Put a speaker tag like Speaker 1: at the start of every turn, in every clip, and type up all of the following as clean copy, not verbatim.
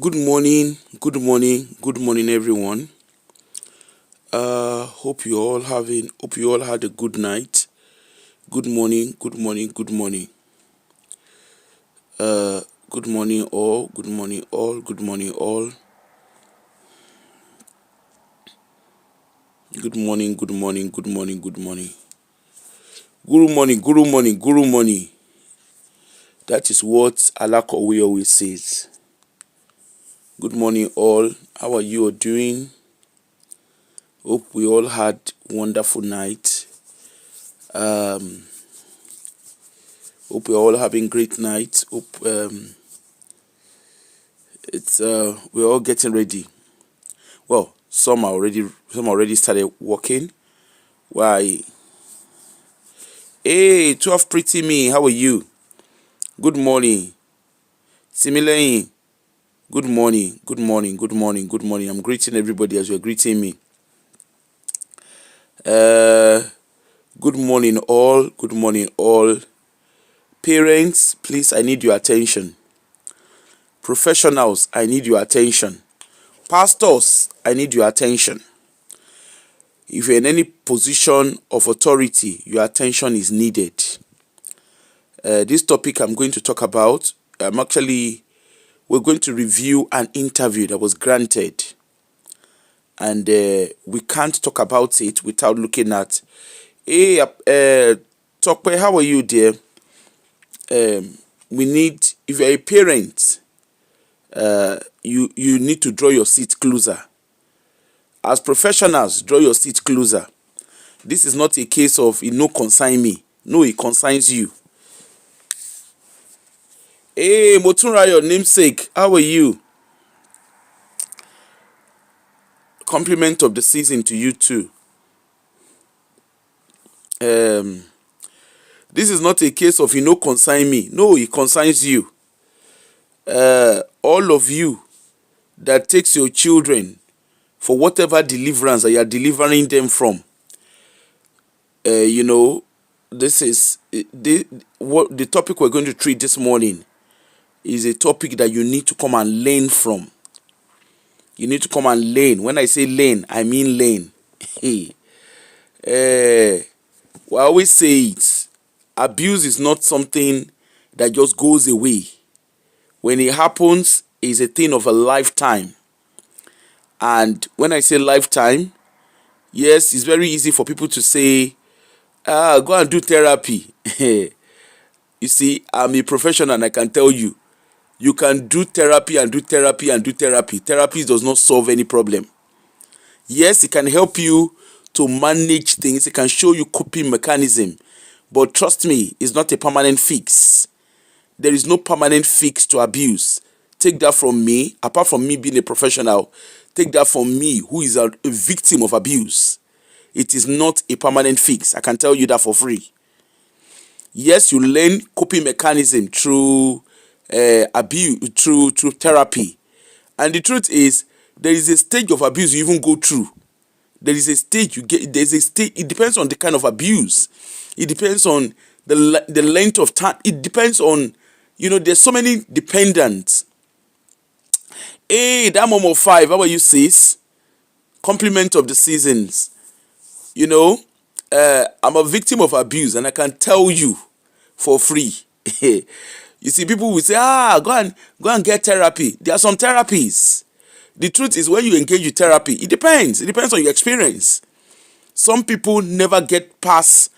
Speaker 1: Good morning, good morning, everyone. Hope you all had a good night. Good morning, good morning, good morning. Good morning, all. Good morning, all. Good morning, all. Good morning, good morning, good morning, good morning. Guru morning, guru morning, guru morning. That is what Alakowe always says. Good morning, all. How are you all doing? Hope we all had wonderful night. Hope we're all having great night. Hope it's we're all getting ready. Well, some already started working. Why? Hey, 12 pretty me, how are you? Good morning. Similarly, good morning, good morning, good morning, good morning. I'm greeting everybody as you're greeting me. Good morning all, good morning all. Parents, please, I need your attention. Professionals, I need your attention. Pastors, I need your attention. If you're in any position of authority, your attention is needed. This topic I'm going to talk about, we're going to review an interview that was granted. And we can't talk about it without looking at, hey, Tokwe, how are you, dear? If you're a parent, you need to draw your seat closer. As professionals, draw your seat closer. This is not a case of it no concern me. No, it concerns you. Hey, Motunrayo, namesake, how are you? Compliment of the season to you too. This is not a case of it no concern me. No, it concerns you. All of you that takes your children for whatever deliverance that you are delivering them from. This is what the topic we're going to treat this morning is a topic that you need to come and learn from. You need to come and learn. When I say learn, I mean learn. We always say it. Abuse is not something that just goes away. When it happens, it's a thing of a lifetime. And when I say lifetime, yes, it's very easy for people to say, go and do therapy. You see, I'm a professional and I can tell you, you can do therapy and do therapy and do therapy. Therapy does not solve any problem. Yes, it can help you to manage things. It can show you coping mechanism. But trust me, it's not a permanent fix. There is no permanent fix to abuse. Take that from me. Apart from me being a professional, take that from me who is a victim of abuse. It is not a permanent fix. I can tell you that for free. Yes, you learn coping mechanism through abuse, through therapy. And the truth is, there is a stage of abuse you even go through. There is a stage you get. There's a stage. It depends on the kind of abuse. It depends on the length of time. It depends on, there's so many dependents. Hey, that mom of 5, how are you, sis? Compliment of the seasons. I'm a victim of abuse, and I can tell you for free. You see, people will say, go and get therapy. There are some therapies. The truth is, when you engage with therapy, it depends. It depends on your experience. Some people never get past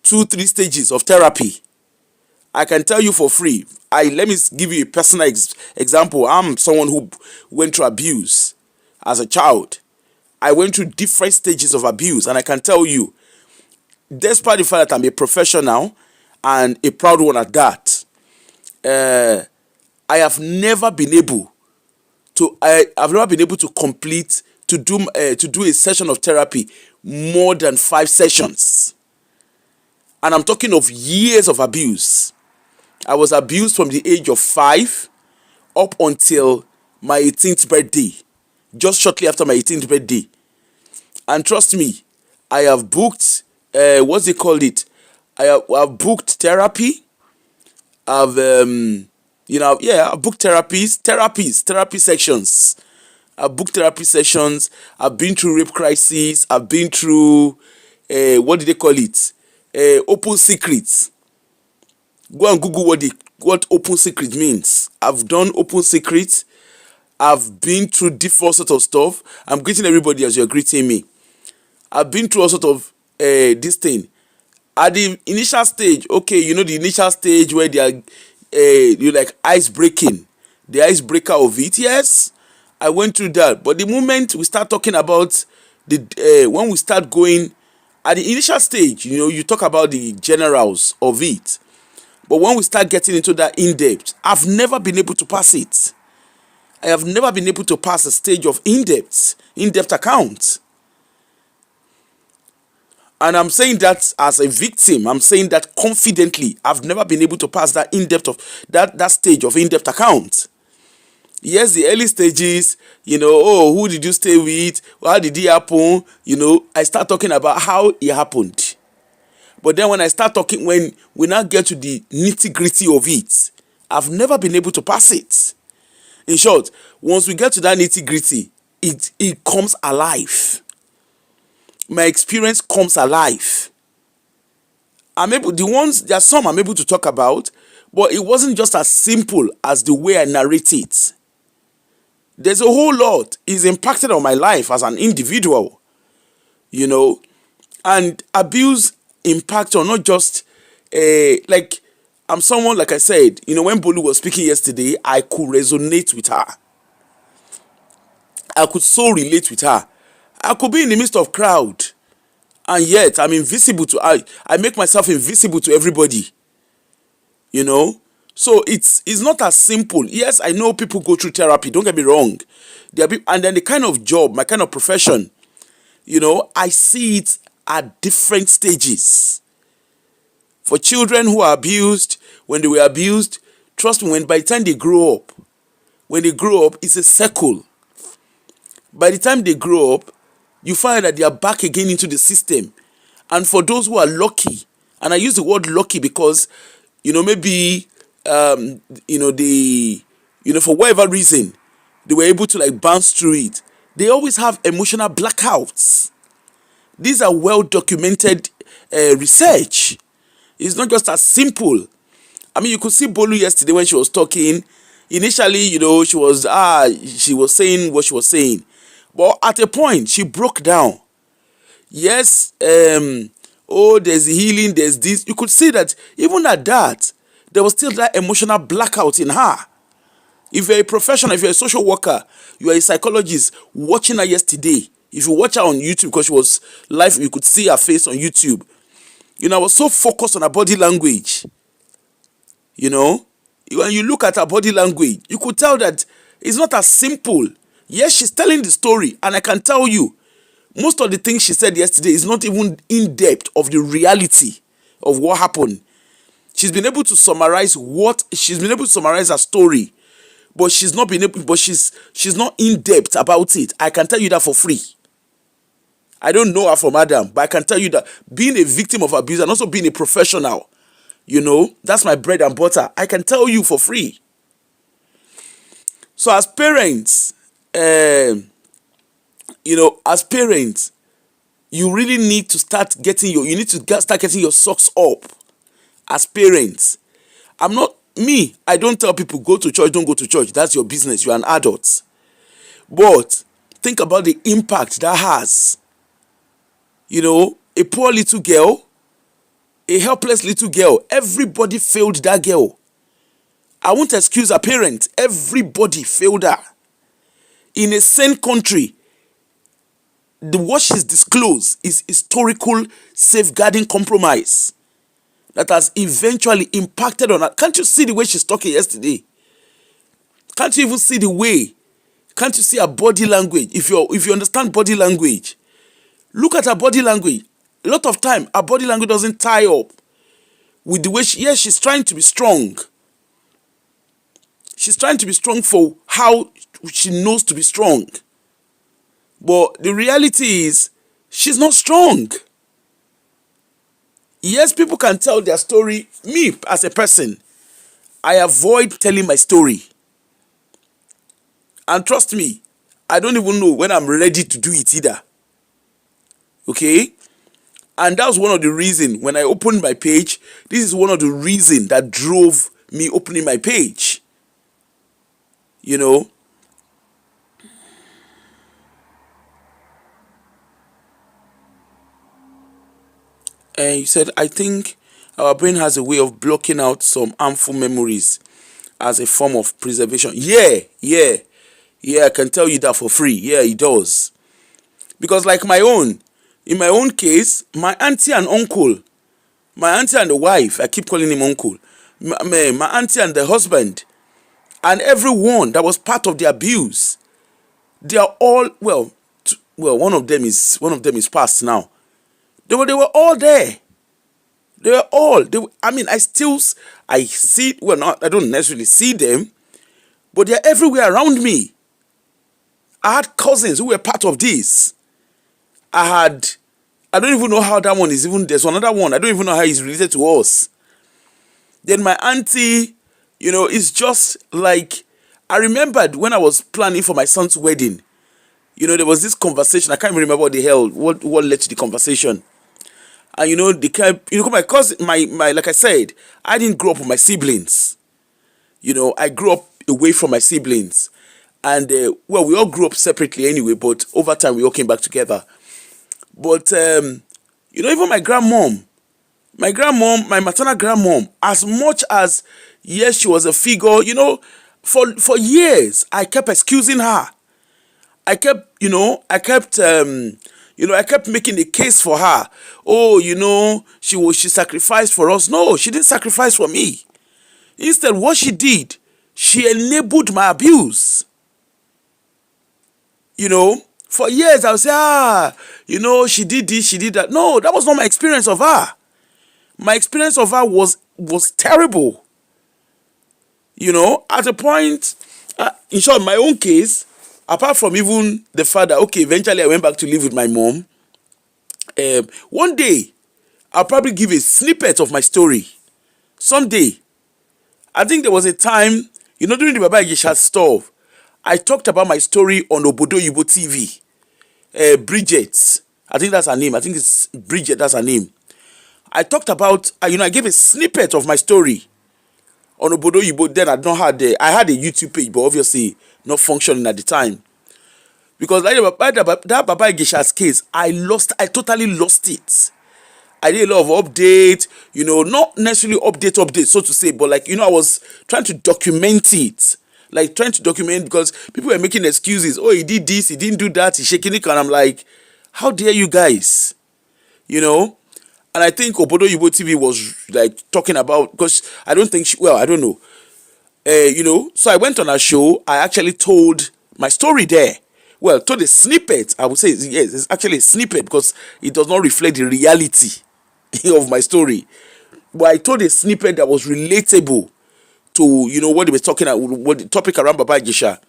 Speaker 1: 2-3 stages of therapy. I can tell you for free. Let me give you a personal example. I'm someone who went through abuse as a child. I went through different stages of abuse, and I can tell you, despite the fact that I'm a professional and a proud one at that, I have never been able to complete to do a session of therapy more than 5 sessions. And I'm talking of years of abuse. I was abused from the age of 5 up until my 18th birthday, just shortly after my 18th birthday. And trust me, I have booked, I have booked therapy. I've, Yeah, I booked therapy sections. I booked therapy sessions. I've been through rape crises. I've been through what do they call it? Open secrets. Go and Google what open secret means. I've done open secrets. I've been through different sort of stuff. I'm greeting everybody as you're greeting me. I've been through all sort of this thing. At the initial stage, okay, the initial stage where they are you like ice breaking, the icebreaker of it. Yes, I went through that. But the moment we start talking about when we start going at the initial stage, you talk about the generals of it. But when we start getting into that in depth, I've never been able to pass it. I have never been able to pass a stage of in-depth account. And I'm saying that as a victim. I'm saying that confidently. I've never been able to pass that in-depth of that stage of in-depth account. Yes, the early stages, oh, who did you stay with? How did it happen? I start talking about how it happened. But then when we now get to the nitty-gritty of it, I've never been able to pass it. In short, once we get to that nitty-gritty, it comes alive. My experience comes alive. There are some I'm able to talk about, but it wasn't just as simple as the way I narrate it. There's a whole lot is impacted on my life as an individual, and abuse impact on not just like I'm someone, like I said, when Bolu was speaking yesterday, I could resonate with her. I could so relate with her. I could be in the midst of crowd, and yet I'm invisible I make myself invisible to everybody. So it's not as simple. Yes, I know people go through therapy, don't get me wrong. And then the kind of job, my kind of profession, I see it at different stages. For children who are abused, when they were abused, trust me, by the time they grow up, it's a circle. By the time they grow up, you find that they are back again into the system. And for those who are lucky, and I use the word lucky because, maybe, for whatever reason, they were able to bounce through it. They always have emotional blackouts. These are well documented research. It's not just as simple. I mean, you could see Bolu yesterday when she was talking. Initially, she was saying what she was saying. But at a point, she broke down. Yes, there's healing, there's this. You could see that even at that, there was still that emotional blackout in her. If you're a professional, if you're a social worker, you are a psychologist, watching her yesterday, if you watch her on YouTube, because she was live, you could see her face on YouTube. I was so focused on her body language. When you look at her body language, you could tell that it's not as simple. Yes, she's telling the story, and I can tell you, most of the things she said yesterday is not even in depth of the reality of what happened. She's been able to summarize her story, but she's not in depth about it. I can tell you that for free. I don't know her from Adam, but I can tell you that being a victim of abuse and also being a professional, that's my bread and butter. I can tell you for free. So as parents, you really need to start getting your socks up as parents. I don't tell people go to church, don't go to church. That's your business. You're an adult. But think about the impact that has. A poor little girl, a helpless little girl, everybody failed that girl. I won't excuse her parents. Everybody failed her. In a sane country, what she's disclosed is historical safeguarding compromise that has eventually impacted on her. Can't you see the way she's talking yesterday? Can't you even see the way? Can't you see her body language? If you understand body language, look at her body language. A lot of time, her body language doesn't tie up with the way she's trying to be strong. She's trying to be strong for how she knows to be strong. But the reality is, she's not strong. Yes, people can tell their story. Me, as a person, I avoid telling my story. And trust me, I don't even know when I'm ready to do it either. Okay? And that was one of the reasons when I opened my page. This is one of the reasons that drove me opening my page. You know? And you said, I think our brain has a way of blocking out some harmful memories as a form of preservation. Yeah, I can tell you that for free. Yeah, it does. Because like in my own case, my auntie and uncle, my auntie and the wife, I keep calling him uncle, my auntie and the husband, and everyone that was part of the abuse, they are all, well, one of them is passed now. They were all there. They were all. I mean, I see. Well, not I don't necessarily see them, but they're everywhere around me. I had cousins who were part of this. I don't even know how that one is even. There's another one. I don't even know how he's related to us. Then my auntie, it's just like I remembered when I was planning for my son's wedding. There was this conversation. I can't even remember what the hell what led to the conversation. And they kept, my cousin, my like I said, I didn't grow up with my siblings. I grew up away from my siblings, and we all grew up separately anyway. But over time, we all came back together. But even my grandmom, my maternal grandmom, as much as yes, she was a figure. For years, I kept excusing her. I kept making a case for her. Oh, she sacrificed for us. No, she didn't sacrifice for me. Instead, what she did, she enabled my abuse. For years I would say, she did this, she did that. No, that was not my experience of her. My experience of her was terrible. At a point, in short, my own case, apart from even the father, okay, eventually I went back to live with my mom. One day, I'll probably give a snippet of my story. Someday, I think there was a time, during the Baba Igesha stuff, I talked about my story on Obodo Yibo TV. Bridget, I think that's her name. I think it's Bridget, that's her name. I talked about, I gave a snippet of my story on Obodo Yibo. Then I had a YouTube page, but obviously not functioning at the time. Because like that Baba Igesha's case, I totally lost it. I did a lot of updates, not necessarily update, so to say, but I was trying to document it. Because people were making excuses. Oh, he did this, he didn't do that, he's shaking it, and I'm like, how dare you guys? And I think Obodo Yibo TV was talking about, because I don't think I don't know. So I went on a show. I actually told my story there. Well, told a snippet. I would say, yes, it's actually a snippet because it does not reflect the reality of my story. But I told a snippet that was relatable to, what they were talking about, what the topic around Baba Igesha.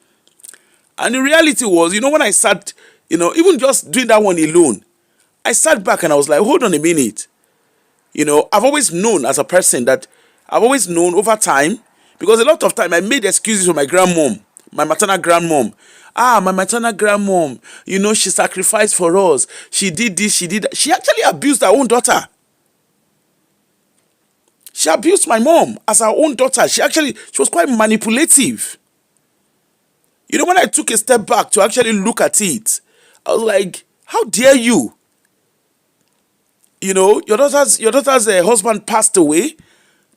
Speaker 1: And the reality was, when I sat, even just doing that one alone, I sat back and I was like, hold on a minute. I've always known as a person that I've always known over time, because a lot of time I made excuses for my grandmom, my maternal grandmom. My maternal grandmom, she sacrificed for us. She did this, she did that. She actually abused her own daughter. She abused my mom as her own daughter. She was quite manipulative. When I took a step back to actually look at it, I was like, how dare you? Your daughter's husband passed away.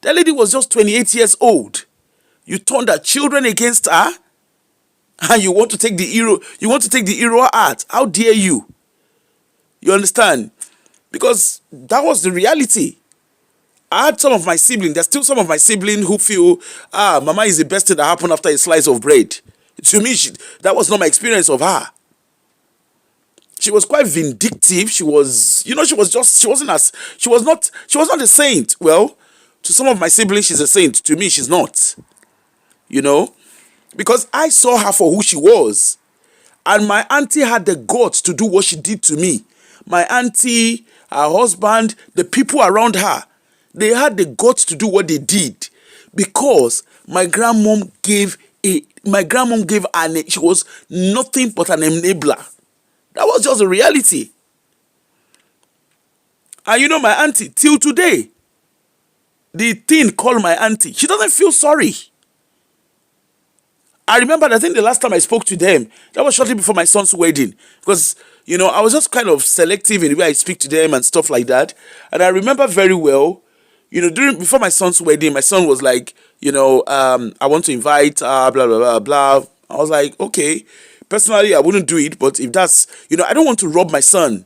Speaker 1: That lady was just 28 years old. You turned her children against her, and you want to take the hero out. How dare you? You understand? Because that was the reality. I had some of my siblings. There's still some of my siblings who feel, Mama is the best thing that happened after a slice of bread. To me, that was not my experience of her. She was quite vindictive. She was not a saint. Well, to some of my siblings, she's a saint. To me, she's not. Because I saw her for who she was. And my auntie had the guts to do what she did to me. My auntie, her husband, the people around her, they had the guts to do what they did. because my grandmom gave she was nothing but an enabler. That was just the reality. And you know, my auntie, till today, the thing called my auntie, she doesn't feel sorry. I remember, I think the last time I spoke to them, that was shortly before my son's wedding. Because, you know, I was just kind of selective in the way I speak to them and stuff like that. And I remember very well, you know, before my son's wedding, my son was like, you know, I want to invite, blah, blah, blah, blah. I was like, okay. Personally, I wouldn't do it. But if that's, you know, I don't want to rob my son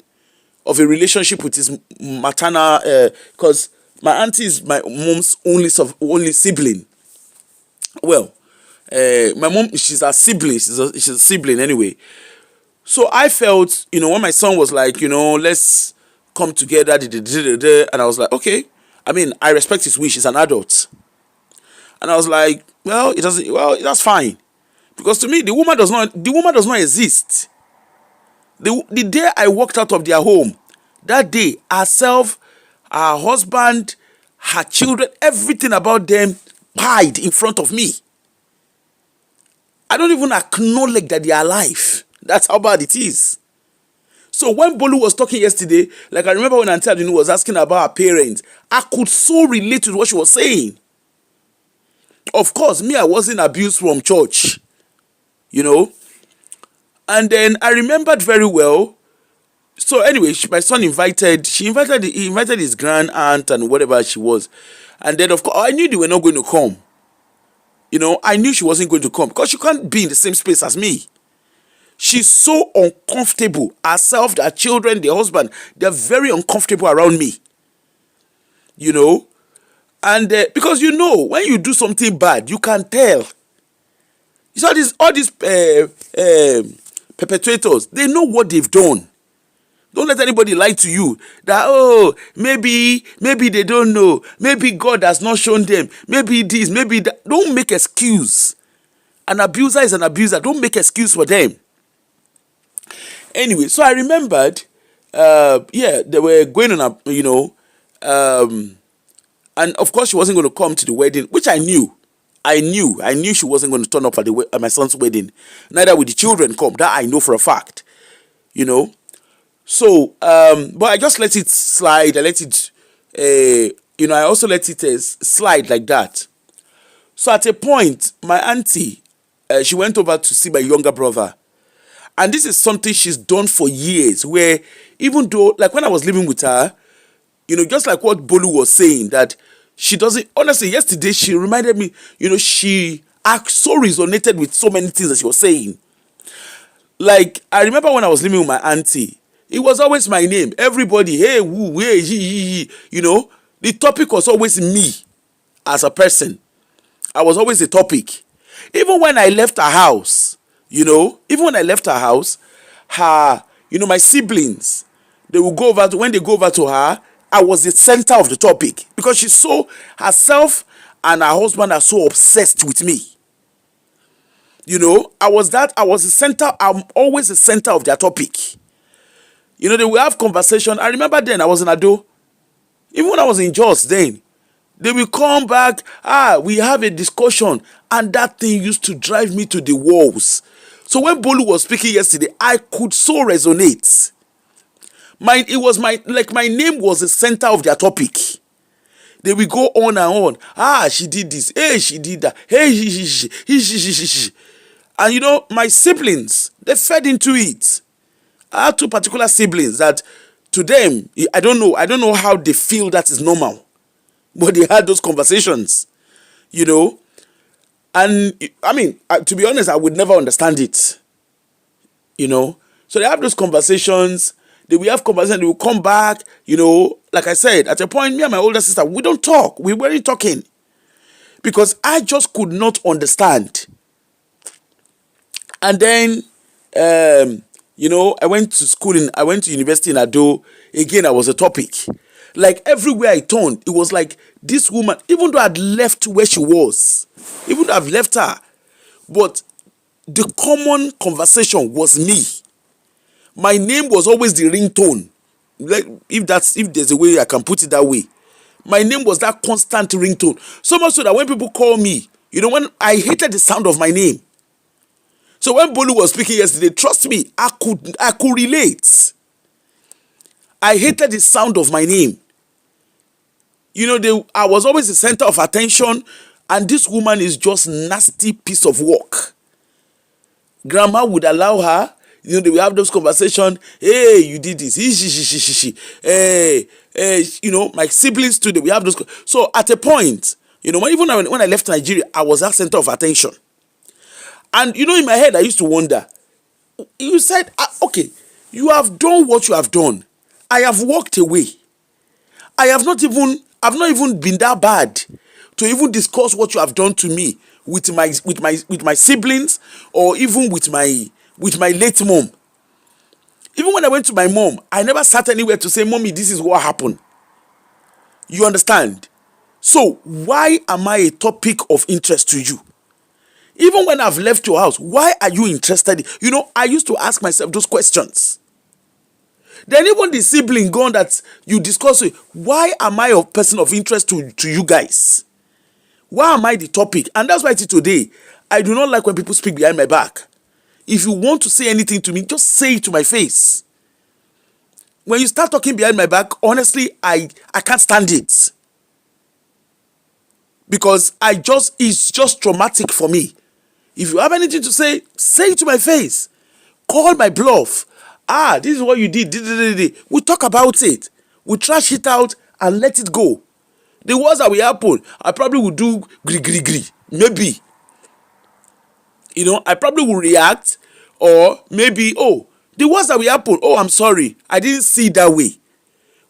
Speaker 1: of a relationship with his maternal, because my auntie is my mom's only sibling. Well, my mom, she's a sibling. She's a sibling anyway. So I felt, you know, when my son was like, you know, let's come together, and I was like, okay. I mean, I respect his wish. He's an adult, and I was like, well, it doesn't. Well, that's fine, because to me, the woman does not exist. The day I walked out of their home, that day, herself, her husband, her children, everything about them died in front of me. I don't even acknowledge that they are alive. That's how bad it is. So when Bolu was talking yesterday, like I remember when Auntie Adinu was asking about her parents, I could so relate to what she was saying. Of course, me, I wasn't abused from church, you know. And then I remembered very well. So anyway, my son he invited his grand aunt and whatever she was. And then of course, I knew they were not going to come. You know, I knew she wasn't going to come because she can't be in the same space as me. She's so uncomfortable. Herself, their children, their husband, they're very uncomfortable around me. You know? And because you know, when you do something bad, you can tell. You saw all these perpetrators, they know what they've done. Don't let anybody lie to you that, oh, maybe they don't know. Maybe God has not shown them. Maybe this, maybe that. Don't make excuse. An abuser is an abuser. Don't make excuse for them. Anyway, so I remembered, they were going on a, you know, and of course she wasn't going to come to the wedding, which I knew. I knew she wasn't going to turn up at my son's wedding. Neither would the children come. That I know for a fact. You know. So, but I just let it slide. I let it, you know, I also let it slide like that. So at a point, my auntie, she went over to see my younger brother. And this is something she's done for years, where even though, like when I was living with her, you know, just like what Bolu was saying, that she doesn't, honestly, yesterday she reminded me, you know, she so resonated with so many things that she was saying. Like, I remember when I was living with my auntie, it was always my name. Everybody, hey, woo, hey, you know, the topic was always me as a person. I was always the topic. Even when I left her house, you know, her, you know, my siblings, they will go over when they go over to her, I was the center of the topic because she's so, herself and her husband are so obsessed with me. You know, I was the center, I'm always the center of their topic. You know, they will have conversation. I remember then I was in Ado. Even when I was in Jos then, they will come back. We have a discussion. And that thing used to drive me to the walls. So when Bolu was speaking yesterday, I could so resonate. My name was the center of their topic. They will go on and on. She did this. Hey, she did that. Hey, she. And you know, my siblings, they fed into it. I have two particular siblings that to them, I don't know how they feel that is normal. But they had those conversations, you know. And I mean, to be honest, I would never understand it, you know. So they have those conversations. They will have conversations. They will come back, you know. Like I said, at a point, me and my older sister, we don't talk. We weren't talking. Because I just could not understand. And then, you know, I went to university in Ado. Again, I was a topic. Like everywhere I turned, it was like this woman, even though I'd left where she was, even though I've left her, but the common conversation was me. My name was always the ringtone. Like if there's a way I can put it that way. My name was that constant ringtone. So much so that when people call me, when I hated the sound of my name. So when Bolu was speaking yesterday, trust me, I could relate. I hated the sound of my name. I was always the center of attention, and this woman is just nasty piece of work. Grandma would allow her, they will have those conversations. Hey, you did this. Hey, my siblings too, they will have those. So at a point, even when I left Nigeria, I was that center of attention. And in my head, I used to wonder. You said, okay, you have done what you have done. I have walked away. I've not even been that bad to even discuss what you have done to me with my siblings, or even with my late mom. Even when I went to my mom, I never sat anywhere to say, Mommy, this is what happened. You understand? So why am I a topic of interest to you? Even when I've left your house, why are you interested? I used to ask myself those questions. Then even the sibling gone that you discuss with, why am I a person of interest to you guys? Why am I the topic? And that's why today, I do not like when people speak behind my back. If you want to say anything to me, just say it to my face. When you start talking behind my back, honestly, I can't stand it. Because it's just traumatic for me. If you have anything to say it to my face. Call my bluff. This is what you did. We talk about it. We trash it out and let it go. The words that will happen, I probably will do gri. Maybe. I probably will react, or maybe, the words that will happen, I'm sorry, I didn't see it that way.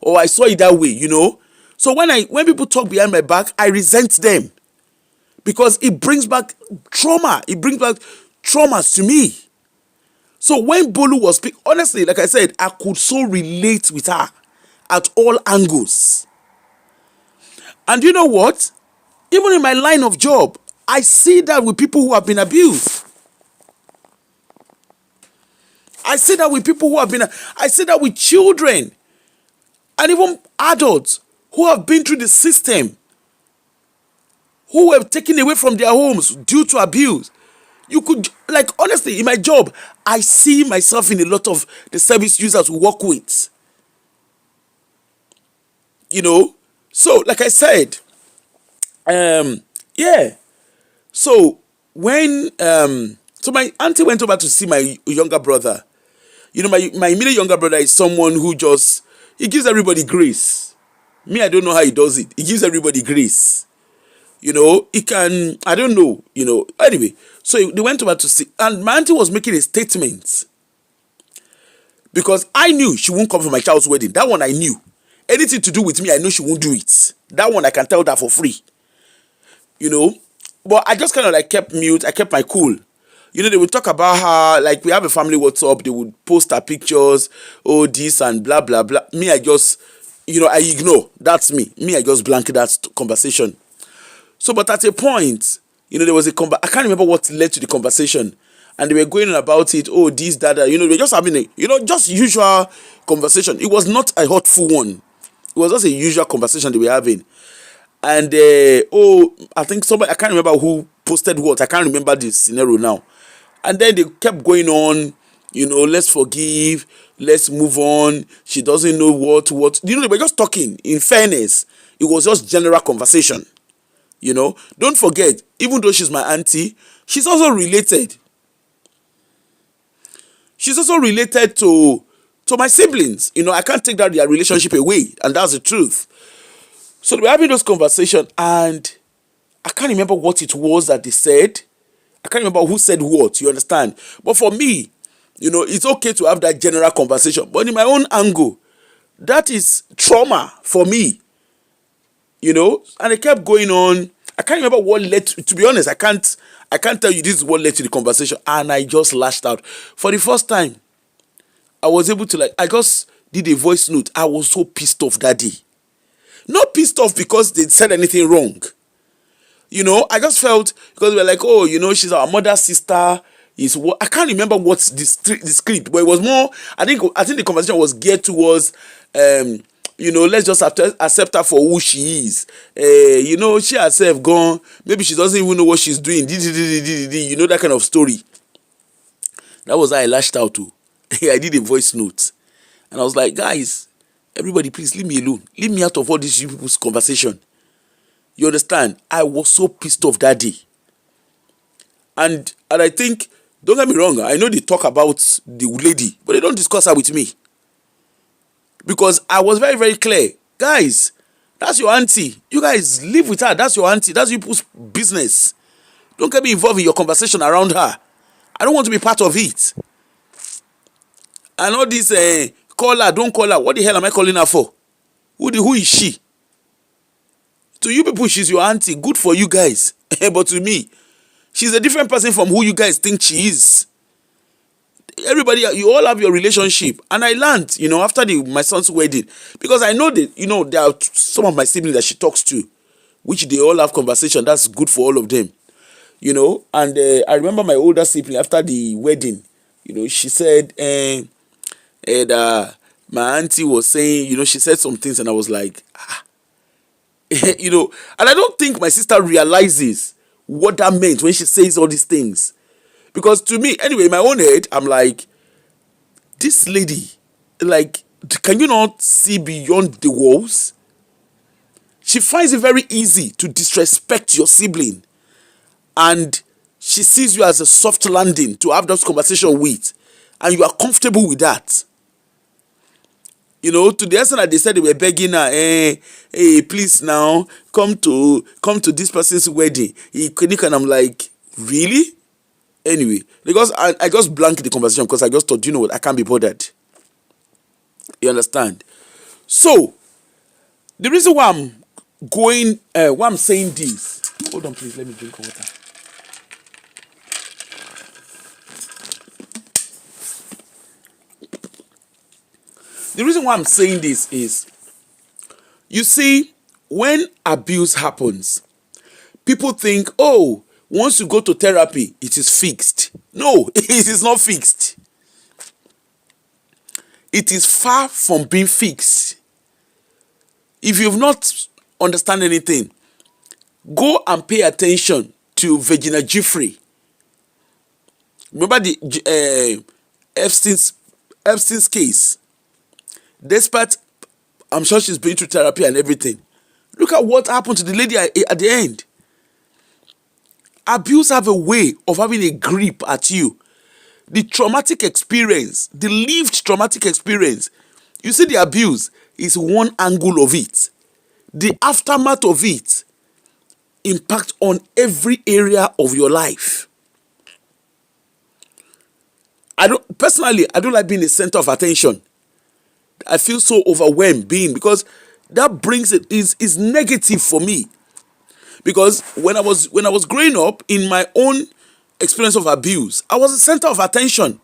Speaker 1: Or I saw it that way, So when people talk behind my back, I resent them. Because it brings back trauma. It brings back traumas to me. So when Bolu was speaking, honestly, like I said, I could so relate with her at all angles. And you know what? Even in my line of job, I see that with people who have been abused. I see that with people who have been, I see that with children and even adults who have been through the system, who were taken away from their homes due to abuse. You could, honestly, in my job, I see myself in a lot of the service users we work with. So like I said, yeah. So when, so my auntie went over to see my younger brother. My immediate younger brother is someone who he gives everybody grace. Me, I don't know how he does it. He gives everybody grace. He can, I don't know, Anyway, so they went over to see, and my auntie was making a statement. Because I knew she won't come for my child's wedding. That one I knew. Anything to do with me, I know she won't do it. That one I can tell that for free. But I just kind of kept mute. I kept my cool. They would talk about her, we have a family WhatsApp. They would post her pictures, this and blah, blah, blah. Me, I just, I ignore. That's me. Me, I just blank that conversation. So, but at a point, there was I can't remember what led to the conversation. And they were going on about it. This, that. They were just having just usual conversation. It was not a hurtful one. It was just a usual conversation they were having. And, I think somebody, I can't remember who posted what. I can't remember the scenario now. And then they kept going on, let's forgive, let's move on. She doesn't know what. They were just talking. In fairness, it was just general conversation. Don't forget, even though she's my auntie, she's also related. She's also related to my siblings. I can't take that their relationship away, and that's the truth. So they were having those conversations, and I can't remember what it was that they said. I can't remember who said what, you understand? But for me, it's okay to have that general conversation. But in my own angle, that is trauma for me. And it kept going on. I can't remember what led to be honest, I can't tell you this is what led to the conversation. And I just lashed out. For the first time, I was able to I just did a voice note. I was so pissed off that day. Not pissed off because they said anything wrong. I just felt because we were like, she's our mother's sister. Is what I can't remember what's the script, but it was more. I think the conversation was geared towards let's just accept her for who she is. She herself gone. Maybe she doesn't even know what she's doing. That kind of story. That was how I lashed out to. I did a voice note. And I was like, guys, everybody, please leave me alone. Leave me out of all these people's conversation. You understand? I was so pissed off that day. And I think, don't get me wrong, I know they talk about the lady, but they don't discuss her with me. Because I was very, very clear. Guys, that's your auntie. You guys live with her. That's your auntie. That's people's business. Don't get me involved in your conversation around her. I don't want to be part of it. And all this, call her, don't call her. What the hell am I calling her for? Who is she? To you people, she's your auntie. Good for you guys. But to me, she's a different person from who you guys think she is. Everybody, you all have your relationship. And I learned, after my son's wedding. Because I know that, there are some of my siblings that she talks to, which they all have conversation. That's good for all of them. And I remember my older sibling, after the wedding, she said, my auntie was saying, she said some things, and I was like, and I don't think my sister realizes what that meant when she says all these things. Because to me, anyway, in my own head, I'm like, this lady, like, can you not see beyond the walls? She finds it very easy to disrespect your sibling. And she sees you as a soft landing to have that conversation with. And you are comfortable with that. To the extent that they said they were begging her, hey, please now, come to this person's wedding. And I'm like, really? Anyway, because I just blanked the conversation because I just thought, you know what, I can't be bothered. You understand? So, the reason why I'm saying this, hold on please, let me drink water. The reason why I'm saying this is, you see, when abuse happens, people think, oh, once you go to therapy, it is fixed. No, it is not fixed. It is far from being fixed. If you've not understand anything, go and pay attention to Virginia Giuffre. Remember the Epstein's case? Despite, I'm sure she's been through therapy and everything. Look at what happened to the lady at the end. Abuse have a way of having a grip at you. The traumatic experience, the lived traumatic experience, you see, the abuse is one angle of it. The aftermath of it impact on every area of your life. I don't like being the center of attention. I feel so overwhelmed because that brings is negative for me. Because when I was growing up, in my own experience of abuse, I was the center of attention.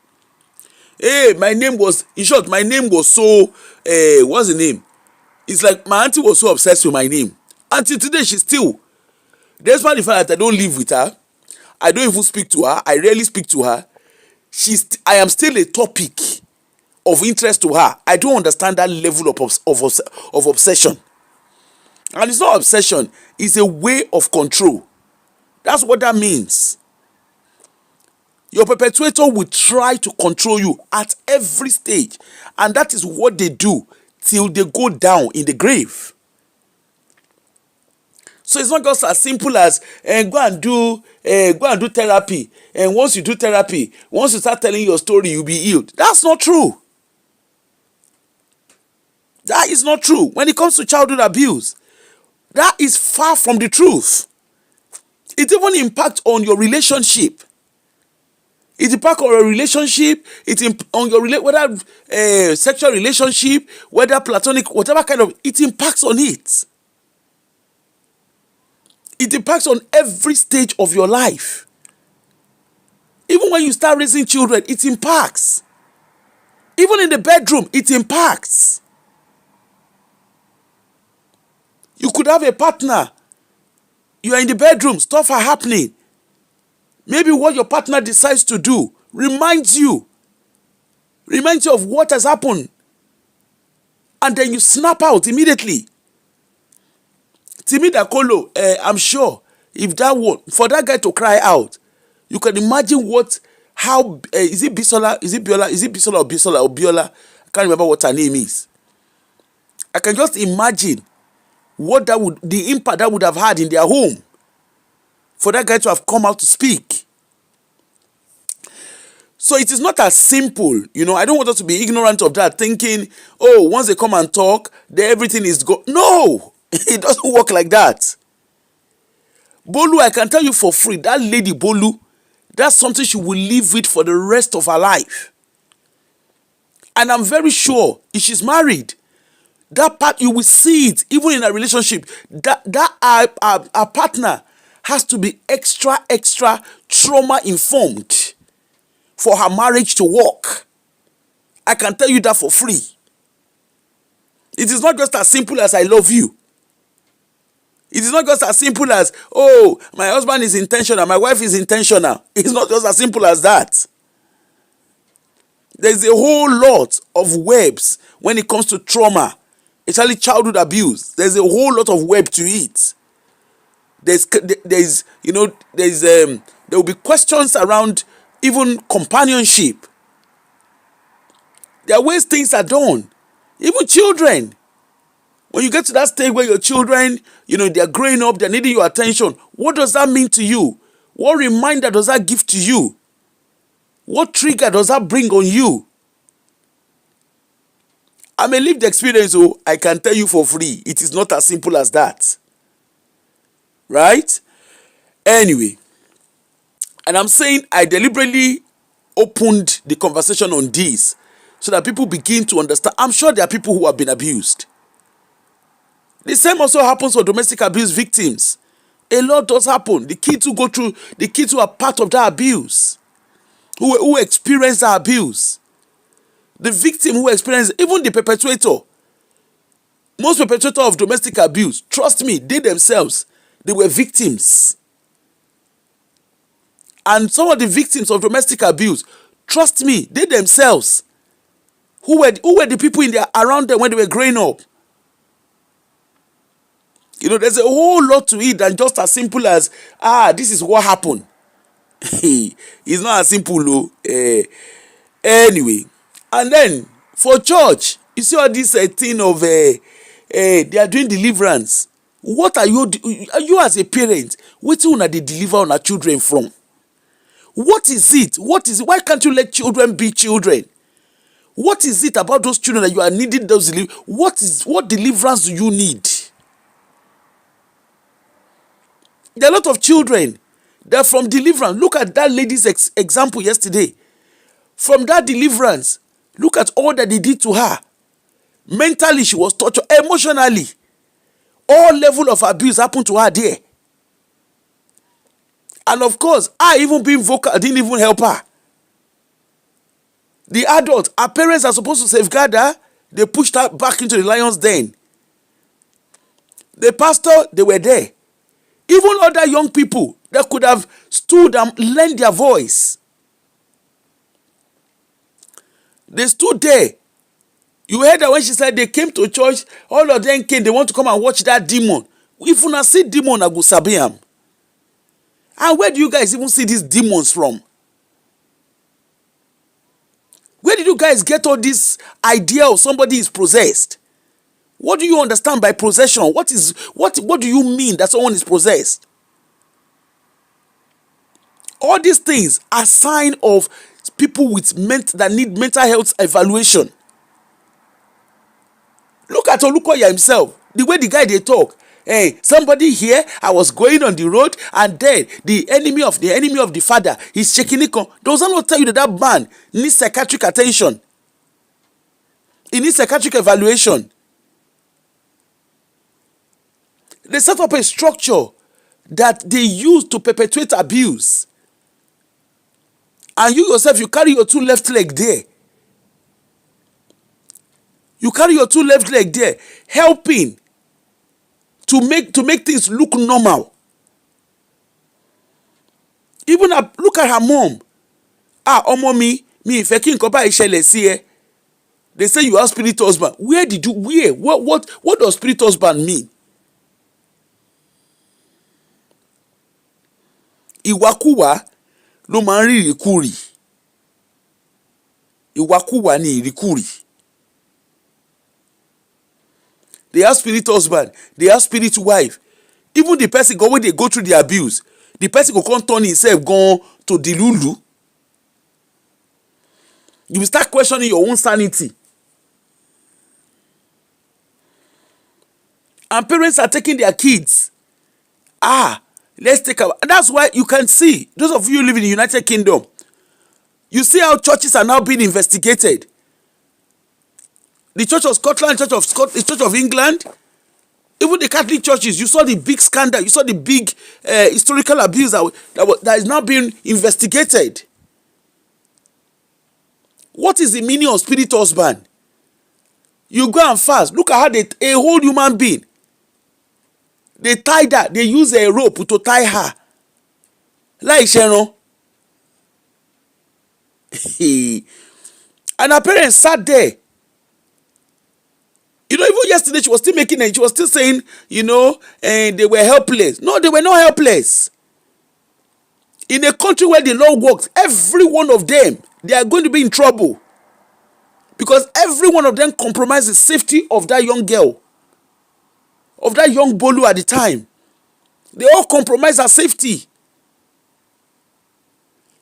Speaker 1: Hey, my name was so, what's the name? It's like my auntie was so obsessed with my name. Until today, she's still. Despite the fact that I don't live with her, I don't even speak to her, I rarely speak to her, I am still a topic of interest to her. I don't understand that level of obsession. And it's not obsession, it's a way of control. That's what that means. Your perpetrator will try to control you at every stage. And that is what they do till they go down in the grave. So it's not just as simple as go and do therapy. And once you do therapy, once you start telling your story, you'll be healed. That's not true. That is not true. When it comes to childhood abuse, that is far from the truth. It even impacts on your relationship. It impacts on your relationship. On your whether sexual relationship, whether platonic, whatever kind of, it impacts on it. It impacts on every stage of your life. Even when you start raising children, it impacts. Even in the bedroom, it impacts. You could have a partner. You are in the bedroom, stuff are happening. Maybe what your partner decides to do reminds you of what has happened. and then you snap out immediately. Timi Dakolo, I'm sure if that one, for that guy to cry out, you can imagine how is it Bisola, is it Biola, is it Bisola or Biola? I can't remember what her name is. I can just imagine the impact that would have had in their home for that guy to have come out to speak. So it is not as simple, I don't want us to be ignorant of that, thinking, oh, once they come and talk, then everything is go. No, it doesn't work like that. Bolu, I can tell you for free, that lady Bolu, that's something she will live with for the rest of her life. And I'm very sure if she's married, that part, you will see it even in a relationship, that our partner has to be extra trauma informed for her marriage to work. I can tell you that for free. It is not just as simple as I love you. It is not just as simple as, oh, my husband is intentional, my wife is intentional. It's not just as simple as that. There's a whole lot of webs when it comes to trauma, especially childhood abuse. There's a whole lot of web to it. There will be questions around even companionship. There are ways things are done. Even children. When you get to that stage where your children, they're growing up, they're needing your attention, what does that mean to you? What reminder does that give to you? What trigger does that bring on you? I'm a lived experience, so I can tell you for free. It is not as simple as that. Right? Anyway, and I'm saying I deliberately opened the conversation on this so that people begin to understand. I'm sure there are people who have been abused. The same also happens for domestic abuse victims. A lot does happen. The kids who are part of that abuse, who experience that abuse, the victim who experiences, even the perpetrator. Most perpetrators of domestic abuse, trust me, they themselves, they were victims. And some of the victims of domestic abuse, trust me, they themselves, who were the people around them when they were growing up. There's a whole lot to it than just as simple as, this is what happened. It's not as simple, though. Anyway, and then for church, you see all this thing of they are doing deliverance. What are you as a parent, what are they deliver on our children from? What is it? Why can't you let children be children? What is it about those children that you are needing those what deliverance do you need? There are a lot of children that from deliverance, look at that lady's example yesterday. From that deliverance, look at all that they did to her. Mentally, she was tortured. Emotionally, all level of abuse happened to her there. And of course, I even being vocal didn't even help her. The adult, her parents are supposed to safeguard her. They pushed her back into the lion's den. The pastor, they were there. Even other young people that could have stood and lent their voice. They stood there. You heard that when she said they came to church, all of them came, they want to come and watch that demon. If you not see demon, I go sabi am. And where do you guys even see these demons from? Where did you guys get all this idea of somebody is possessed? What do you understand by possession? What do you mean that someone is possessed? All these things are sign of people that need mental health evaluation. Look at Olukoya himself. The way the guy they talk. Hey, somebody here, I was going on the road, and then the enemy of the father is shaking it. Does that not tell you that man needs psychiatric attention? He needs psychiatric evaluation. They set up a structure that they use to perpetuate abuse. And you yourself, you carry your two left leg there. You carry your two left leg there, helping to make things look normal. Even look at her mom. Omo mi ìfẹ́ kí nǹkan báyìí ṣẹlẹ̀ sí ẹ. They say you have spirit husband. Where? What does spirit husband mean? Ìwàkuwà ló máa ń rí ìrìkúrì. Ìwàkuwà ni ìrìkúrì. They have spirit husband, they have spirit wife. Even the person go when they go through the abuse, the person go come turn himself gone to the lulu. You will start questioning your own sanity. And parents are taking their kids. Let's take a. That's why you can see, those of you who live in the United Kingdom, you see how churches are now being investigated. The Church of Scotland, the Church of England, even the Catholic churches, you saw the big scandal, you saw the big historical abuse that is now being investigated. What is the meaning of spirit husband? You go and fast. Look at how a whole human being, they tie that, they use a rope to tie her. Like Sharon. And her parents sat there. You know, even yesterday she was still making it. She was still saying, and they were helpless. No, they were not helpless. In a country where the law works, every one of them, they are going to be in trouble. Because every one of them compromised the safety of that young girl, of that young Bolu at the time. They all compromised her safety.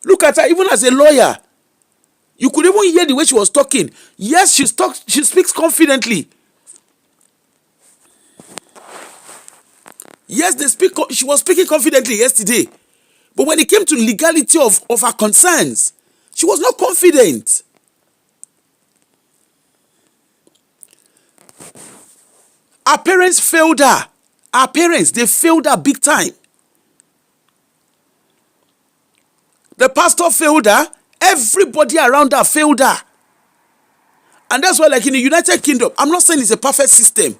Speaker 1: Look at her, even as a lawyer. You could even hear the way she was talking. Yes, she speaks confidently. Yes, she was speaking confidently yesterday. But when it came to legality of her concerns, she was not confident. Her parents failed her. Her parents, they failed her big time. The pastor failed her. Everybody around her failed her. And that's why, like in the United Kingdom, I'm not saying it's a perfect system.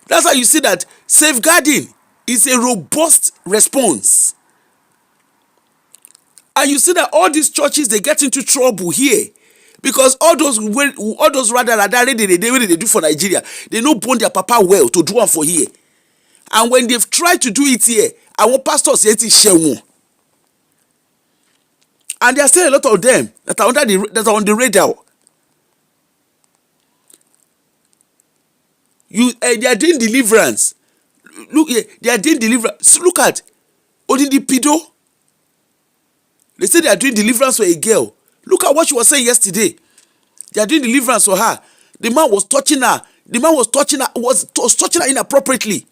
Speaker 1: That's why you see that safeguarding is a robust response. And you see that all these churches, they get into trouble here. Because all those rather they do for Nigeria, they no bond their papa well to do one for here. And when they've tried to do it here, our pastors say it is shame. And there are still a lot of them that are on the radar. They are doing deliverance. Look, they are doing deliverance. Look at Odindi Pido. They say they are doing deliverance for a girl. Look at what she was saying yesterday. They are doing deliverance for her. The man was touching her. The man was touching her inappropriately.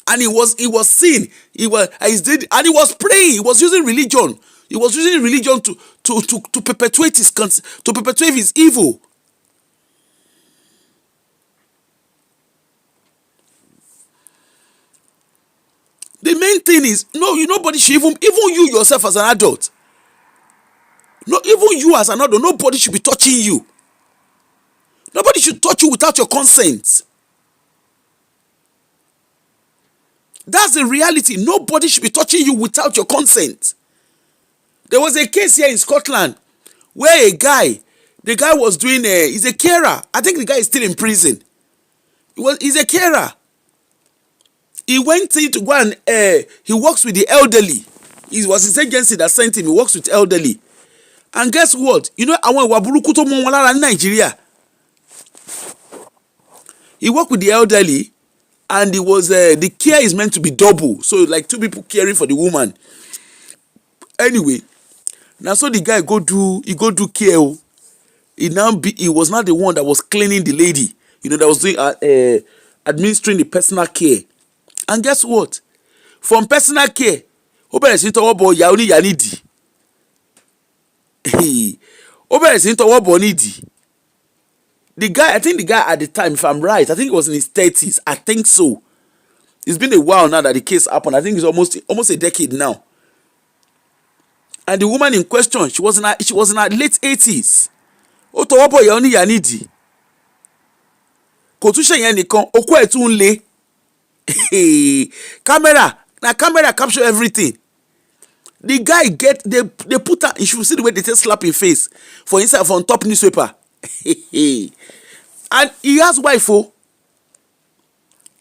Speaker 1: And he was seen. And he was praying. He was using religion. He was using religion to perpetuate his evil. The main thing is, nobody should even you yourself as an adult. No, even you as an adult, nobody should be touching you. Nobody should touch you without your consent. That's the reality. Nobody should be touching you without your consent. There was a case here in Scotland where the guy was doing he's a carer. I think the guy is still in prison. He's a carer. He went in to go and he works with the elderly. It was his agency that sent him. He works with elderly. And guess what? Àwọn ìwà burúkú tó mọ́ wọn lára ní Nigeria. He worked with the elderly, and it was the care is meant to be double. So like two people caring for the woman. Anyway, now so the guy go do care. He was not the one that was cleaning the lady. That was doing administering the personal care. And guess what? From personal care, ó bẹ̀rẹ̀ sí tọwọ́ bọ ìyá oníyà nídìí. Ó bẹ̀rẹ̀ sí tọwọ́ bọ nídìí. I think the guy at the time, if I'm right, I think it was in his 30s. I think so. It's been a while now that the case happened. I think it's almost a decade now. And the woman in question, she was in her late 80s. Ó tọwọ́ bọ ìyá oníyà nídìí. Kò tún ṣe yẹn nìkan, okó ẹ̀ tún lé. Camera capture everything. The guy they put her, you should see the way they just slap him face for inside for on top newspaper. And he has wife. Oh,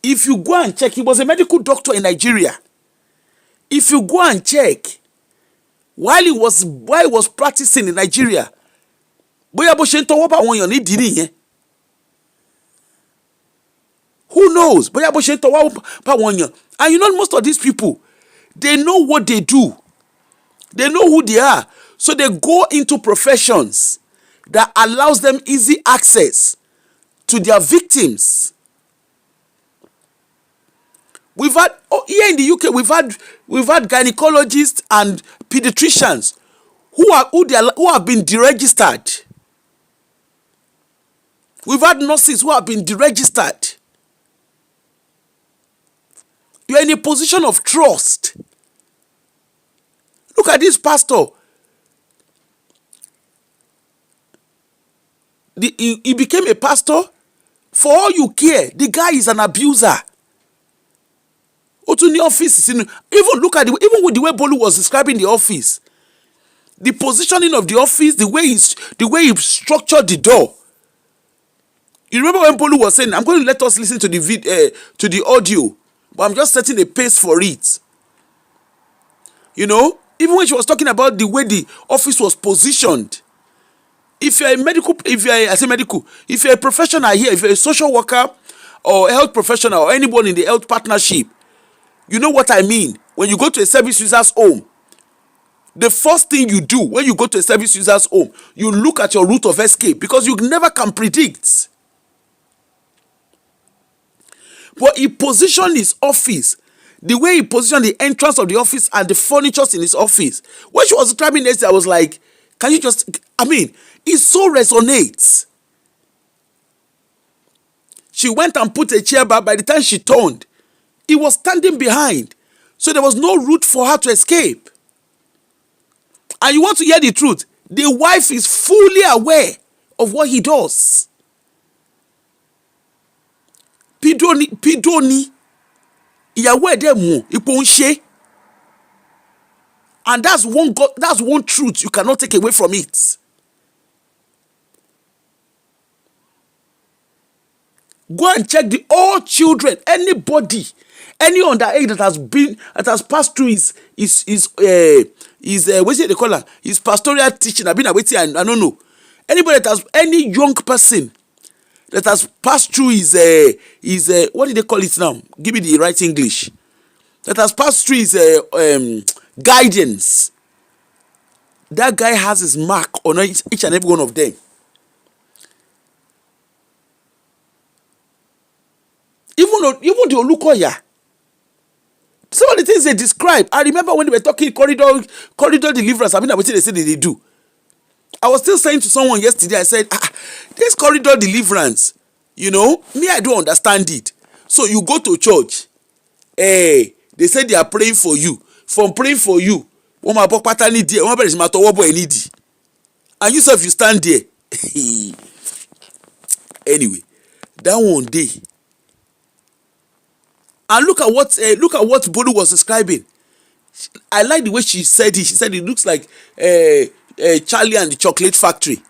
Speaker 1: if you go and check, he was a medical doctor in Nigeria. If you go and check, while he was practicing in Nigeria, bóyá bó ṣe ń tọwọ́ bá àwọn èèyàn nídìí nìyẹn. Who knows? Bóyá bó ṣe ń tọwọ́ bá àwọn èèyàn. And you know, most of these people, they know what they do. They know who they are. So they go into professions that allows them easy access to their victims. We've had here in the UK, we've had gynecologists and pediatricians who have been deregistered. We've had nurses who have been deregistered. You're in a position of trust. Look at this pastor. He became a pastor. For all you care, the guy is an abuser. Otu ní office, even look at even with the way Bolu was describing the office, the positioning of the office, the way he structured the door. You remember when Bolu was saying, "I'm going to let us listen to the audio, but I'm just setting a pace for it." You know, even when she was talking about the way the office was positioned. If you're if you're a professional here, if you're a social worker or a health professional or anybody in the health partnership, you know what I mean. When you go to a service user's home, the first thing you do when you go to a service user's home, you look at your route of escape, because you never can predict. But he positioned his office, the way he positioned the entrance of the office and the furniture in his office. When she was describing this, I was like, can you just, it so resonates. She went and put a chair back. By the time she turned, he was standing behind. So there was no route for her to escape. And you want to hear the truth? The wife is fully aware of what he does. Pidoni, ìyàwó ẹ̀dẹ̀ mú ipò ń ṣe. And that's one truth you cannot take away from it. Go and check all children, anybody, any underage that has passed through his what's it they call her? His pastoral teaching. I don't know. Anybody that has, any young person that has passed through his what do they call it now? Give me the right English. That has passed through his guidance. That guy has his mark on each and every one of them. Even the Olukoya. Some of the things they describe. I remember when they were talking corridor deliverance. What they said they do. I was still saying to someone yesterday, I said, this corridor deliverance, me, I don't understand it. So you go to church, they say they are praying for you. From praying for you, and you say if you stand there. Anyway, that one day. And look at what Bolu was describing. I like the way she said it. She said it looks like Charlie and the Chocolate Factory.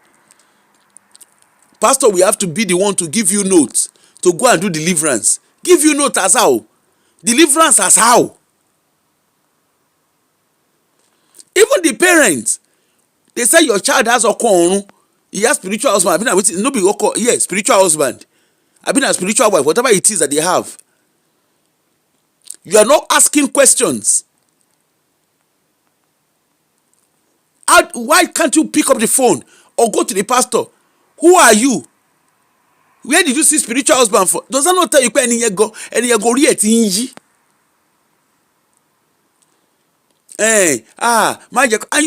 Speaker 1: Pastor, we have to be the one to give you notes to go and do deliverance. Give you notes as how? Deliverance as how? Even the parents, they say your child has a corn. He has spiritual husband. Spiritual husband. I've been a spiritual wife, whatever it is that they have. You are not asking questions. Why can't you pick up the phone or go to the pastor? Who are you? Where did you see spiritual husband for? Does that not tell you any go and you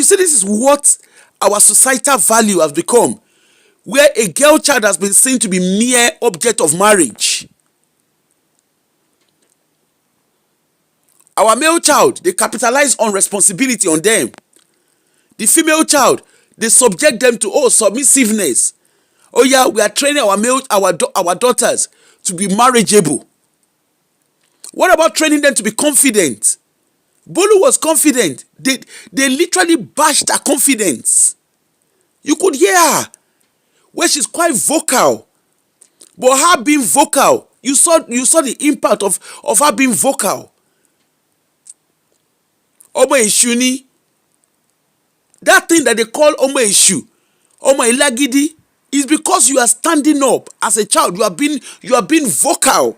Speaker 1: see, this is what our societal value has become, where a girl child has been seen to be mere object of marriage. Our male child, they capitalize on responsibility on them. The female child, they subject them to submissiveness. Oh yeah, we are training our daughters to be marriageable. What about training them to be confident? Bolu was confident. They literally bashed her confidence. You could hear her where she's quite vocal. But her being vocal, you saw the impact of her being vocal. Omo Ishuni, that thing that they call Omo Ishu, Omo Ilagidi, is because you are standing up as a child. You are being vocal.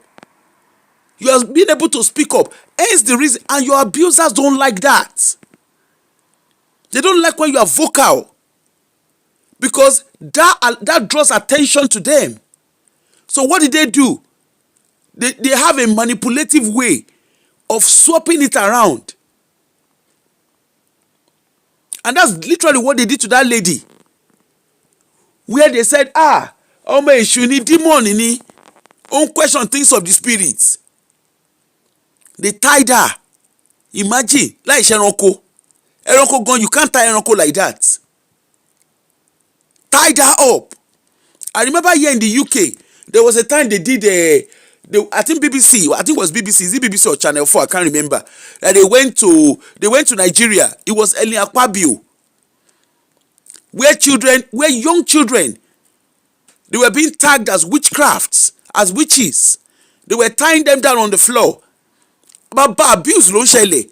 Speaker 1: You are being able to speak up. Hence the reason, and your abusers don't like that. They don't like when you are vocal, because that draws attention to them. So what did they do? They have a manipulative way of swapping it around. And that's literally what they did to that lady. Where they said, Omo Ishuni, demon ini, on question things of the spirit. They tied her. Imagine, like Eronko. Eronko gone, you can't tie Eronko like that. Tied her up. I remember here in the UK, there was a time they did I think BBC, I think it was BBC, is it BBC or Channel 4? I can't remember. That they went to Nigeria. It was Ellen Akpabio. Where young children, they were being tagged as witchcrafts, as witches. They were tying them down on the floor. But abuse lo shele.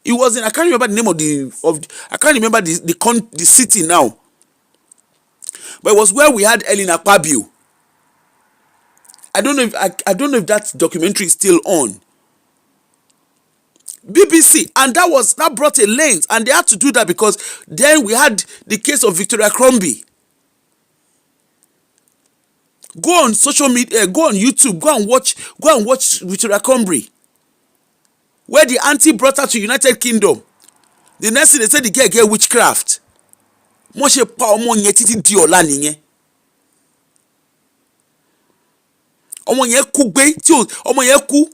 Speaker 1: It was in, I can't remember the name I can't remember the city now. But it was where we had Ellen Akpabio. I don't know if that documentary is still on. BBC, and that brought a lens, and they had to do that because then we had the case of Victoria Crombie. Go on social media, go on YouTube, go and watch Victoria Crombie, where the auntie brought her to United Kingdom. The next thing they said, the girl get witchcraft. Moshe pa omo yen titi di ola niyen. Omo yen ku gbe ti omo yen ku,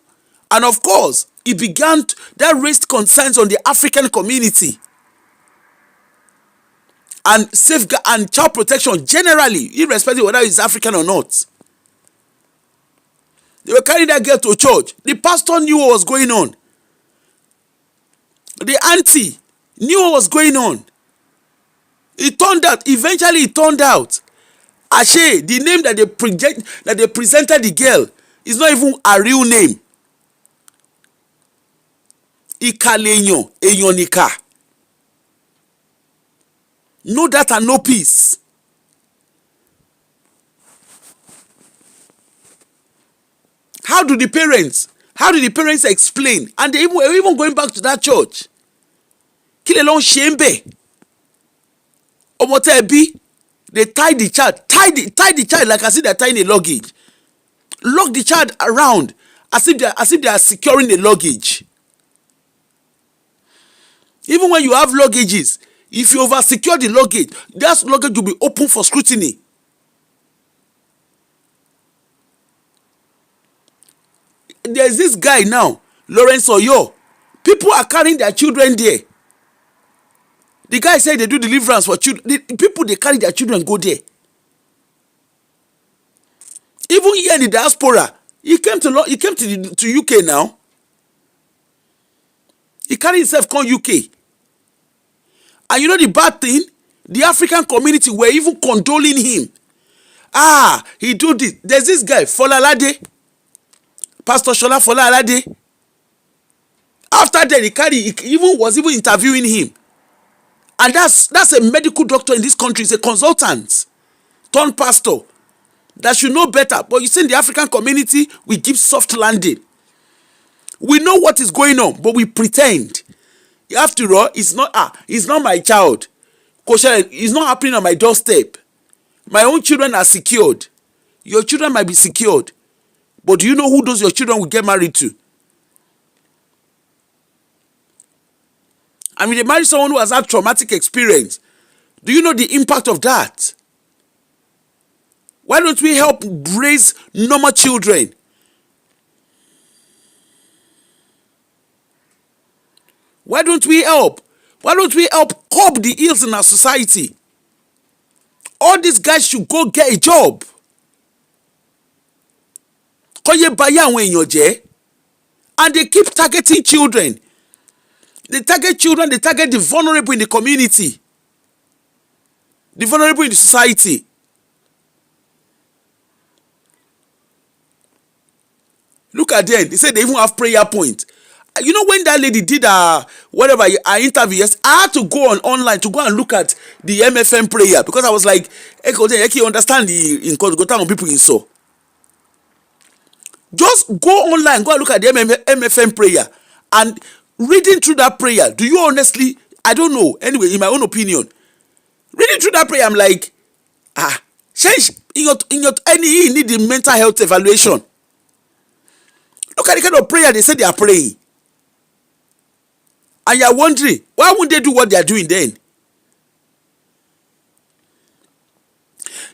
Speaker 1: and of course that raised concerns on the African community and safeguard and child protection generally, irrespective of whether it's African or not. They were carrying that girl to church. The pastor knew what was going on. The auntie knew what was going on. Eventually it turned out, Ashe, the name that they presented the girl is not even a real name. Ikaleyon, Eyonika. No data, no peace. How do the parents explain? And they were even going back to that church. Kilelon Shembe. Omotebi. They tied the child like as if they're tying a luggage. Lock the child around as if they are securing the luggage. Even when you have luggages, if you over secure the luggage, that luggage will be open for scrutiny. There's this guy now, Lawrence Oyo. People are carrying their children there. The guy said they do deliverance for children. People, they carry their children go there. Even here in the diaspora, he came to UK now. He carried himself come UK. And you know the bad thing? The African community were even condoling him. He do this. There's this guy, Folalade. Pastor Shola Folalade. After that, he was even interviewing him. And that's a medical doctor in this country. He's a consultant, turned pastor. That should know better. But you see, in the African community, we give soft landing. We know what is going on, but we pretend. After all, it's not my child. It's not happening on my doorstep. My own children are secured. Your children might be secured. But do you know who those your children will get married to? I mean, they marry someone who has had traumatic experience. Do you know the impact of that? Why don't we help raise normal children? Why don't we help? Why don't we help curb the ills in our society? All these guys should go get a job. And they keep targeting children. They target children, they target the vulnerable in the community, the vulnerable in the society. Look at them. They say they even have prayer point. You know, when that lady did whatever her interview, yes, I had to go online to go and look at the MFM prayer, because I was like, hey, you understand the in people in so. Just go online, go and look at the MFM prayer, and reading through that prayer. Do you honestly? I don't know. Anyway, in my own opinion, reading through that prayer, I'm like, change in your any you need the mental health evaluation. Look at the kind of prayer they say they are praying. And you're wondering, why wouldn't they do what they are doing then?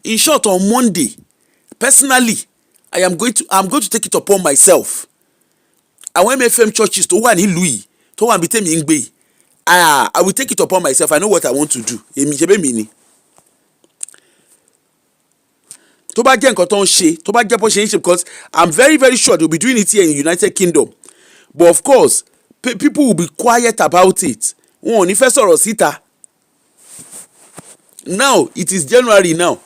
Speaker 1: In short, on Monday, personally, I'm going to take it upon myself. I want MFM churches to one in Louis, to one between me. I will take it upon myself. I know what I want to do. To bá jẹ́ nǹkan tó ń ṣe, tó bá jẹ́ bó ṣe ń ṣe, because I'm very very sure they'll be doing it here in the United Kingdom. But of course, people will be quiet about it. Wọn ò ní fẹ́ sọ̀rọ̀ síta. Now it is January now.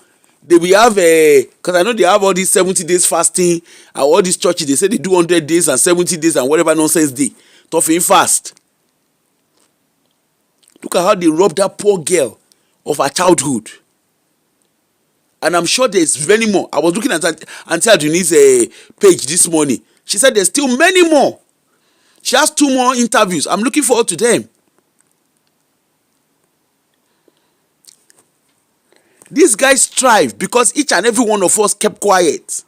Speaker 1: They will have because I know they have all these 70 days fasting, and all these churches they say they do 100 days and 70 days and whatever nonsense day. Tough fast. Look at how they robbed that poor girl of her childhood. And I'm sure there's many more. I was looking at Auntie Aduni's page this morning. She said there's still many more. She has 2 more interviews. I'm looking forward to them. These guys thrive because each and every one of us kept quiet.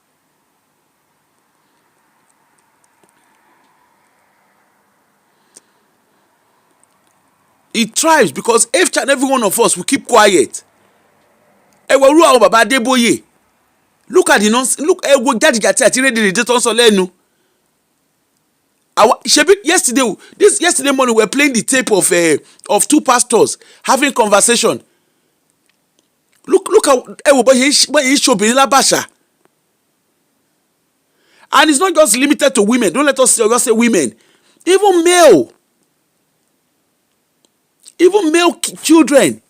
Speaker 1: It thrives because each and every one of us will keep quiet. Look at the nonsense. Look, yesterday morning we were playing the tape of 2 pastors having conversation. Look at everybody Basha. And it's not just limited to women. Don't let us just say women. Even male children.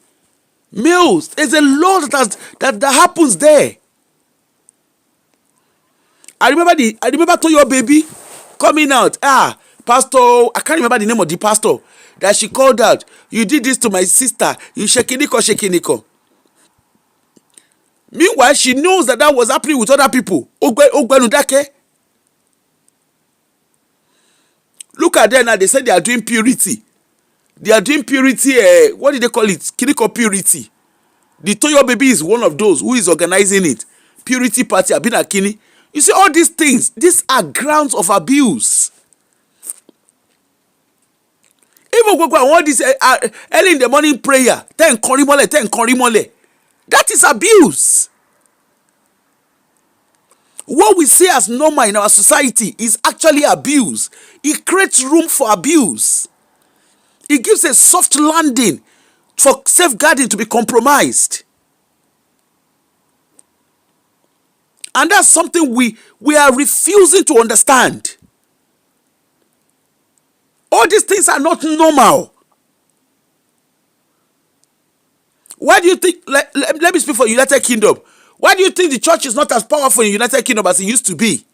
Speaker 1: Males, there's a lot that happens there. I remember Toyo baby coming out. Pastor, I can't remember the name of the pastor that she called out. You did this to my sister. You shekiniko. Meanwhile, she knows that was happening with other people. Look at them now. They said they are doing purity. They are doing purity. What did they call it? Kiniko purity. The Toyo baby is one of those who is organizing it. Purity party. Abinakini. You see all these things. These are grounds of abuse. Even all this early in the morning prayer. Ten korimole. That is abuse. What we see as normal in our society is actually abuse. It creates room for abuse. It gives a soft landing for safeguarding to be compromised. And that's something we are refusing to understand. All these things are not normal. Why do you think, let me speak for United Kingdom. Why do you think the church is not as powerful in United Kingdom as it used to be?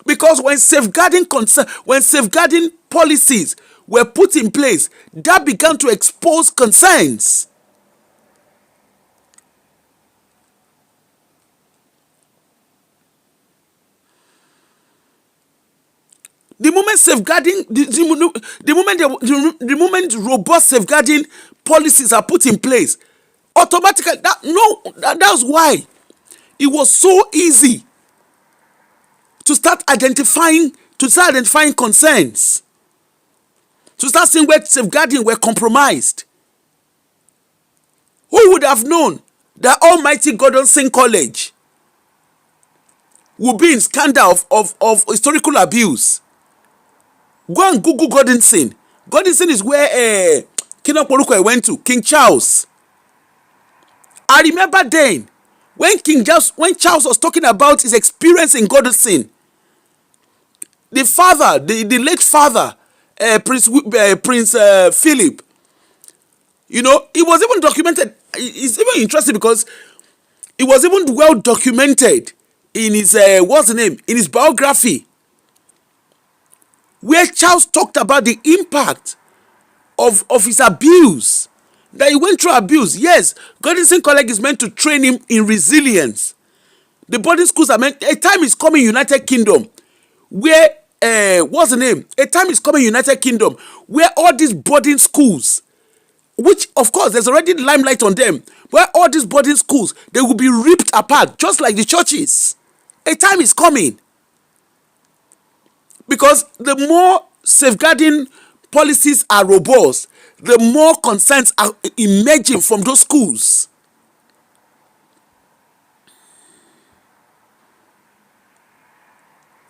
Speaker 1: Because when safeguarding policies were put in place, that began to expose concerns. The moment robust safeguarding policies are put in place, automatically that's why it was so easy to start identifying concerns, to start seeing where safeguarding were compromised. Who would have known that Almighty Godolphin College would be in scandal of historical abuse? Go and Google Godolphin. Godolphin is where King Okporoko went to, King Charles. I remember then when Charles was talking about his experience in Godolphin, the late father, Prince Philip. You know, it was even documented. It's even interesting because it was even well documented in his what's the name, in his biography, where Charles talked about the impact of his abuse, that he went through abuse. Yes, Godinson College is meant to train him in resilience. The boarding schools are meant. A time is coming, United Kingdom, where what's the name? A time is coming, United Kingdom, where all these boarding schools, which of course there's already limelight on them, where all these boarding schools, they will be ripped apart just like the churches. A time is coming, because the more safeguarding policies are robust, the more concerns are emerging from those schools.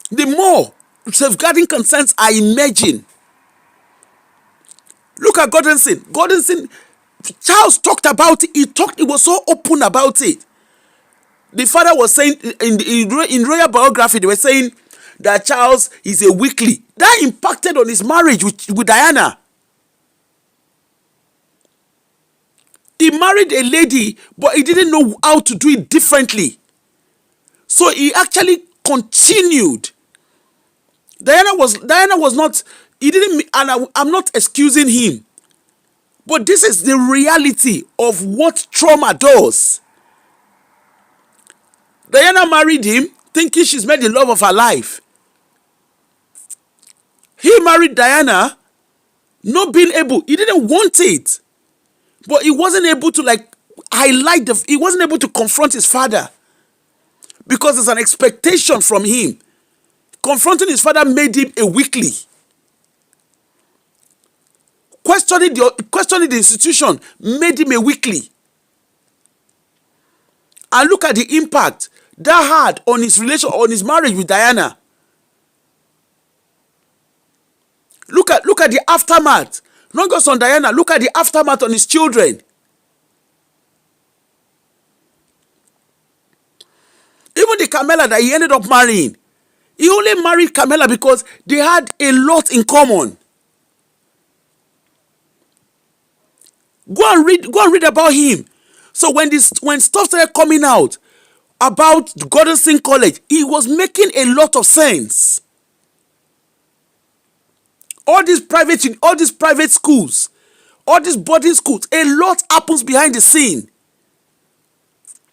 Speaker 1: The more safeguarding concerns are emerging. Look at Godinson. Godinson, Charles talked about it. He was so open about it. The father was saying in royal biography, they were saying that Charles is a weakly. That impacted on his marriage with Diana. He married a lady, but he didn't know how to do it differently. So he actually continued. Diana was not, he didn't, and I'm not excusing him. But this is the reality of what trauma does. Diana married him thinking she's met the love of her life. He married Diana not being able, he didn't want it. But he wasn't able to he wasn't able to confront his father. Because there's an expectation from him. Confronting his father made him a weakly. Questioning the institution made him a weakly. And look at the impact that had on his marriage with Diana. Look at the aftermath. Not just on Diana, look at the aftermath on his children. Even the Carmela that he ended up marrying, he only married Carmela because they had a lot in common. Go and read about him. So when stuff started coming out about Godinson College, he was making a lot of sense. All these private schools, all these boarding schools, a lot happens behind the scene.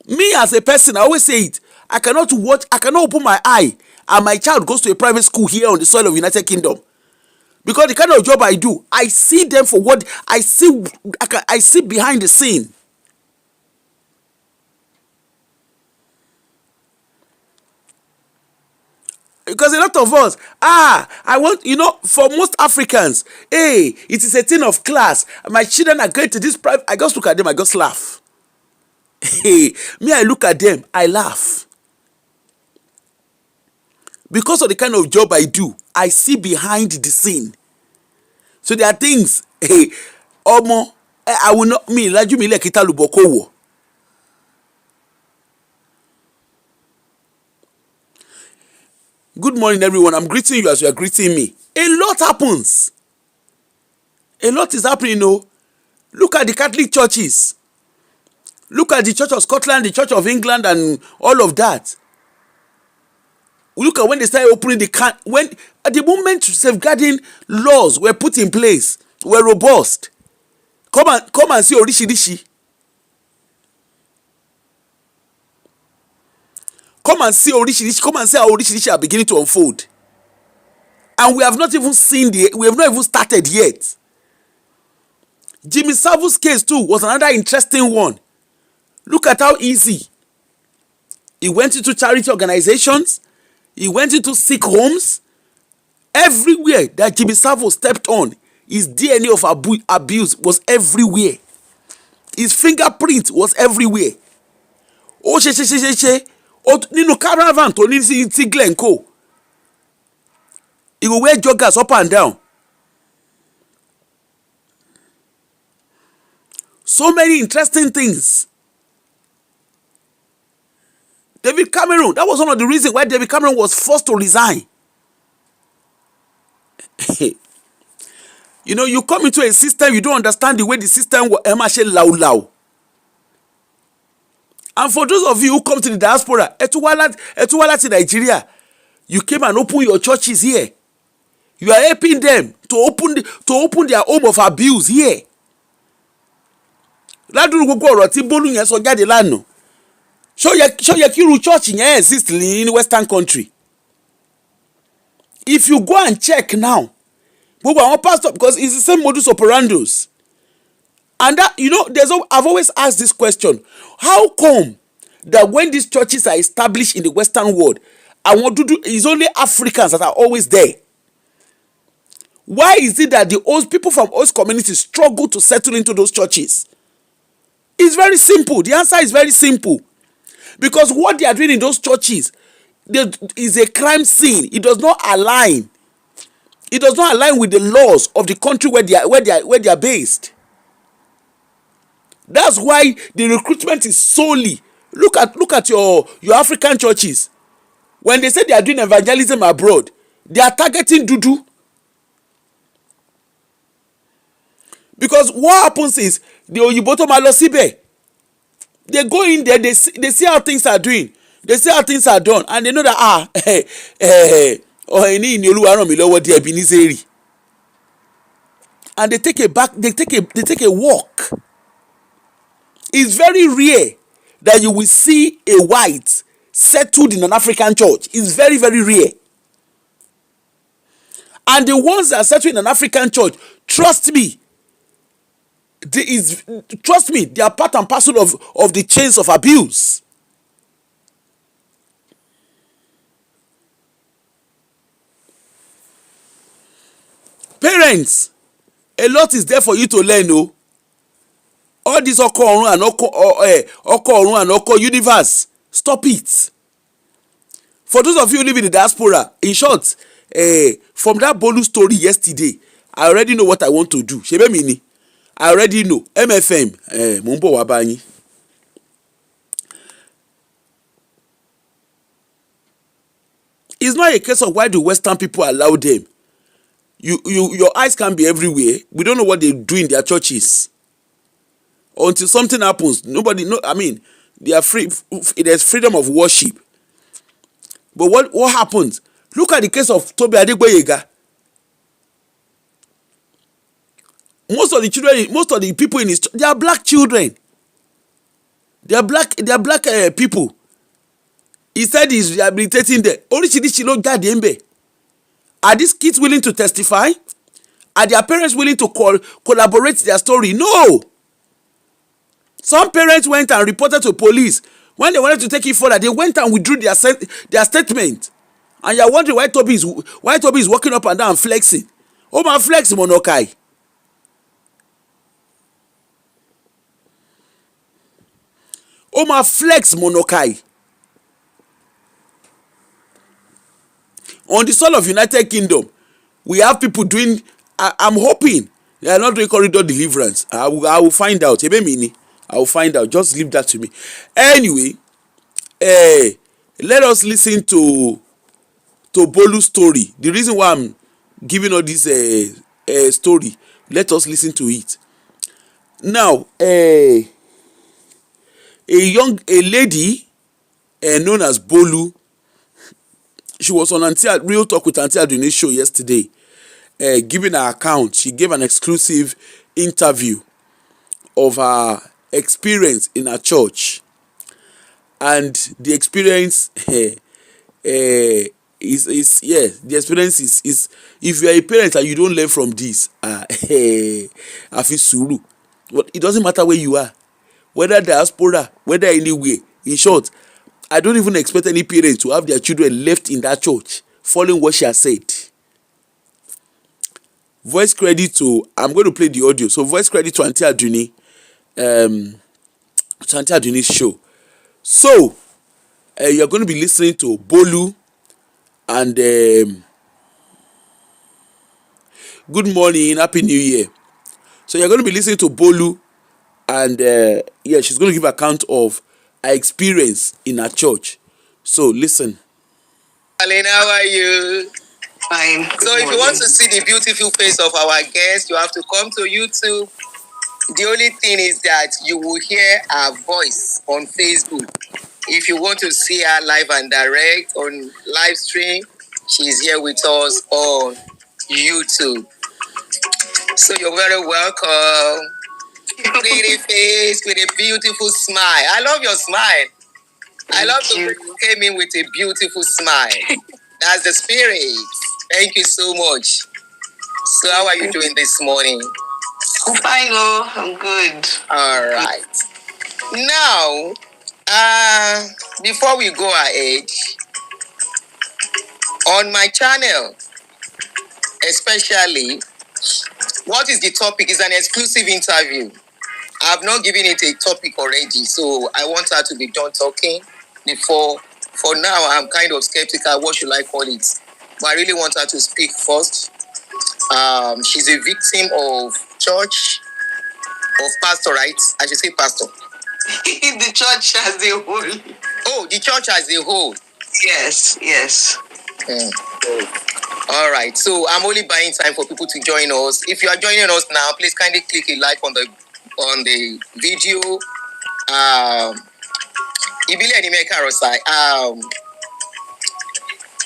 Speaker 1: Me as a person, I always say it. I cannot open my eye and my child goes to a private school here on the soil of United Kingdom. Because the kind of job I do, I see them for what I see. I see behind the scene. Because a lot of us, I want, for most Africans, hey, it is a thing of class. My children are going to this private. I just look at them, I just laugh. Hey, me, I look at them, I laugh. Because of the kind of job I do, I see behind the scene. So there are things, hey, Omo, I will not, me, laju mi le kita lubokowo. Good morning, everyone. I'm greeting you as you are greeting me. A lot happens. A lot is happening, Look at the Catholic churches. Look at the Church of Scotland, the Church of England, and all of that. Look at when they started opening when at the moment safeguarding laws were put in place, were robust. Come and see Orishirishi. Come and see Orishirishi. Come and see how Orishirishi are beginning to unfold. And we have not even started yet. Jimmy Savu's case too was another interesting one. Look at how easy. He went into charity organizations. He went into sick homes. Everywhere that Jimmy Savile stepped on, his DNA of abuse was everywhere. His fingerprint was everywhere. Nínú caravan tó ní sí Glencoe. He will wear joggers up and down. So many interesting things. David Cameron, that was one of the reasons why David Cameron was forced to resign. You know, you come into a system, you don't understand the way the system works. And for those of you who come to the diaspora, etuwala to Nigeria, you came and open your churches here. You are helping them to open their home of abuse here. Ládùúgbò gbogbo ọ̀rọ̀ tí Bólú yẹn sọ jáde lánàá. Ṣó yẹ kí irú church yẹn exist in Western country? If you go and check now, gbogbo àwọn pastor, because it's the same modus operandi. And that, you know, I've always asked this question: how come that when these churches are established in the Western world, it's only Africans that are always there? Why is it that the host people from host communities struggle to settle into those churches? It's very simple. The answer is very simple. Because what they are doing in those churches is a crime scene. It does not align. It does not align with the laws of the country where they are based. That's why the recruitment is solely. Look at your African churches. When they say they are doing evangelism abroad, they are targeting Dudu. Because what happens is the Oyiboto Malosibe, they go in there, they see how things are doing, they see how things are done, and they know that and they take a walk. It's very rare that you will see a white settled in an African church. It's very, very rare. And the ones that are settled in an African church, trust me, they are part and parcel of the chains of abuse. Parents, a lot is there for you to learn. Oh, all this Oko and Oko universe, stop it. For those of you who live in the diaspora, in short, from that Bolu story yesterday, I already know what I want to do. Shebe mini, I already know. MFM, Mumbo Wabani. It's not a case of why the Western people allow them. Your eyes can be everywhere. We don't know what they do in their churches. Until something happens, they are free. There's freedom of worship. But what happens? Look at the case of Tobi Adegboyega. Most of the people in his church, they are black children. They are black people. He said he's rehabilitating them. Are these kids willing to testify? Are their parents willing to collaborate their story? No. Some parents went and reported to police. When they wanted to take it further, they went and withdrew their statement. And you're wondering why Toby is walking up and down flexing. Oh, my flex, Monokai. Oh, my flex, Monokai. On the soil of United Kingdom, we have people doing. I'm hoping they are not doing corridor deliverance. I will find out. I will find out. Just leave that to me. Anyway, let us listen to Bolu's story. The reason why I'm giving all this story, let us listen to it. Now, a lady known as Bolu, she was on Real Talk with Auntie Adune's show yesterday, giving her account. She gave an exclusive interview of her experience in her church. And the experience the experience is if you are a parent and you don't learn from this, I feel suru. But it doesn't matter where you are, whether diaspora, whether anywhere. In short, I don't even expect any parents to have their children left in that church following what she has said. Voice credit to, I'm going to play the audio. So voice credit to Auntie Aduni, to Auntie Aduni's show. So you're going to be listening to Bolu and good morning, happy new year. So you're going to be listening to Bolu and she's going to give account of her experience in her church. So listen.
Speaker 2: Darling, how are you? Fine. So if you want to see the beautiful face of our guest, you have to come to YouTube. The only thing is that you will hear her voice on Facebook. If you want to see her live and direct on live stream, she's here with us on YouTube. So you're very welcome. Pretty face with a beautiful smile. I love your smile. I love the way you came in with a beautiful smile. That's the spirit. Thank you so much. So how are you doing this morning? I'm fine, oh, I'm good. All right. Now, before we go ahead, on my channel, especially, what is the topic? It's an exclusive interview. I've not given it a topic already, so I want her to be done talking before. For now, I'm kind of skeptical. What should I call it? But I really want her to speak first. She's a victim of church, of pastor, right? I should say pastor. The church as a whole. Oh, the church as a whole. Yes, yes. All right. So I'm only buying time for people to join us. If you are joining us now, please kindly click a like on the video. Ibile Anime Karosai.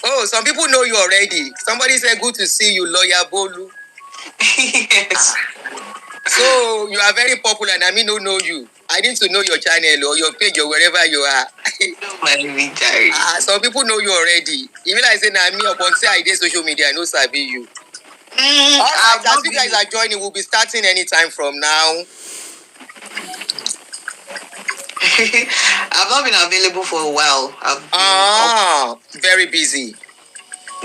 Speaker 2: Oh, some people know you already. Somebody said, "Good to see you, Lawyer Bolu." Yes. So you are very popular, and I mean, don't know you. I need to know your channel or your page or wherever you are. Don't mind me, Jerry. Some people know you already. Even I say, "Nah, me upon say I did social media, I know sabi you." All right, as you guys are joining, we'll be starting anytime from now. I've not been available for a while. Very busy.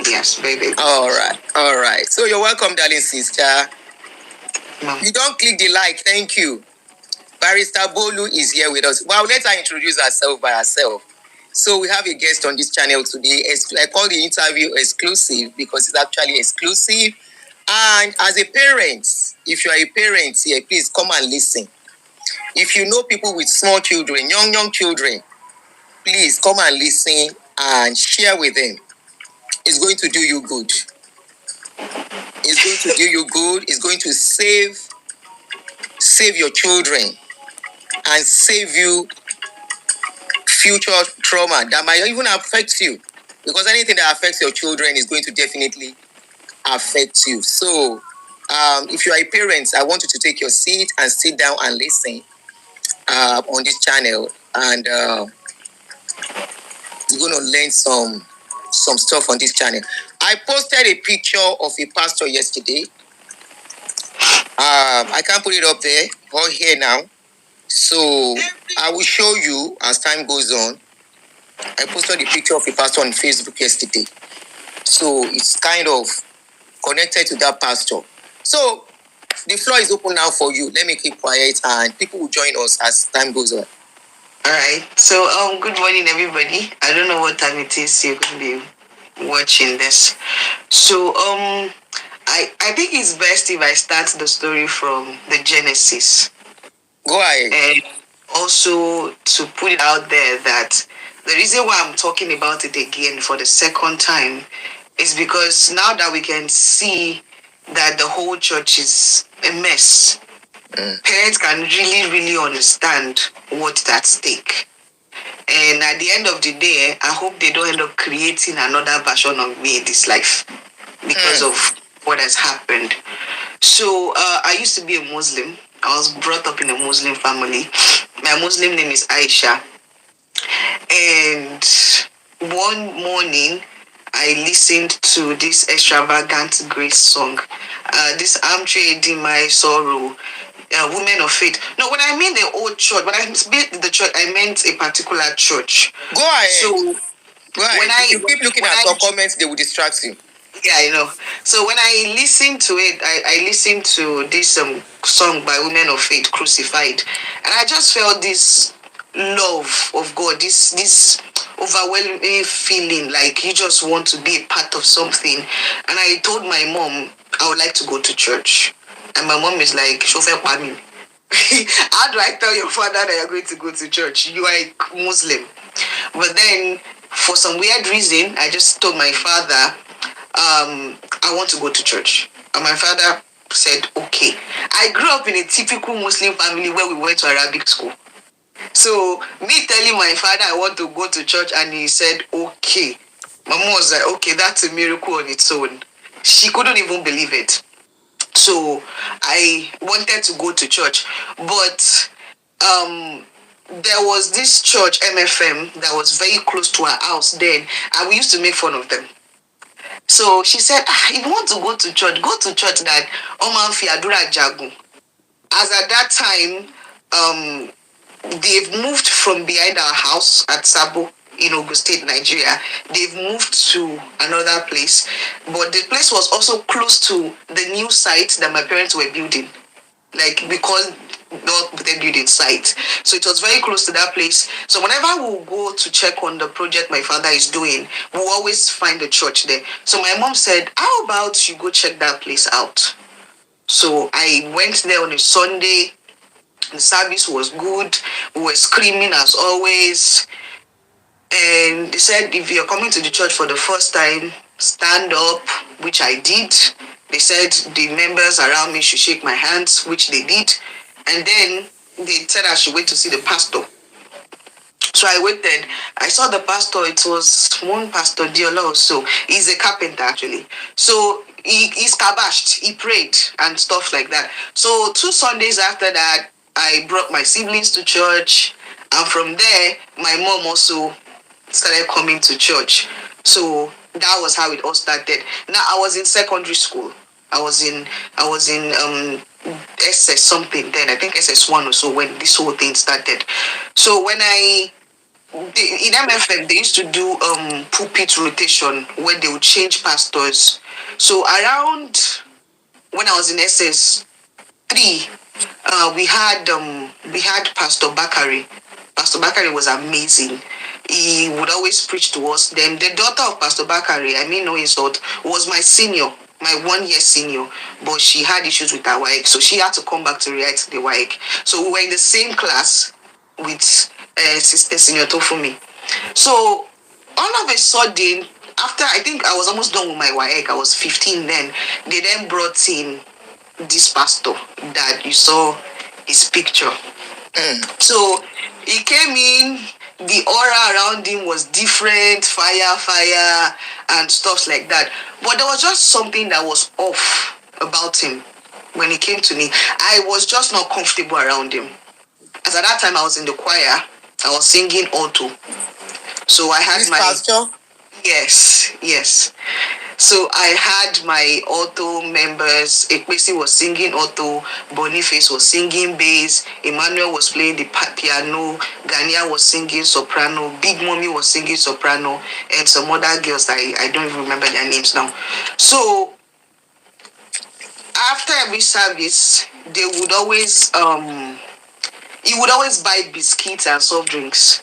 Speaker 2: Yes, baby. All right. So you're welcome, darling sister. You don't click the like. Thank you. Barrister Bolu is here with us. Well, let her introduce herself by herself. So we have a guest on this channel today. I call the interview exclusive because it's actually exclusive. And as a parent, if you are a parent here, please come and listen. If you know people with small children, young children, please come and listen and share with them. It's going to do you good. It's going to do you good. It's going to save your children and save you future trauma that might even affect you. Because anything that affects your children is going to definitely affect you. So, if you are a parent, I want you to take your seat and sit down and listen on this channel. And you're going to learn some stuff on this channel. I posted a picture of a pastor yesterday. I can't put it up there or here now. So I will show you as time goes on. I posted a picture of a pastor on Facebook yesterday. So it's kind of connected to that pastor. So the floor is open now for you. Let me keep quiet and people will join us as time goes on. All right. So good morning, everybody. I don't know what time it is you're going to be watching this. So I think it's best if I start the story from the Genesis. Go ahead. And also to put it out there that the reason why I'm talking about it again for the second time is because now that we can see that the whole church is a mess, parents can really understand what's at stake. And at the end of the day, I hope they don't end up creating another version of me in this life because of what has happened. So I used to be a Muslim. I was brought up in a Muslim family. My Muslim name is Aisha. And one morning, I listened to this extravagant grace song. This Amtre Dimai Sorrow, Women of Faith. No, when I mean the old church, when I meant the church, I meant a particular church. Go ahead. So, go ahead. If you keep looking at your comments, they will distract you. Yeah, I know. So when I listened to it, I listened to this song by Women of Faith, Crucified. And I just felt this love of God, this overwhelming feeling like you just want to be a part of something. And I told my mom I would like to go to church. And my mom is like, Shofer Kwame. How do I tell your father that you're going to go to church? You are a Muslim. But then, for some weird reason, I just told my father, I want to go to church. And my father said, okay. I grew up in a typical Muslim family where we went to Arabic school. So me telling my father I want to go to church and he said, okay. My mom was like, okay, that's a miracle on its own. She couldn't even believe it. So I wanted to go to church. But there was this church, MFM, that was very close to our house then, and we used to make fun of them. So she said, if you want to go to church that Oman Fiadura Jagun. As at that time, they've moved from behind our house at Sabo in Ogun State, Nigeria. They've moved to another place, but the place was also close to the new site that my parents were building. Like, because not the building site, so it was very close to that place. So whenever we'll go to check on the project my father is doing, we'll always find a church there. So my mom said, how about you go check that place out? So I went there on a Sunday. The service was good. We were screaming as always. And they said, if you're coming to the church for the first time, stand up, which I did. They said the members around me should shake my hands, which they did. And then they said I should wait to see the pastor. So I waited. I saw the pastor. It was one pastor, Diola also. He's a carpenter, actually. So he's kabashed. He prayed and stuff like that. So 2 Sundays after that, I brought my siblings to church. And from there, my mom also started coming to church. So that was how it all started. Now I was in secondary school. I was in SS something then. I think SS1 or so when this whole thing started. So when in MFM they used to do pulpit rotation where they would change pastors. So around when I was in SS3, we had Pastor Bakari. Pastor Bakari was amazing. He would always preach to us. Then the daughter of Pastor Bakari, I mean no insult, was my senior, my 1 year senior, but she had issues with her WAEC, so she had to come back to rewrite the WAEC. So we were in the same class with Sister Senior Tofumi. So all of a sudden, after I think I was almost done with my WAEC, I was 15 then, they then brought in this pastor that you saw his picture. So he came in, the aura around him was different, fire, and stuff like that. But there was just something that was off about him when he came to me. I was just not comfortable around him. As at that time, I was in the choir. I was singing alto. So I had my pastor. Yes. So I had my alto members. Ekwesi was singing alto, Boniface was singing bass, Emmanuel was playing the piano, Gania was singing soprano, Big Mommy was singing soprano, and some other girls that I don't even remember their names now. So after every service, they would always he would always buy biscuits and soft drinks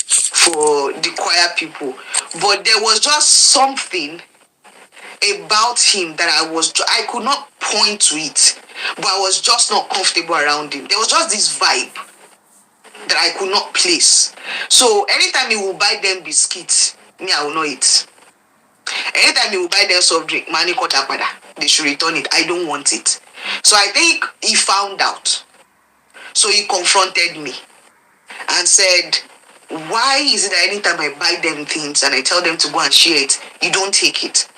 Speaker 2: for the choir people. But there was just something about him that I could not point to it, but I was just not comfortable around him. There was just this vibe that I could not place. So anytime he will buy them biscuits, me, I will not eat. Anytime he will buy them soft drink, money kotapada, they should return it. I don't want it. So I think he found out. So he confronted me and said, why is it that anytime I buy them things and I tell them to go and share it, you don't take it?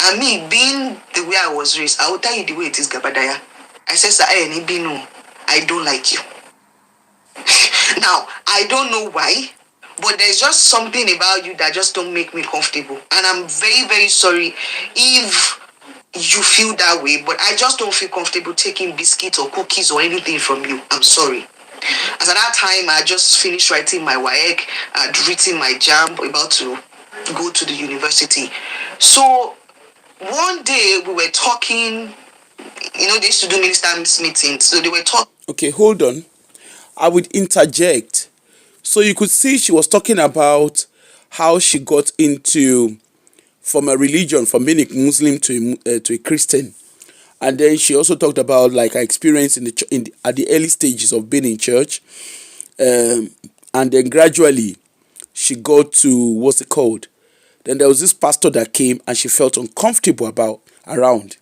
Speaker 2: And me, being the way I was raised, I will tell you the way it is, Gabadaya. I said, sir, I don't like you. Now, I don't know why, but there's just something about you that just don't make me comfortable. And I'm very, very sorry if you feel that way, but I just don't feel comfortable taking biscuits or cookies or anything from you. I'm sorry. As at that time, I just finished writing my WAEC, I'd written my JAMB, about to go to the university. So one day we were talking, they used to do ministers meetings, so they were talking.
Speaker 1: Okay, hold on. I would interject. So you could see she was talking about how she got into from a religion, from being a Muslim to a Christian, and then she also talked about like her experience at the early stages of being in church, and then gradually she got to what's it called, Then there was this pastor that came and she felt uncomfortable around.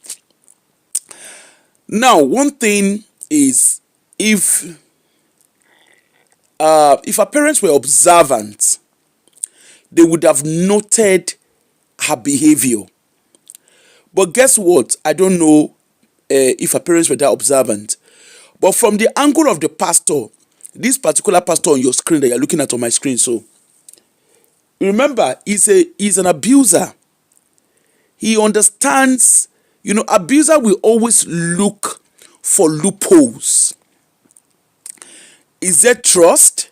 Speaker 1: Now, one thing is, if her parents were observant, they would have noted her behavior. But guess what? I don't know if her parents were that observant. But from the angle of the pastor, this particular pastor on your screen that you're looking at on my screen, so remember, he's an abuser. He understands, abuser will always look for loopholes. Is there trust?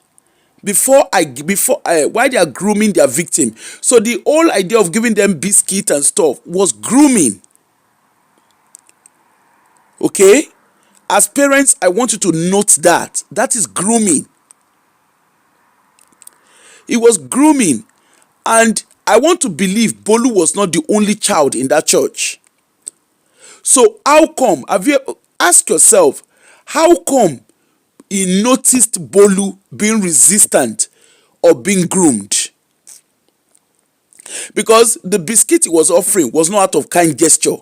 Speaker 1: Why they are grooming their victim? So the whole idea of giving them biscuit and stuff was grooming. Okay? As parents, I want you to note that. That is grooming. It was grooming. And I want to believe Bolu was not the only child in that church. So how come? Ask yourself, how come he noticed Bolu being resistant or being groomed? Because the biscuit he was offering was not out of kind gesture.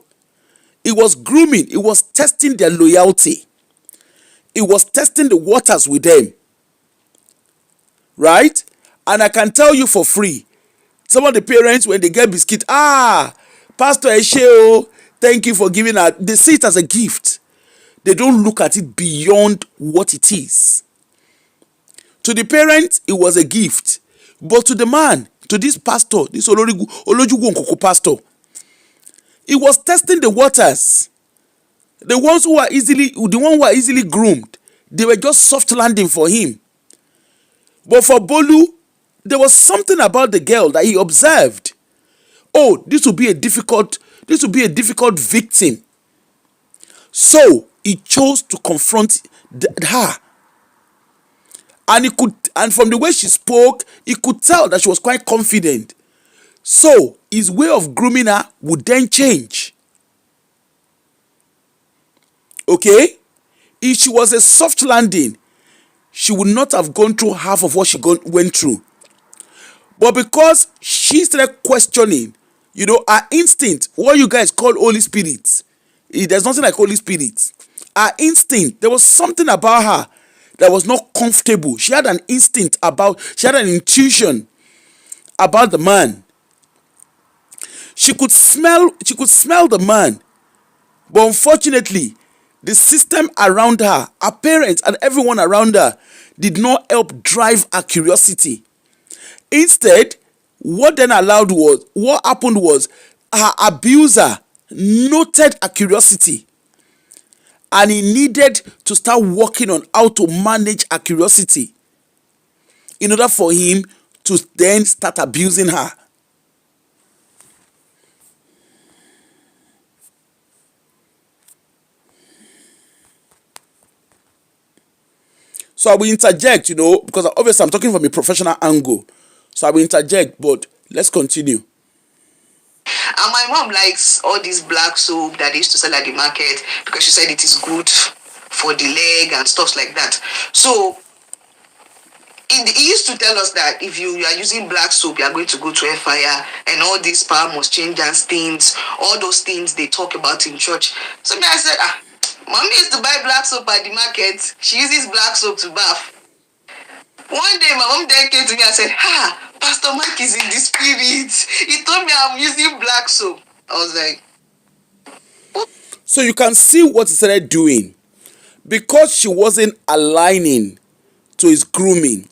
Speaker 1: It was grooming. It was testing their loyalty. It was testing the waters with them. Right? And I can tell you for free, some of the parents, when they get biscuit, Pastor Eshe, thank you for giving her. They see it as a gift. They don't look at it beyond what it is. To the parents, it was a gift. But to the man, to this pastor, this Olojugu Nkoko pastor, he was testing the waters. The one who are easily groomed, they were just soft landing for him. But for Bolu, there was something about the girl that he observed. Oh, this will be a difficult victim. So he chose to confront her. And from the way she spoke, he could tell that she was quite confident. So his way of grooming her would then change. Okay? If she was a soft landing, she would not have gone through half of what she went through. But because she started questioning, her instinct, what you guys call Holy Spirit, there's nothing like Holy Spirit. Her instinct, there was something about her that was not comfortable. She had an intuition about the man. She could smell the man. But unfortunately, the system around her, her parents and everyone around her, did not help drive her curiosity. Instead, what happened was her abuser noted her curiosity, and he needed to start working on how to manage her curiosity in order for him to then start abusing her. So I will interject, because obviously I'm talking from a professional angle. So I will interject, but let's continue.
Speaker 2: And my mom likes all this black soap that they used to sell at the market because she said it is good for the leg and stuff like that. So he used to tell us that if you are using black soap, you are going to go to a fire, and all these power must change and things, all those things they talk about in church. So me, I said, mommy used to buy black soap at the market. She uses black soap to bath. One day, my mom then came to me and said, Pastor Mike is in the spirit. He told me I'm using black soap. I was like, what?
Speaker 1: So you can see what he started doing. Because she wasn't aligning to his grooming,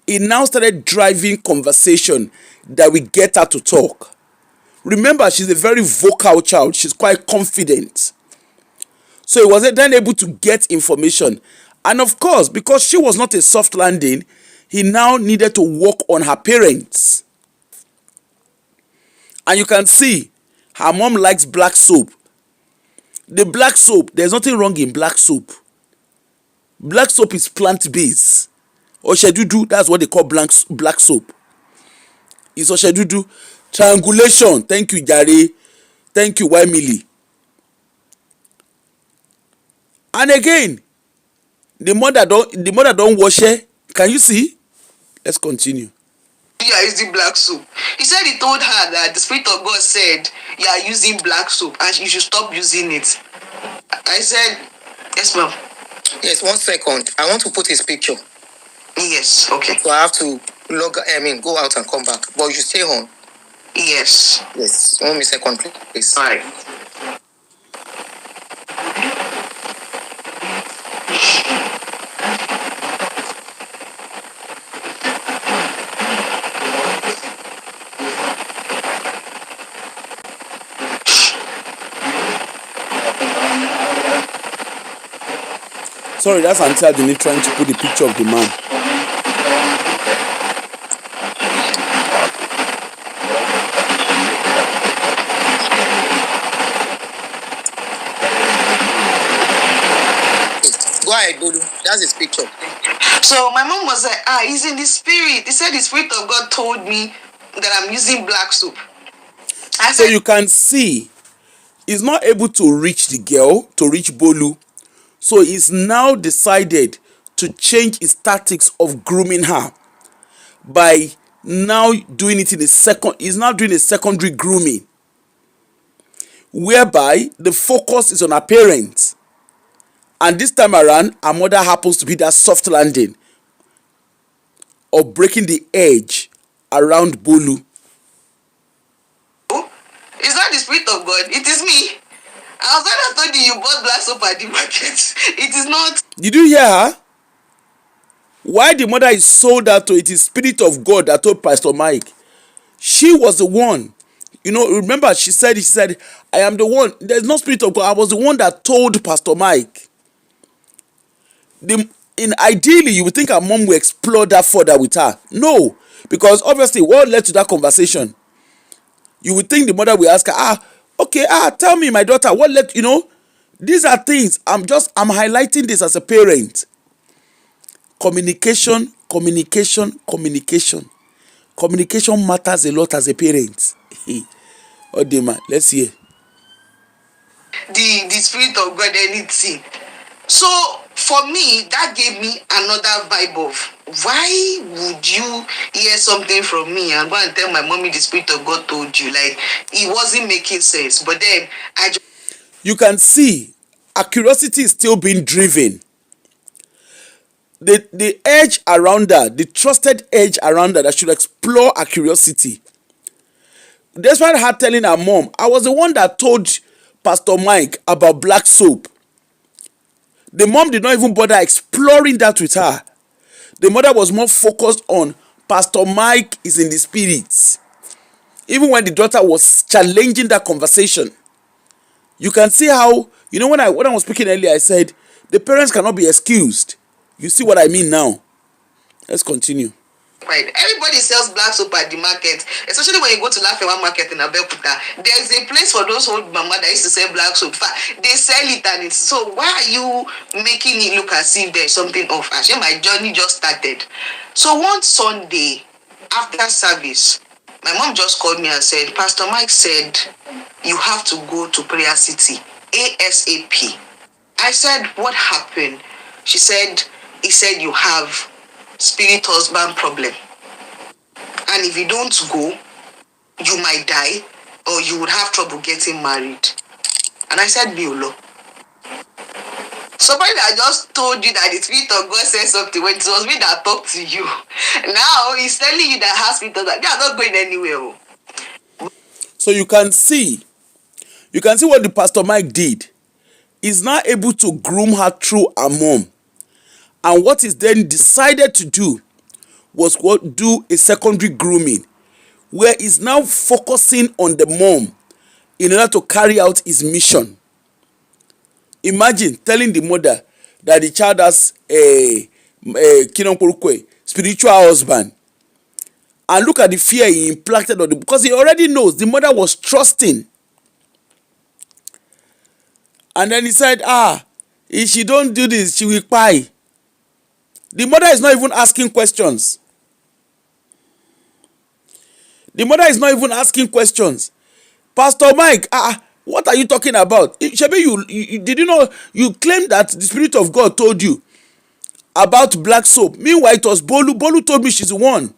Speaker 1: he now started driving conversation that will get her to talk. Remember, she's a very vocal child. She's quite confident. So he was then able to get information. And of course, because she was not a soft landing, he now needed to work on her parents. And you can see her mom likes black soap. The black soap, there's nothing wrong in black soap. Black soap is plant-based. Oshedudu, that's what they call black soap. It's Oshedudu. Triangulation. Thank you, Jare. Thank you, Wemily. And again, the mother don't wash it. Can you see? Let's continue.
Speaker 2: you are using black soap? He said he told her that the Spirit of God said you are using black soap and you should stop using it. I said, yes, ma'am. Yes, 1 second. I want to put his picture. Yes, okay. So I have to go out and come back. But you stay on. Yes. Yes. 1 second, please. All right.
Speaker 1: Sorry, that's Auntie Adini trying to put the picture of the man.
Speaker 2: Go ahead, Bolu. That's his picture. So my mom was like, he's in the spirit. He said the Spirit of God told me that I'm using black soap.
Speaker 1: So you can see he's not able to reach the girl, to reach Bolu. So he's now decided to change his tactics of grooming her by now doing it in a second. He's now doing a secondary grooming, whereby the focus is on her parents. And this time around, her mother happens to be that soft landing of breaking the edge around Bolu.
Speaker 2: It's not the Spirit of God. It is me. I was not told you bought black soap at the market. It is not.
Speaker 1: Did you hear her? Why the mother is sold out to it is Spirit of God that told Pastor Mike. She was the one. You know, remember she said, I am the one. There's no Spirit of God. I was the one that told Pastor Mike. Ideally, you would think her mom will explore that further with her. No, because obviously what led to that conversation? You would think the mother will ask her, okay, tell me, my daughter, what led, these are things. I'm highlighting this as a parent. Communication matters a lot as a parent. Odema, let's hear.
Speaker 2: The Spirit of God, anything. So for me, that gave me another vibe of why would you hear something from me and go and tell my mommy the Spirit of God told you? Like, it wasn't making sense. But then
Speaker 1: you can see her curiosity is still being driven. The edge around her, the trusted edge around her that should explore her curiosity. Despite her telling her mom, I was the one that told Pastor Mike about black soap. The mom did not even bother exploring that with her. The mother was more focused on Pastor Mike is in the spirit. Even when the daughter was challenging that conversation, you can see how, when I was speaking earlier, I said the parents cannot be excused. You see what I mean now? Let's continue.
Speaker 2: Right. Everybody sells black soap at the market, especially when you go to Lafayette market in Abeokuta. There's a place for those old mama that used to sell black soap. They sell it, and it's so. Why are you making it look as if there's something off? Actually, my journey just started. So one Sunday after service, my mom just called me and said, Pastor Mike said you have to go to Prayer City ASAP. I said, what happened? She said, he said you have spirit husband problem, and if you don't go, you might die or you would have trouble getting married. And I said, Biolo. Somebody that just told you that the Spirit of God said something when it was me that talked to you. Now he's telling you that has spirit of God. They are not going anywhere.
Speaker 1: So you can see what the Pastor Mike did. He's now able to groom her through her mom. And what he then decided to do was do a secondary grooming, where he's now focusing on the mom in order to carry out his mission. Imagine telling the mother that the child has a spiritual husband. And look at the fear he implanted on them, because he already knows the mother was trusting. And then he said, if she don't do this, she will cry. The mother is not even asking questions. Pastor Mike, what are you talking about? Shebi, you did you know you claimed that the Spirit of God told you about black soap? Meanwhile, it was Bolu. Bolu told me she's the one.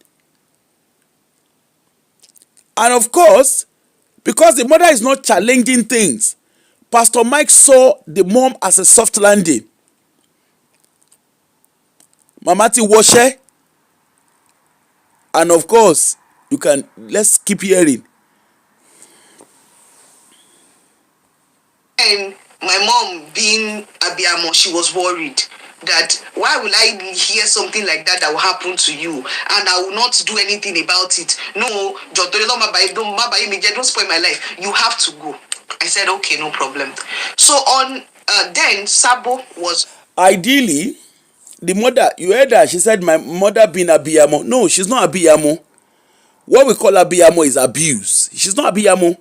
Speaker 1: And of course, because the mother is not challenging things, Pastor Mike saw the mom as a soft landing. Mama ti wọṣẹ́, and of course, let's keep hearing.
Speaker 2: And my mom, being Abiamo, she was worried that why will I hear something like that will happen to you and I will not do anything about it. No, don't spoil my life. You have to go. I said, okay, no problem. So on then Sabo was
Speaker 1: Ideally, the mother, you heard her, she said my mother being Abiyamo. No, she's not Abiyamo. What we call Abiyamo is abuse. She's not Abiyamo.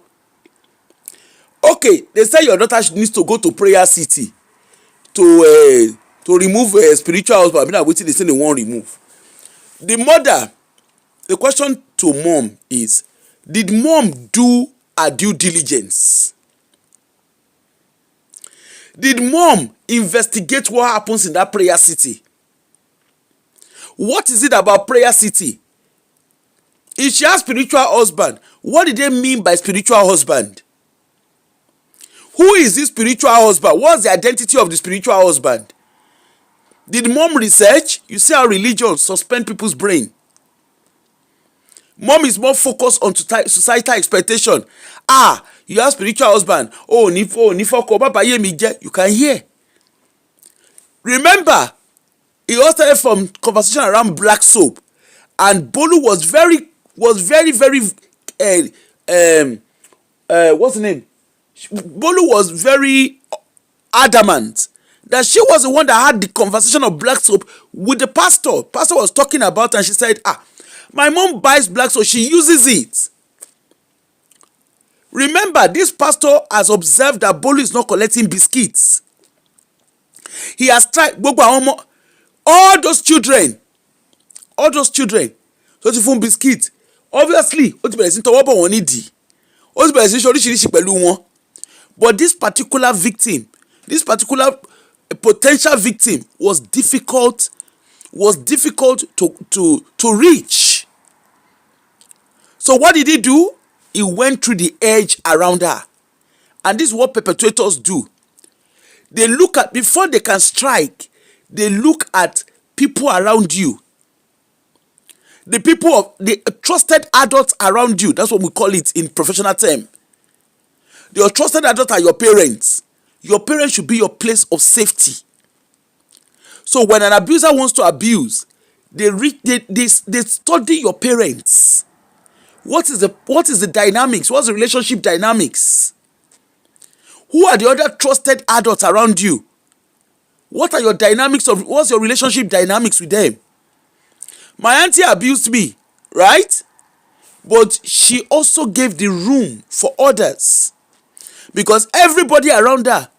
Speaker 1: Okay, they say your daughter needs to go to prayer city to remove spiritual husband. I mean, I'm waiting, they say they won't remove. The mother, the question to mom is, did mom do her due diligence? Did mom investigate what happens in that prayer city? What is it about prayer city? If she has spiritual husband, what did they mean by spiritual husband? Who is this spiritual husband? What's the identity of the spiritual husband? Did mom research? You see how religion suspend people's brain. Mom is more focused on societal expectation. You have spiritual husband. You can hear. Remember, it all started from conversation around black soap, and Bolu was very, very, what's the name? Bolu was very adamant that she was the one that had the conversation of black soap with the pastor. Pastor was talking about it, and she said, my mom buys black soap, she uses it. Remember, this pastor has observed that Bolu is not collecting biscuits. He has tried all those children so ti fún biscuit, obviously ó ti bẹ̀rẹ̀ sí tọwọ́ bọ̀ wọ́n nídìí, ó ti bẹ̀rẹ̀ sí ṣe oríṣiríṣi pẹ̀lú wọn. But this particular victim, this particular potential victim was difficult to reach. So what did he do? He went through the edge around her. And this is what perpetrators do. They look at, before they can strike, they look at people around you. The trusted adults around you. That's what we call it in professional term. Your trusted adults are your parents. Your parents should be your place of safety. So when an abuser wants to abuse, they study your parents. What is the dynamics? What's the relationship dynamics? Who are the other trusted adults around you? What are your dynamics what's your relationship dynamics with them? My auntie abused me, right? But she also gave the room for others, because everybody around her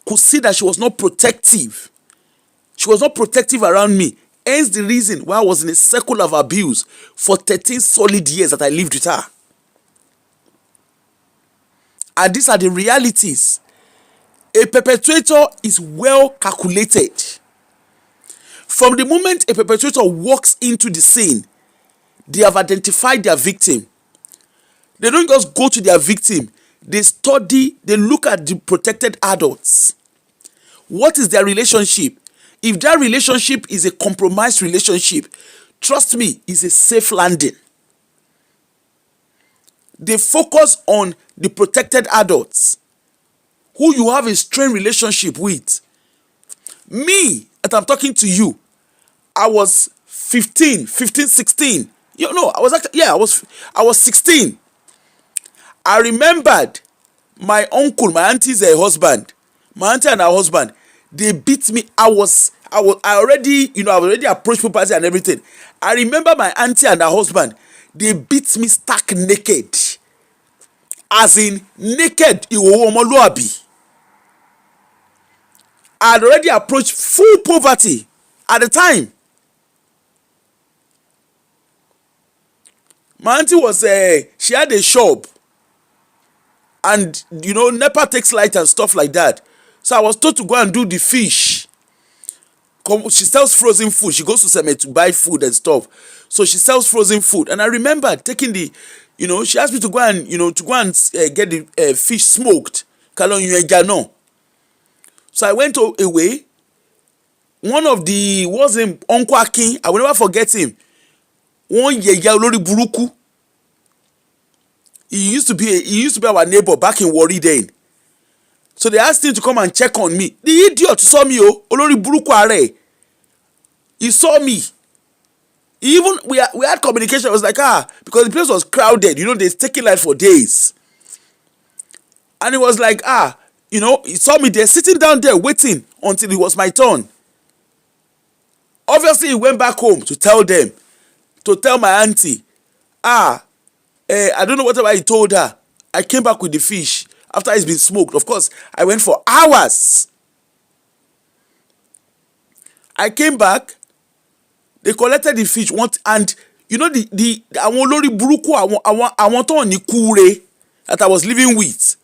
Speaker 1: could see that she was not protective. She was not protective around me. Hence the reason why I was in a circle of abuse for 13 solid years that I lived with her. And these are the realities. A perpetrator is well calculated. From the moment a perpetrator walks into the scene, they have identified their victim. They don't just go to their victim. They study, they look at the protected adults. What is their relationship? If that relationship is a compromised relationship, trust me, it's a safe landing. They focus on the protected adults who you have a strained relationship with. Me, as I'm talking to you, I was 16. I was 16. I remembered my uncle, my auntie's husband, my auntie and her husband, they beat me. I already approached property and everything. I remember my auntie and her husband, they beat me stark naked. As in naked, ìhòòhò ọmọlúàbí. I had already approached full poverty at the time. My auntie she had a shop, and NEPA takes light and stuff like that. So I was told to go and do the fish. She sells frozen food. She goes to Seme to buy food and stuff. So she sells frozen food. And I remember taking the She asked me to go and get the fish smoked. No. So I went away. One of the what's him Uncle Akin, I will never forget him. One yẹ̀yẹ́ olórí burúkú. He used to be our neighbor back in Warri then. So they asked him to come and check on me. The idiot saw me, olórí burúkú ààrẹ. He saw me. We had communication. I was like, because the place was crowded. They taking light for days. And he was like, he saw me there sitting down there waiting until it was my turn. Obviously, he went back home to tell my auntie, I don't know whatever he told her. I came back with the fish after it's been smoked. Of course, I went for hours. I came back. They collected the fish and the àwọn olórí burúkú àwọn tó ní kúre that I was living with.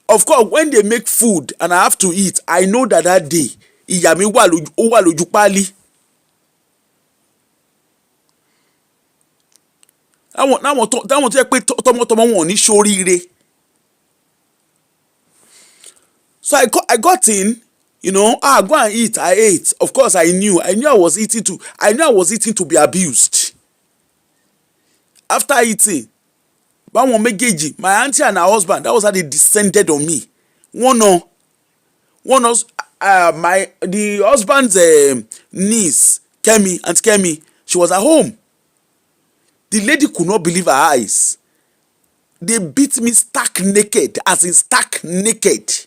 Speaker 1: Of course, when they make food and I have to eat, I know that day ìyà mi wà lójú páálí. Táwọn tó yẹ pé tọmọtọmọ wọn ò ní ṣoríire. So I got in. Go and eat. I ate. Of course, I knew I was eating to be abused. After eating, báwọn méjèèjì, my auntie and her husband, that was how they descended on me. The husband's niece, Aunt Kemi, she was at home. The lady could not believe her eyes. They beat me stark naked, as in stark naked.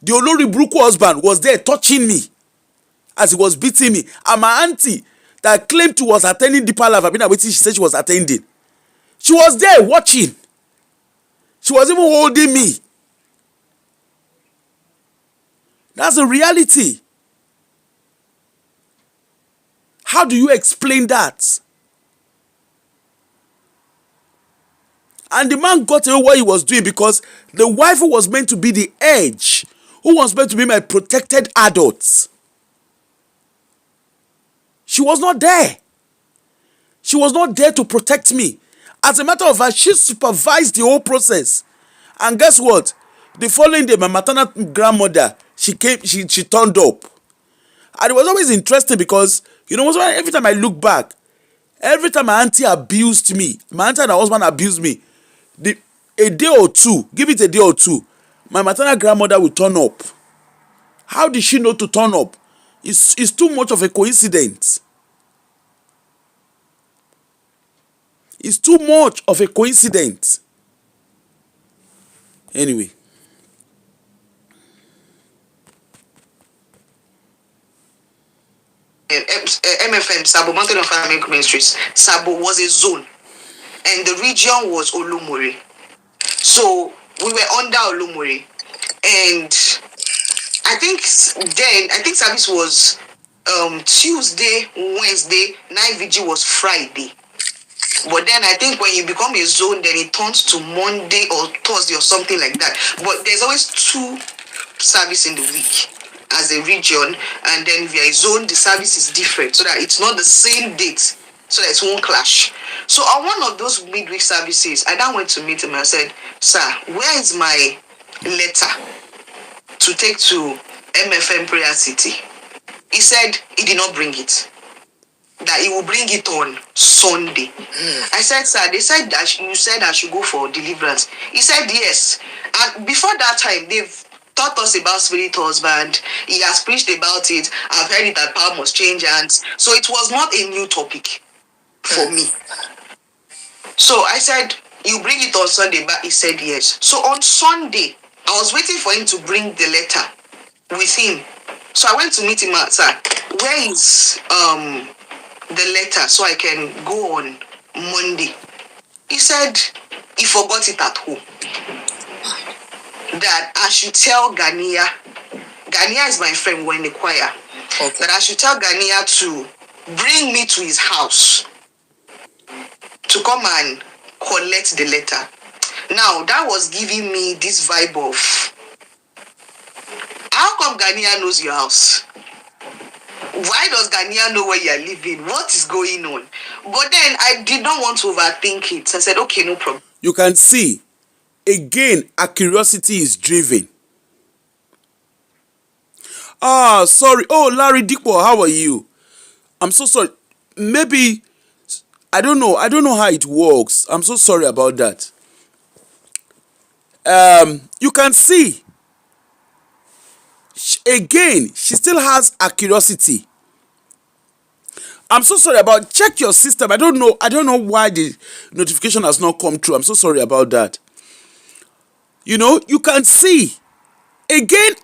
Speaker 1: The olórí burúkú husband was there touching me as he was beating me. And my auntie that claimed to was attending Deeper Life, she said she was attending. She was there watching. She was even holding me. That's the reality. How do you explain that? And the man got away what he was doing because the wife who was meant to be the edge, who was meant to be my protected adult, she was not there. She was not there to protect me. As a matter of fact, she supervised the whole process. And guess what? The following day, my maternal grandmother, she turned up. And it was always interesting because, every time I look back, every time my auntie abused me, my auntie and her husband abused me, a day or two, give it a day or two, my maternal grandmother will turn up. How did she know to turn up? It's too much of a coincidence. It's too much of a coincidence. Anyway.
Speaker 2: MFM, Sabo, Mountain of Fire Ministries, Sabo was a zone. And the region was Olumuri. So we were under Olumuri. And I think service was Tuesday, Wednesday, night vigil was Friday. But then I think when you become a zone, then it turns to Monday or Thursday or something like that. But there's always 2 services in the week as a region, and then if you're a zone, the service is different so that it's not the same date, so that it won't clash. So on one of those midweek services, I then went to meet him and I said, "Sir, where is my letter to take to MFM Prayer City?" He said he did not bring it, that he will bring it on Sunday. I said, "Sir, they said that you said I should go for deliverance." He said, "Yes." And before that time, they've taught us about spirit husband. He has preached about it. I've heard it that power must change hands. So it was not a new topic for me. So I said, "You bring it on Sunday?" But he said yes. So on Sunday, I was waiting for him to bring the letter with him. So I went to meet him outside. "Where is the letter so I can go on Monday?" He said he forgot it at home. That I should tell Ghania. Ghania is my friend, we're in the choir. Okay. That I should tell Ghania to bring me to his house to come and collect the letter. Now, that was giving me this vibe of, how come Ghania knows your house? why does Ghanaian know where you're living? What is going on? But then I did not want to overthink it. I said, okay, no problem.
Speaker 1: You can see, again, our curiosity is driven. Ah, sorry. Oh, Larry Dikpo, how are you? I'm so sorry. Maybe, I don't know how it works. I'm so sorry about that. You can see, again, she still has a curiosity. I'm so sorry about, check your system. I don't know why the notification has not come through. I'm so sorry about that. You know, you can see, again,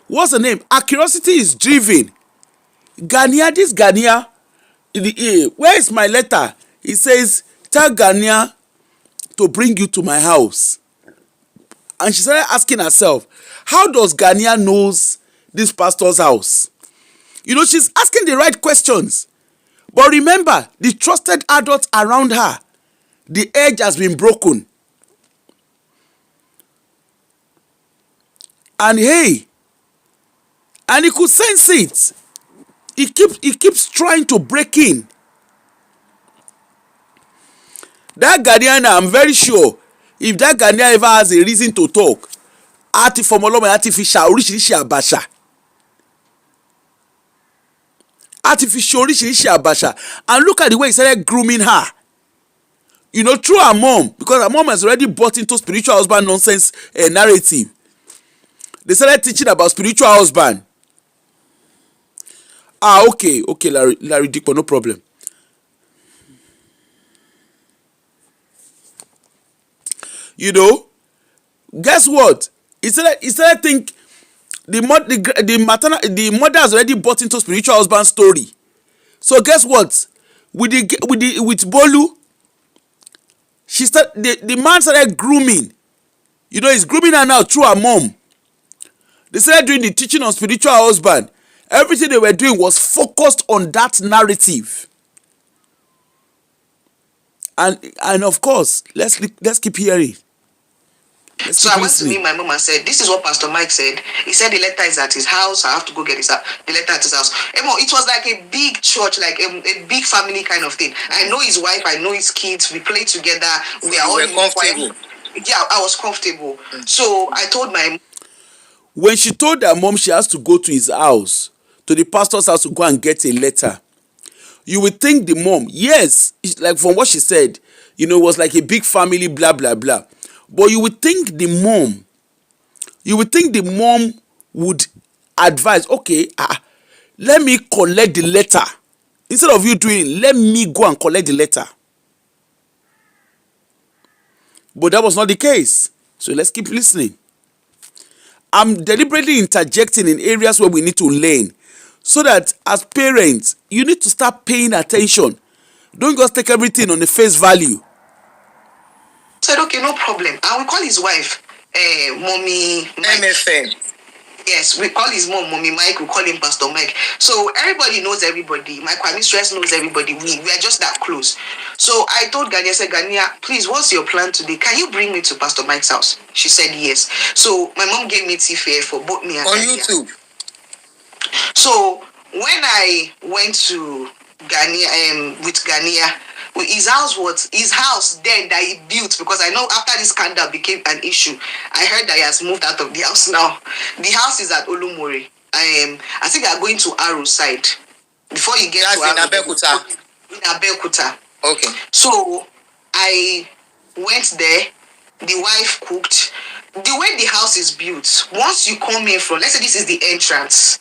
Speaker 1: what's the name? Our curiosity is driven. Ghania, this Ghania, where is my letter? He says, tell Ghania to bring you to my house. And she started asking herself, how does Ghania knows this pastor's house? You know, she's asking the right questions. But remember, the trusted adults around her, the edge has been broken. And hey, and he could sense it. He keeps trying to break in. That Ghanaian, I'm very sure, if that Ghanaian ever has a reason to talk, àti fọmọlọ́mọ àti fi ṣà oríṣiríṣi àbàṣà. Àti fi ṣe oríṣiríṣi àbàṣà. And look at the way he started grooming her. You know, through her mom, because her mom has already bought into spiritual husband nonsense narrative. They started teaching about spiritual husband. Ah, okay, Larry Dikpo, no problem. You know, guess what? He started think the mother has already bought into spiritual husband story. So guess what? With Bolu, the man started grooming. You know, he's grooming her now through her mom. They started doing the teaching on spiritual husband. Everything they were doing was focused on that narrative. And of course, let's keep hearing.
Speaker 2: So I went to meet my mom and said, this is what Pastor Mike said. He said the letter is at his house. I have to go get the letter at his house. It was like a big church, like a big family kind of thing. I know his wife, I know his kids. We play together. We are all comfortable. Yeah, I was comfortable. So I told my mom.
Speaker 1: When she told her mom she has to go to his house, to the pastor's house to go and get a letter, you would think the mom, yes, like from what she said, you know, it was like a big family, blah, blah, blah. But you would think the mom would advise, okay, let me collect the letter. Instead of you doing it, let me go and collect the letter. But that was not the case. So let's keep listening. I'm deliberately interjecting in areas where we need to learn, so that as parents, you need to start paying attention. Don't just take everything on the face value.
Speaker 2: Said, okay, no problem. I will call his wife, Mommy MFN. Yes, we call his mom Mommy Mike, we call him Pastor Mike. So everybody knows everybody. My mistress knows everybody. We are just that close. So I told Gania, I said, Gania, please, what's your plan today? Can you bring me to Pastor Mike's house? She said yes. So my mom gave me tea fare for both me and on Gania. YouTube. So when I went to Gania, with Gania, his house then that he built, because I know after this scandal became an issue, I heard that he has moved out of the house now. The house is at Olumore. I think they are going to Aro side. Before you get to Aro, in Abeokuta. Okay. So I went there. The wife cooked. The way the house is built, once you come in from, let's say this is the entrance,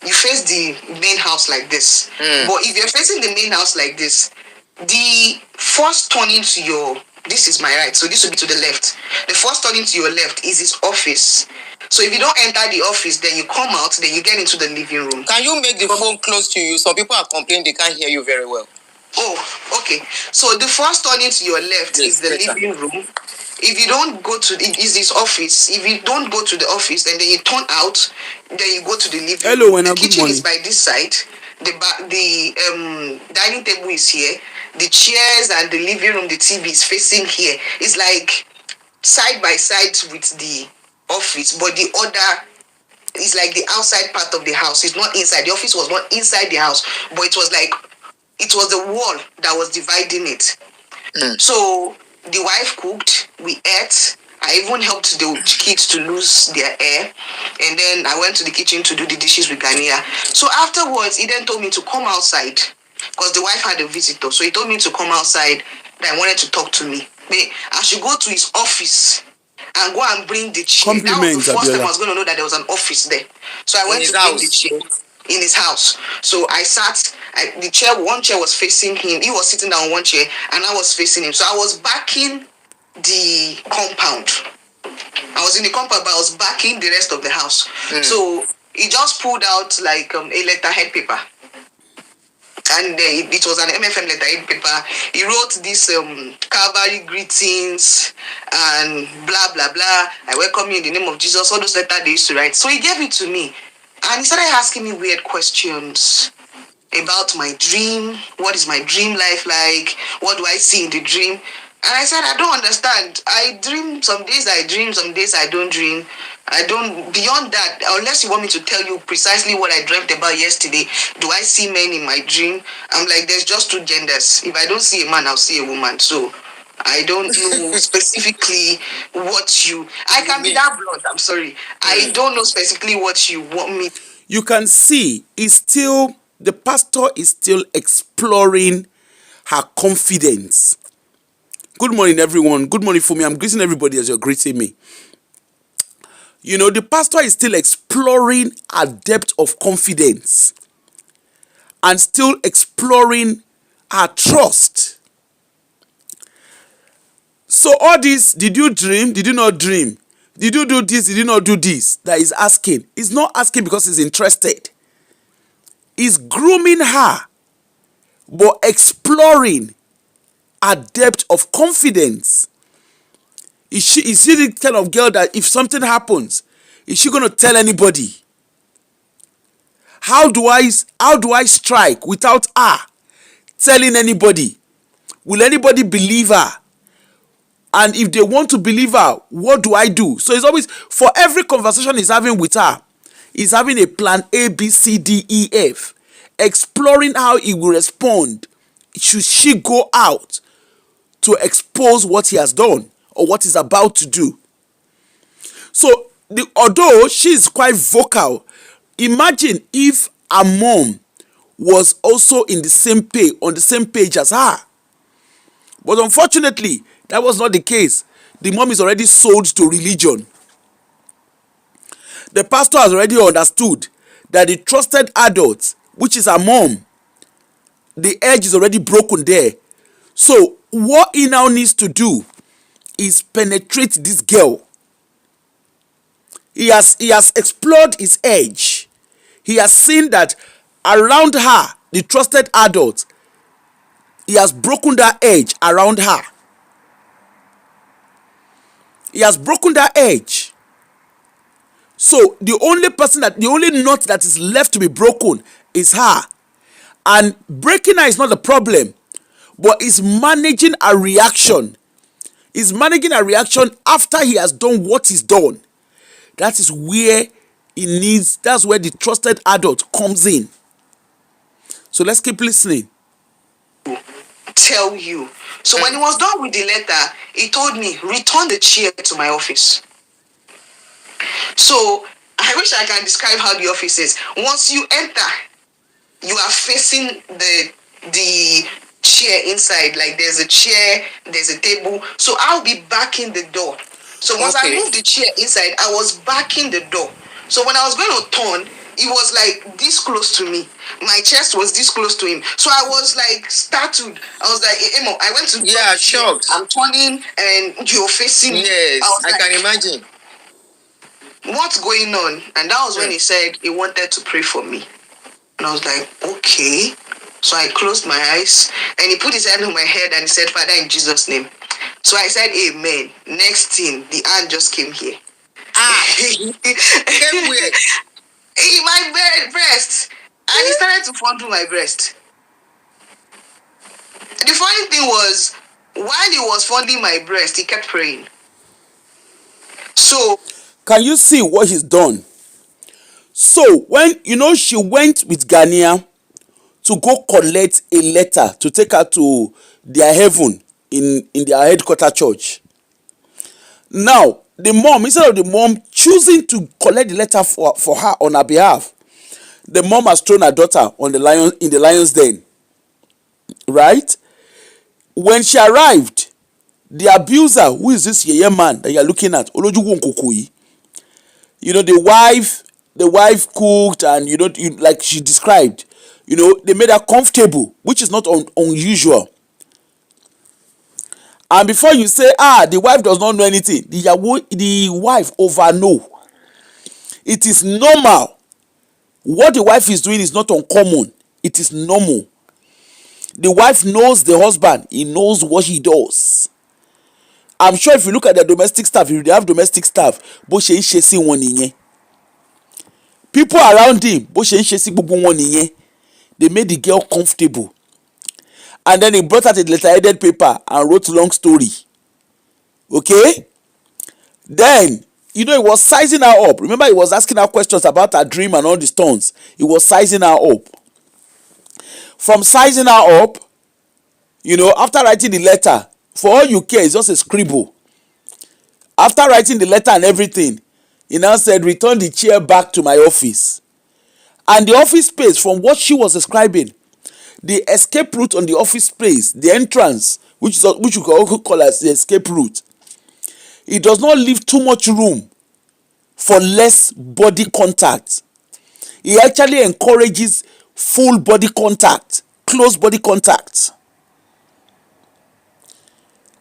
Speaker 2: you face the main house like this. But if you're facing the main house like this, the first turning to your, this is my right, so this will be to the left. The first turning to your left is his office. So if you don't enter the office, then you come out, then you get into the living room. Can you make the phone close to you? Some people are complaining they can't hear you very well. Oh, okay. So the first turning to your left is the living room. If you don't go to it is his office. If you don't go to the office, and then you turn out, then you go to the living room. Hello, the kitchen is by this side. The dining table is here. The chairs and the living room, the TV is facing here. It's like side by side with the office, but the other It's like the outside part of the house. It's not inside. The office was not inside the house, but it was like it was the wall that was dividing it. So the wife cooked, we ate. I even helped the kids to lose their hair. And then I went to the kitchen to do the dishes with Ghanaian. So afterwards, he then told me to come outside because the wife had a visitor. So he told me to come outside that I wanted to talk to me. I should go to his office and go and bring the chair. That was the first time I was going to know that there was an office there. So I went to bring the chair in his house. So I sat, one chair was facing him. He was sitting down on one chair and I was facing him. So I was backing the compound. I was in the compound, but I was backing the rest of the house. So he just pulled out like a letterhead paper. And it was an MFM letterhead paper. He wrote this Calvary greetings and blah, blah, blah. I welcome you in the name of Jesus. All those letters they used to write. So he gave it to me. And he started asking me weird questions about my dream. What is my dream life like? What do I see in the dream? And I said, I don't understand. I dream, some days I dream, some days I don't dream. Beyond that, unless you want me to tell you precisely what I dreamt about yesterday, do I see men in my dream? I'm like, there's just two genders. If I don't see a man, I'll see a woman. So I don't know specifically what I can be that blunt, I'm sorry. I don't know specifically what you want me.
Speaker 1: You can see the pastor is still exploring her confidence. Good morning, everyone. Good morning for me. I'm greeting everybody as you're greeting me. You know, the pastor is still exploring a depth of confidence and still exploring her trust. So all this, did you dream? Did you not dream? Did you do this? Did you not do this? That he's asking. He's not asking because he's interested. He's grooming her, but exploring a depth of confidence. Is she the kind of girl that if something happens, is she going to tell anybody? How do I strike without her telling anybody? Will anybody believe her? And if they want to believe her, what do I do? So it's always, for every conversation he's having with her, he's having a plan A, B, C, D, E, F, exploring how he will respond. Should she go out to expose what he has done or what he's about to do? So, although she's quite vocal, imagine if her mom was also on the same page as her. But unfortunately, that was not the case. The mom is already sold to religion. The pastor has already understood that the trusted adult, which is her mom, the edge is already broken there. So what he now needs to do is penetrate this girl. He has explored his edge. He has seen that around her, the trusted adult, he has broken that edge around her. He has broken that edge. So the only knot that is left to be broken is her. And breaking her is not the problem, but is managing a reaction. Is managing a reaction after he has done what he's done. That is where that's where the trusted adult comes in. So let's keep listening.
Speaker 2: Tell you. So when he was done with the letter, he told me, return the chair to my office. So I wish I can describe how the office is. Once you enter, you are facing the chair inside. Like there's a chair, there's a table. So I'll be backing the door. So once I moved the chair inside, I was backing the door. So when I was going to turn, it was like this close to me. My chest was this close to him. So I was like startled. I was like, Emo, I went to shocked. I'm turning and you're facing me. Yes, I can imagine. What's going on? And that was when he said he wanted to pray for me. And I was like, okay. So I closed my eyes and he put his hand on my head and he said, Father, in Jesus' name. So I said, amen. Next thing, the hand just came here. Came where? In my breast. And he started to fondle my breast. The funny thing was, while he was fondling my breast, he kept praying. So,
Speaker 1: can you see what he's done? So when she went with Ghanaian to go collect a letter to take her to their heaven in their headquarter church. Now the mom, instead of the mom choosing to collect the letter for her on her behalf, the mom has thrown her daughter on the lion in the lion's den. Right? When she arrived, the abuser, who is this yeye man that you're looking at, Olojuwu Nkokoyi, the wife cooked, and like she described, they made her comfortable, which is not unusual. And before you say, the wife does not know anything, the wife over know. It is normal. What the wife is doing is not uncommon. It is normal. The wife knows the husband. He knows what he does. I'm sure if you look at the domestic staff, if they have domestic staff, bó ṣe ń ṣe sí wọn nìyẹn. People around him, bó ṣe ń ṣe sí gbogbo wọn nìyẹn. They made the girl comfortable. And then he brought out a letter-headed paper and wrote long story. Okay? Then, he was sizing her up. Remember, he was asking her questions about her dream and all the stones. He was sizing her up. From sizing her up, after writing the letter, for all you care, it's just a scribble. After writing the letter and everything, he now said, return the chair back to my office. And the office space, from what she was describing, the escape route on the office space, the entrance, which you can also call as the escape route, it does not leave too much room for less body contact. It actually encourages full body contact, close body contact.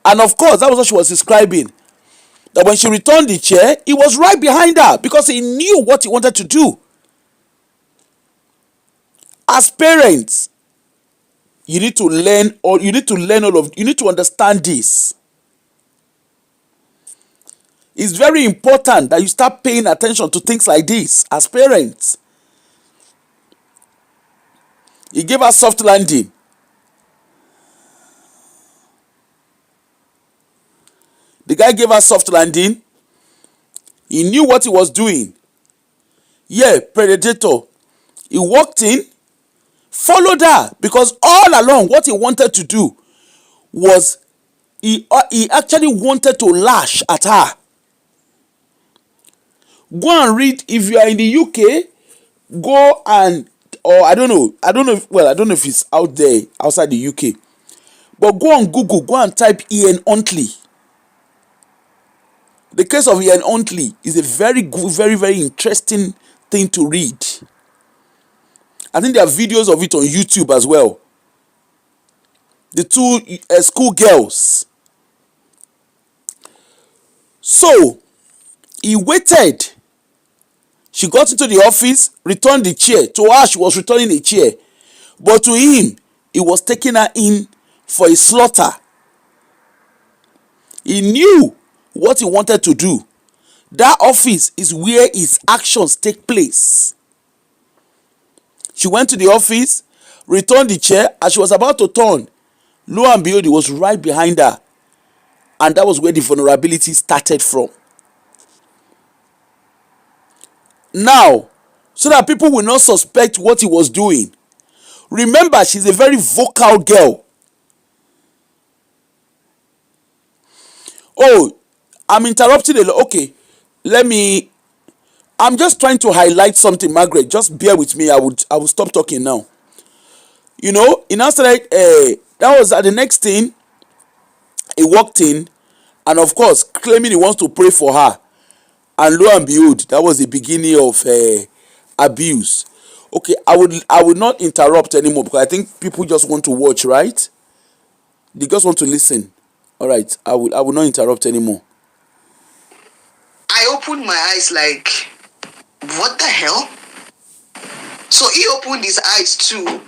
Speaker 1: And of course, that was what she was describing. That when she returned the chair, he was right behind her because he knew what he wanted to do. As parents, you need to understand this. It's very important that you start paying attention to things like this as parents. He gave her soft landing. The guy gave her soft landing. He knew what he was doing. Yeah, predator. He walked in, followed her, because all along what he wanted to do was he actually wanted to lash at her. Go and read, if you are in the UK, go and, or I don't know if it's out there outside the UK, but go on Google, go and type Ian Huntley. The case of Ian Huntley is a very good, very, very interesting thing to read. I think there are videos of it on YouTube as well. The two school girls. So he waited. She got into the office, returned the chair. To her, she was returning a chair. But to him, he was taking her in for a slaughter. He knew what he wanted to do. That office is where his actions take place. She went to the office, returned the chair. As she was about to turn, lo and behold, he was right behind her. And that was where the vulnerability started from. Now, so that people will not suspect what he was doing, remember, she's a very vocal girl. Oh, I'm interrupting a lot. Okay, I'm just trying to highlight something, Margaret. Just bear with me. I will stop talking now. In answer, that was the next thing. He walked in, and of course, claiming he wants to pray for her. And lo and behold, that was the beginning of abuse. Okay, I would not interrupt anymore because I think people just want to watch, right? They just want to listen. All right, I will not interrupt anymore.
Speaker 2: I opened my eyes like, what the hell? So he opened his eyes too.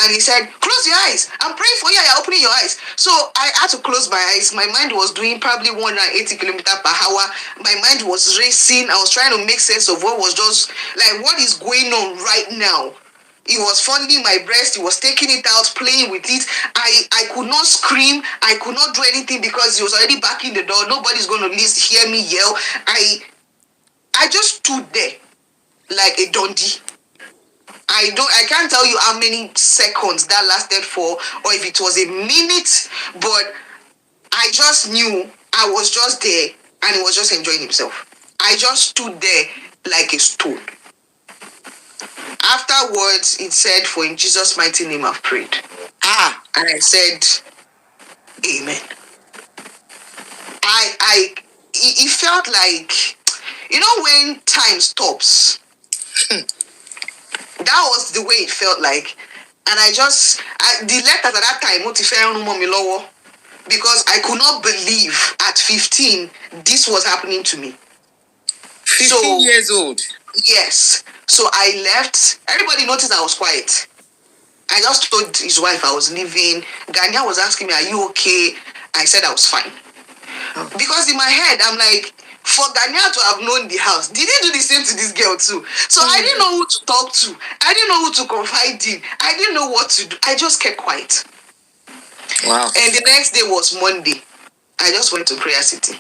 Speaker 2: And he said, close your eyes. I'm praying for you. You're opening your eyes. So I had to close my eyes. My mind was doing probably 180 kilometers per hour. My mind was racing. I was trying to make sense of what was just like, what is going on right now? He was fondling my breast. He was taking it out, playing with it. I could not scream. I could not do anything because he was already backing the door. Nobody's going to hear me yell. I just stood there. like a dundee. I can't tell you how many seconds that lasted for, or if it was a minute, but I just knew I was just there and he was just enjoying himself. I just stood there like a stone. Afterwards, it said, "For in Jesus' mighty name I've prayed." And I said, "Amen." It felt like, when time stops. That was the way it felt like. And the letters at that time, because I could not believe at 15 this was happening to me.
Speaker 3: 15 years old.
Speaker 2: Yes. So I left. Everybody noticed I was quiet. I just told his wife I was leaving. Ganya was asking me, "Are you okay?" I said I was fine. Because in my head, I'm like, for Ganya to have known the house, did he do the same to this girl too? So I didn't know who to talk to. I didn't know who to confide in. I didn't know what to do. I just kept quiet.
Speaker 3: Wow.
Speaker 2: And the next day was Monday. I just went to Prayer City.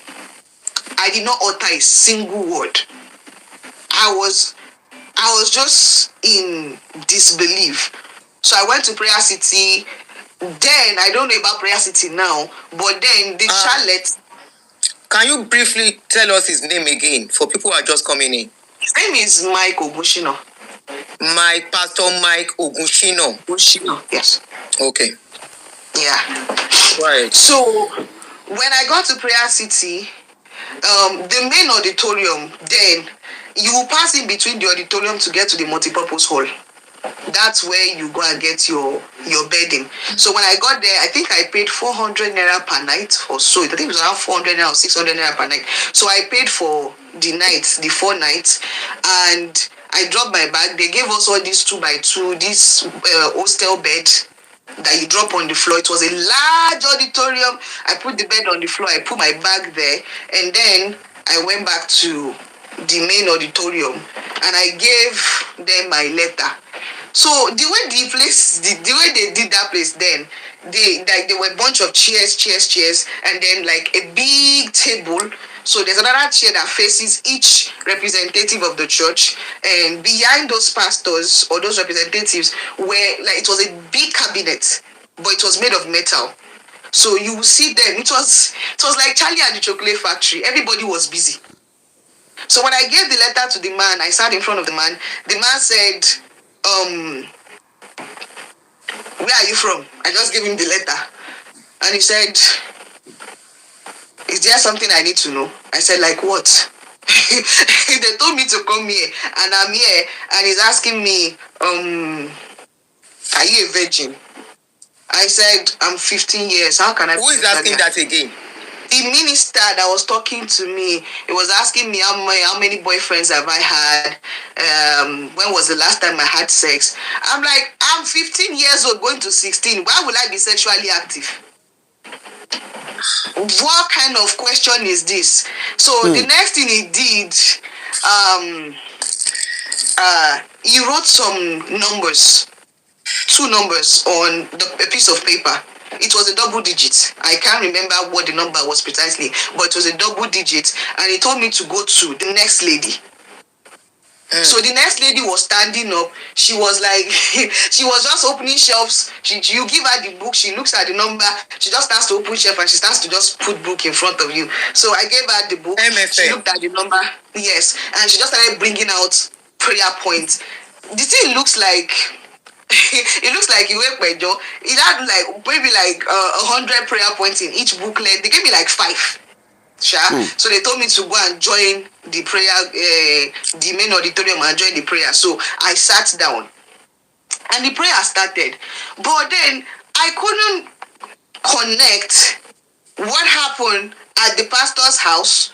Speaker 2: I did not utter a single word. I was just in disbelief. So I went to Prayer City. Then, I don't know about Prayer City now, but then the Charlotte.
Speaker 3: Can you briefly tell us his name again for people who are just coming in?
Speaker 2: His name is Mike Ogunshino.
Speaker 3: Pastor Mike Ogunshino.
Speaker 2: Ogunshino, yes.
Speaker 3: Okay.
Speaker 2: Yeah.
Speaker 3: Right.
Speaker 2: So, when I got to Prayer City, the main auditorium, then you will pass in between the auditorium to get to the multipurpose hall. That's where you go and get your bedding. So when I got there, I think I paid 400 naira per night or so. I think it was around 400 naira or 600 naira per night. So I paid for the nights, the 4 nights, and I dropped my bag. They gave us all these 2x2, this hostel bed that you drop on the floor. It was a large auditorium. I put the bed on the floor. I put my bag there, and then I went back to the main auditorium and I gave them my letter. So the way the way they did that place then, there were a bunch of chairs, and then like a big table. So there's another chair that faces each representative of the church, and behind those pastors or those representatives were like, it was a big cabinet, but it was made of metal. So you see them. It was like Charlie and the Chocolate Factory. Everybody was busy. So when I gave the letter to the man, I sat in front of the man. The man said, "Where are you from?" I just gave him the letter. And he said, "Is there something I need to know?" I said, "Like what?" They told me to come here, and I'm here, and he's asking me, "Are you a virgin?" I said, "I'm 15 years. How can I?"
Speaker 3: Who is asking that again?
Speaker 2: The minister that was talking to me, he was asking me how many boyfriends have I had, when was the last time I had sex. I'm like, I'm 15 years old going to 16. Why would I be sexually active? What kind of question is this? So the next thing he did, he wrote some numbers, 2 numbers on a piece of paper. It was a double digit. I can't remember what the number was precisely, but it was a double digit. And he told me to go to the next lady. So the next lady was standing up. She was like, she was just opening shelves. You give her the book, she looks at the number, she just starts to open shelf and she starts to just put book in front of you. So I gave her the book.
Speaker 3: MFA.
Speaker 2: She looked at the number, yes, and she just started bringing out prayer points. The thing looks like, it looks like it had like maybe like 100 prayer points in each booklet. They gave me like 5. So they told me to go and join the prayer, the main auditorium, and join the prayer. So I sat down and the prayer started. But then I couldn't connect what happened at the pastor's house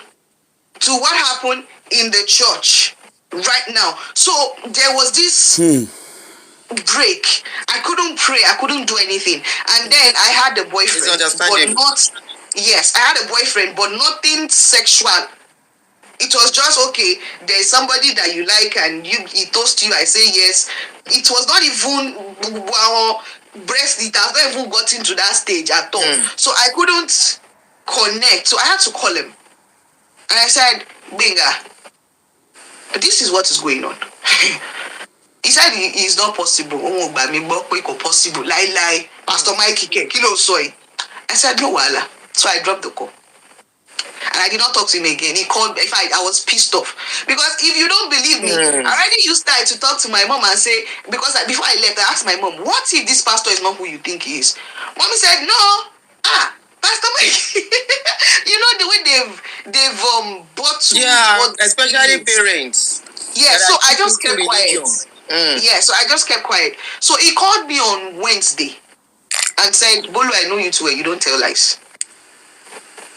Speaker 2: to what happened in the church right now. So there was this break. I couldn't pray. I couldn't do anything. And then I had a boyfriend, but not. Yes, I had a boyfriend, but nothing sexual. It was just, okay, there's somebody that you like and he toast you, I say yes. It was not even breast, it has not even gotten to that stage at all. So I couldn't connect. So I had to call him. And I said, "Benga, this is what is going on." He said it's not possible. Oh, but me possible. Lie. Pastor Mike kilo soy. I said no wala. So I dropped the call. And I did not talk to him again. He called. In fact, I was pissed off because if you don't believe me, I already used time to talk to my mom and say, because before I left, I asked my mom, "What if this pastor is not who you think he is?" Mommy said, "No, Pastor Mike." You know the way they've bought
Speaker 3: especially parents.
Speaker 2: Yeah, so I just kept quiet. Yeah, so I just kept quiet. So he called me on Wednesday and said, "Bolu, I know you too well. You don't tell lies.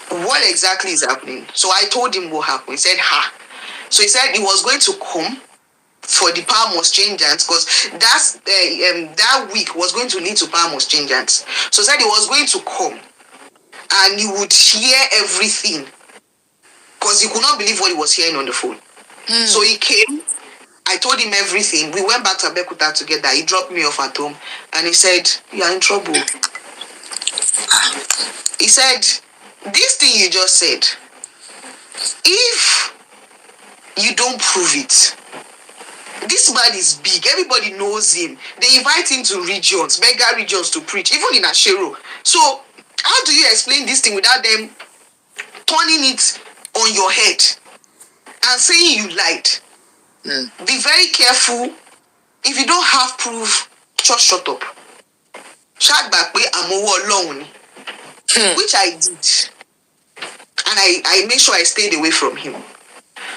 Speaker 2: What exactly is happening?" So I told him what happened. He said, "Ha." So he said he was going to come for the power must change hands, because that week was going to lead to power must change hands. So he said he was going to come and he would hear everything because he could not believe what he was hearing on the phone. So he came. I told him everything. We went back to Abeokuta together. He dropped me off at home and he said, "You are in trouble." He said, "This thing you just said, if you don't prove it, this man is big. Everybody knows him. They invite him to regions, mega regions to preach, even in Ashero. So how do you explain this thing without them turning it on your head and saying you lied? Be very careful. If you don't have proof, just shut up." Which I did. And I made sure I stayed away from him.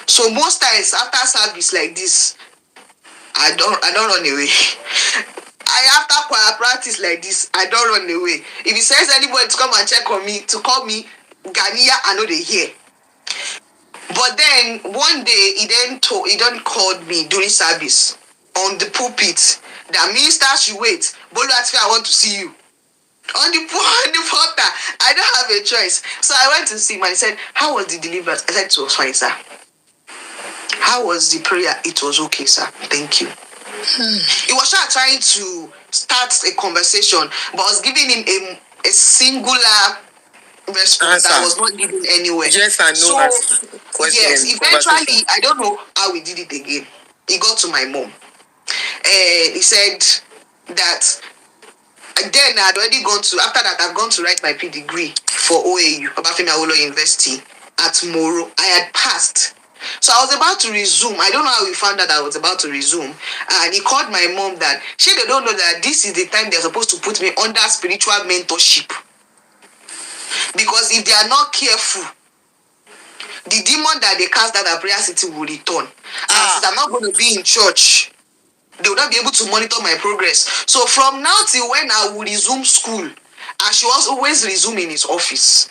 Speaker 2: So most times after service like this, I don't run away. After choir practice like this, I don't run away. If he says anybody to come and check on me, to call me Ghania, I know they hear. But then one day he then called me during service on the pulpit that ministers should wait. Bolu Atife, I want to see you. On the portal, I don't have a choice. So I went to see him and he said, "How was the deliverance?" I said, "It was fine, sir." "How was the prayer?" "It was okay, sir. Thank you." He was trying to start a conversation, but I was giving him a singular response that was not given anywhere.
Speaker 3: Yes, I know.
Speaker 2: So, yes, eventually, I don't know how we did it again. He got to my mom and he said that then I'd already after that, I've gone to write my degree for OAU, Obafemi Awolowo University at Moro. I had passed. So I was about to resume. I don't know how he found out I was about to resume. And he called my mom that they don't know that this is the time they're supposed to put me under spiritual mentorship. Because if they are not careful, the demon that they cast out of prayer city will return. And since I'm not going to be in church, they will not be able to monitor my progress. So from now till when I will resume school, I should always resume in his office.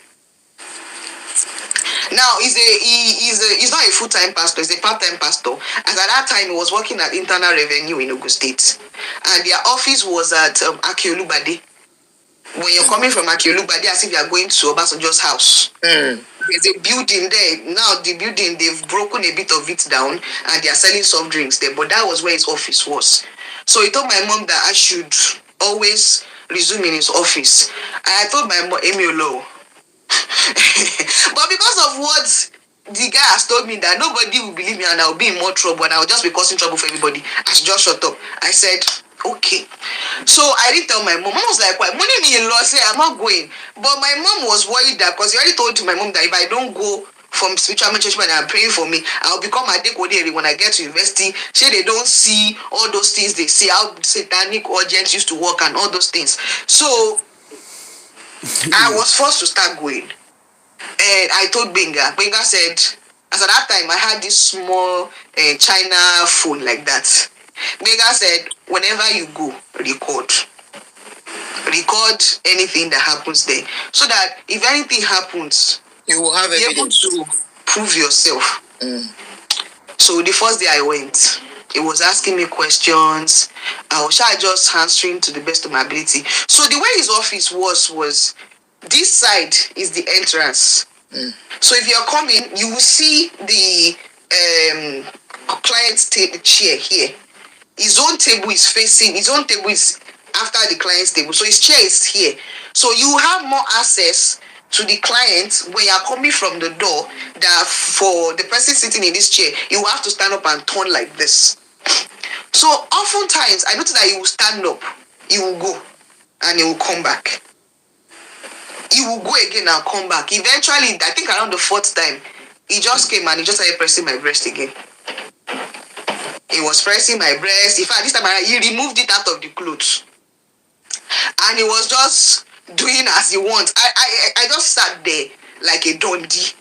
Speaker 2: Now he's not a full-time pastor, he's a part-time pastor. And at that time he was working at Internal Revenue in Ogun State. And their office was at Akeolubade. When you're coming from Akeolubade, as if you are going to Obasanjo's house. There's a building there. Now the building, they've broken a bit of it down and they are selling soft drinks there. But that was where his office was. So he told my mom that I should always resume in his office. And I told my mom, Emiolo. But because of what the guy has told me, that nobody will believe me and I'll be in more trouble and I'll just be causing trouble for everybody, I should just shut up. I said, okay. So I didn't tell my mom. Mom was like, "Why? Money me in law say I'm not going." But my mom was worried that because he already told to my mom that if I don't go from spiritual mentorship and I'm praying for me, I'll become a dekoderi when I get to university. Say they don't see all those things they see, how satanic urgents used to work and all those things. So I was forced to start going. And I told Benga. Benga said, as at that time I had this small China phone like that. Benga said, whenever you go, record anything that happens there, so that if anything happens,
Speaker 3: you will have evidence
Speaker 2: to prove yourself. So the first day I went, he was asking me questions. I was just answering to the best of my ability. So the way his office was this side is the entrance. So if you're coming, you will see the client's chair here. His own table is after the client's table. So his chair is here. So you have more access to the client when you are coming from the door, that for the person sitting in this chair, you have to stand up and turn like this. So oftentimes I noticed that he will stand up, he will go, and he will come back. He will go again and come back. Eventually, I think around the fourth time, he just came and he just started pressing my breast again. He was pressing my breast. In fact, this time he removed it out of the clothes. And he was just doing as he wants. I just sat there like a dundee.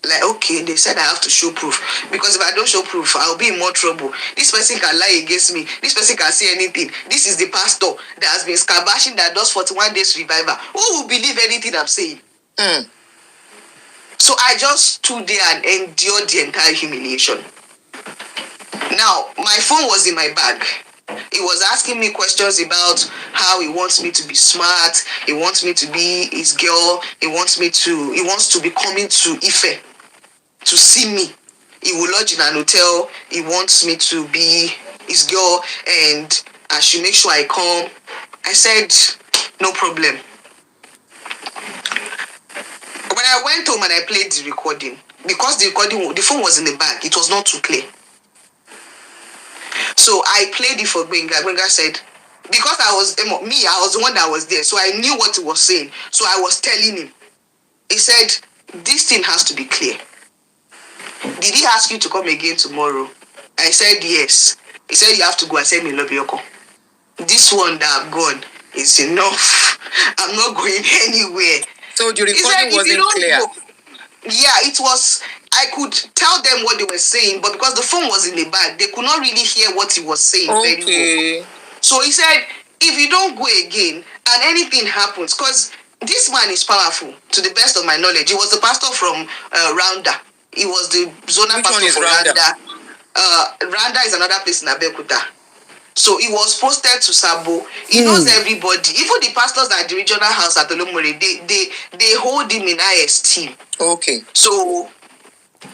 Speaker 2: Like, okay, they said I have to show proof. Because if I don't show proof, I'll be in more trouble. This person can lie against me. This person can say anything. This is the pastor that has been scabashing that does 41 days revival. Who will believe anything I'm saying? So I just stood there and endured the entire humiliation. Now, my phone was in my bag. He was asking me questions about how he wants me to be smart. He wants me to be his girl. He wants to be coming to Ife to see me. He will lodge in an hotel. He wants me to be his girl and I should make sure I come. I said, no problem. When I went home and I played the recording, because the phone was in the bag, it was not too clear. So I played it for Gbenga. Gbenga said, because I was the one that was there, so I knew what he was saying. So I was telling him. He said, this thing has to be clear. Did he ask you to come again tomorrow? I said, yes. He said, you have to go. I said, Milobioko. This one that I've gone is enough. I'm not going anywhere.
Speaker 3: So the recording wasn't clear.
Speaker 2: Yeah, it was. I could tell them what they were saying, but because the phone was in the bag, they could not really hear what he was saying very well. So he said, if you don't go again and anything happens, because this man is powerful, to the best of my knowledge. He was the pastor from Rwanda. He was the zonal pastor for Rwanda. Rwanda is another place in Abeokuta. So he was posted to Sabo. He knows everybody. Even the pastors at the regional house at Olomore, they hold him in high esteem.
Speaker 3: Okay.
Speaker 2: So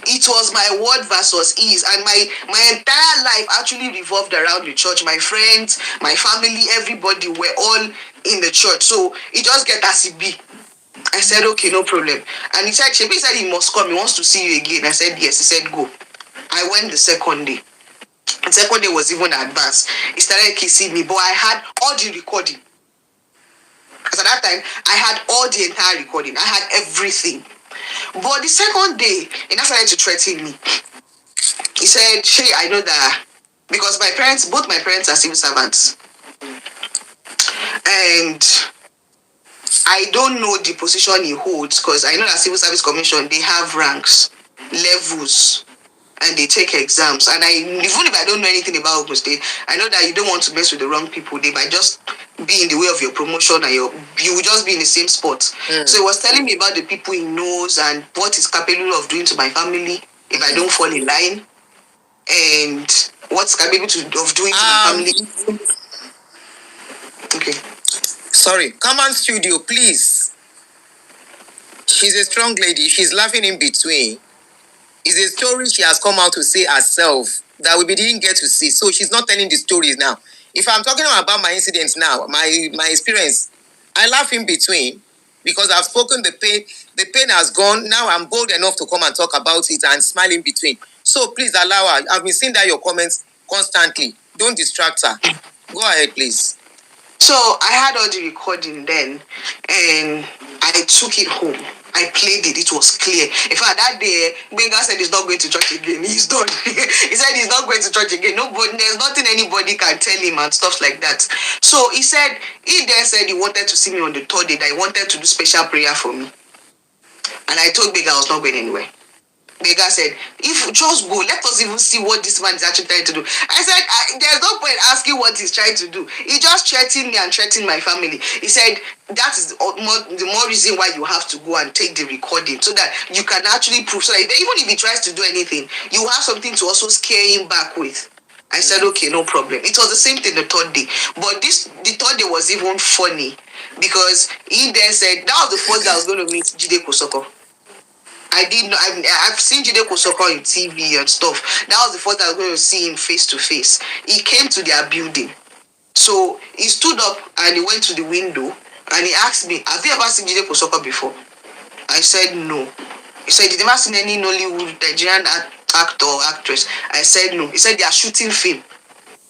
Speaker 2: it was my word versus his, and my entire life actually revolved around the church. My friends, my family, everybody were all in the church. So it just get as it be. I said, okay, no problem. And he said, Shebi said he must come. He wants to see you again. I said, yes. He said, go. I went the second day. The second day was even advanced. He started kissing me, but I had all the recording. Because at that time, I had all the entire recording. I had everything. But the second day, he now started to threaten me. He said, Shay, I know that because both my parents are civil servants. And I don't know the position he holds because I know that Civil Service Commission, they have ranks, levels, and they take exams. And even if I don't know anything about Ogun State, I know that you don't want to mess with the wrong people. They might just be in the way of your promotion and you will just be in the same spot. So he was telling me about the people he knows and what he's capable of doing to my family if I don't fall in line, and what's capable of doing to my family. Okay.
Speaker 3: Sorry. Come on, studio, please. She's a strong lady. She's laughing in between. It's a story she has come out to say herself that we didn't get to see. So she's not telling the stories now. If I'm talking about my incidents now, my experience, I laugh in between because I've spoken the pain has gone. Now I'm bold enough to come and talk about it and smile in between. So please allow her. I've been seeing that your comments constantly. Don't distract her. Go ahead, please.
Speaker 2: So I had all the recording then, and I took it home. I played it. It was clear. In fact, that day, Benga said he's not going to church again. He's done. He said he's not going to church again. Nobody, there's nothing anybody can tell him and stuff like that. So he then said he wanted to see me on the third day, that he wanted to do special prayer for me. And I told Benga I was not going anywhere. Bega said, if you just go, let us even see what this man is actually trying to do. I said, there's no point asking what he's trying to do. He just threatened me and threatened my family. He said, that is the more reason why you have to go and take the recording so that you can actually prove. So that even if he tries to do anything, you have something to also scare him back with. I said, okay, no problem. It was the same thing the third day. But the third day was even funny because he then said, that was the first day I was going to meet Jide Kosoko. I've seen Jide Kosoko in TV and stuff. That was the first time I was going to see him face to face. He came to their building. So he stood up and he went to the window and he asked me, have you ever seen Jide Kosoko before? I said no. He said, did you ever seen any Nollywood Nigerian actor or actress? I said no. He said, they are shooting film.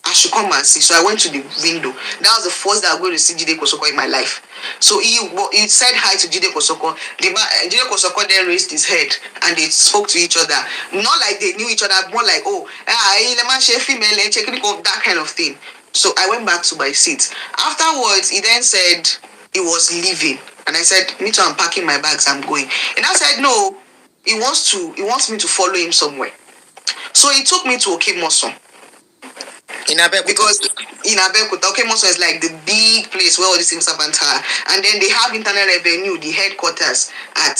Speaker 3: I should come and see. So I went to the window. That was the first that I was going to see Jide Kosoko in my life. So he said hi to Jide Kosoko. Jide Kosoko then raised his head and they spoke to each other. Not like they knew each other, more like, that kind of thing. So I went back to my seat. Afterwards, he then said he was leaving. And I said, me too, I'm packing my bags, I'm going. And I said, no, he wants me to follow him somewhere. So he took me to Okemoson.
Speaker 2: In Abeokuta.
Speaker 3: Because in Abeokuta, Okemoson is like the big place where all these things happen. And then they have Internal Revenue, the headquarters at